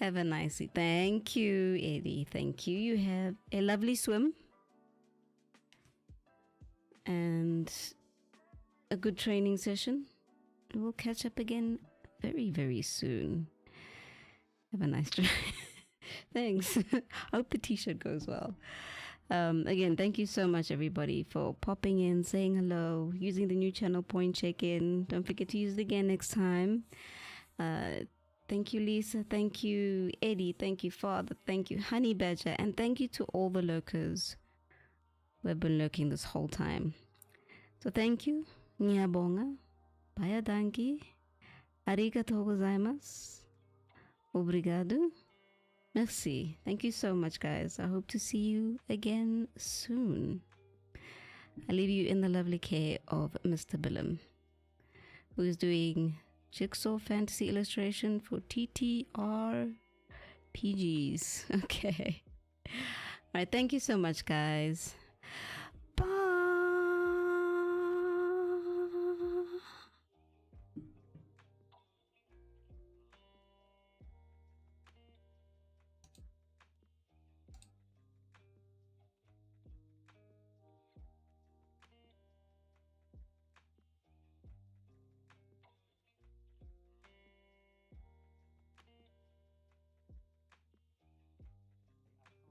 Have a nice day. Thank you, Eddie. Thank you. You have a lovely swim. And a good training session. We'll catch up again very, very soon. Have a nice try. Thanks. Hope the t-shirt goes well. Again, thank you so much, everybody, for popping in, saying hello, using the new channel point check-in. Don't forget to use it again next time. Thank you, Lisa. Thank you, Eddie. Thank you, Father. Thank you, Honey Badger. And thank you to all the lurkers who have been lurking this whole time. So thank you. Ngiyabonga. Bayadanki. Arigatou gozaimasu. Obrigado. Merci. Thank you so much, guys. I hope to see you again soon. I leave you in the lovely care of Mr. Billum, who is doing jigsaw fantasy illustration for TTR PGs. Okay. All right. Thank you so much, guys.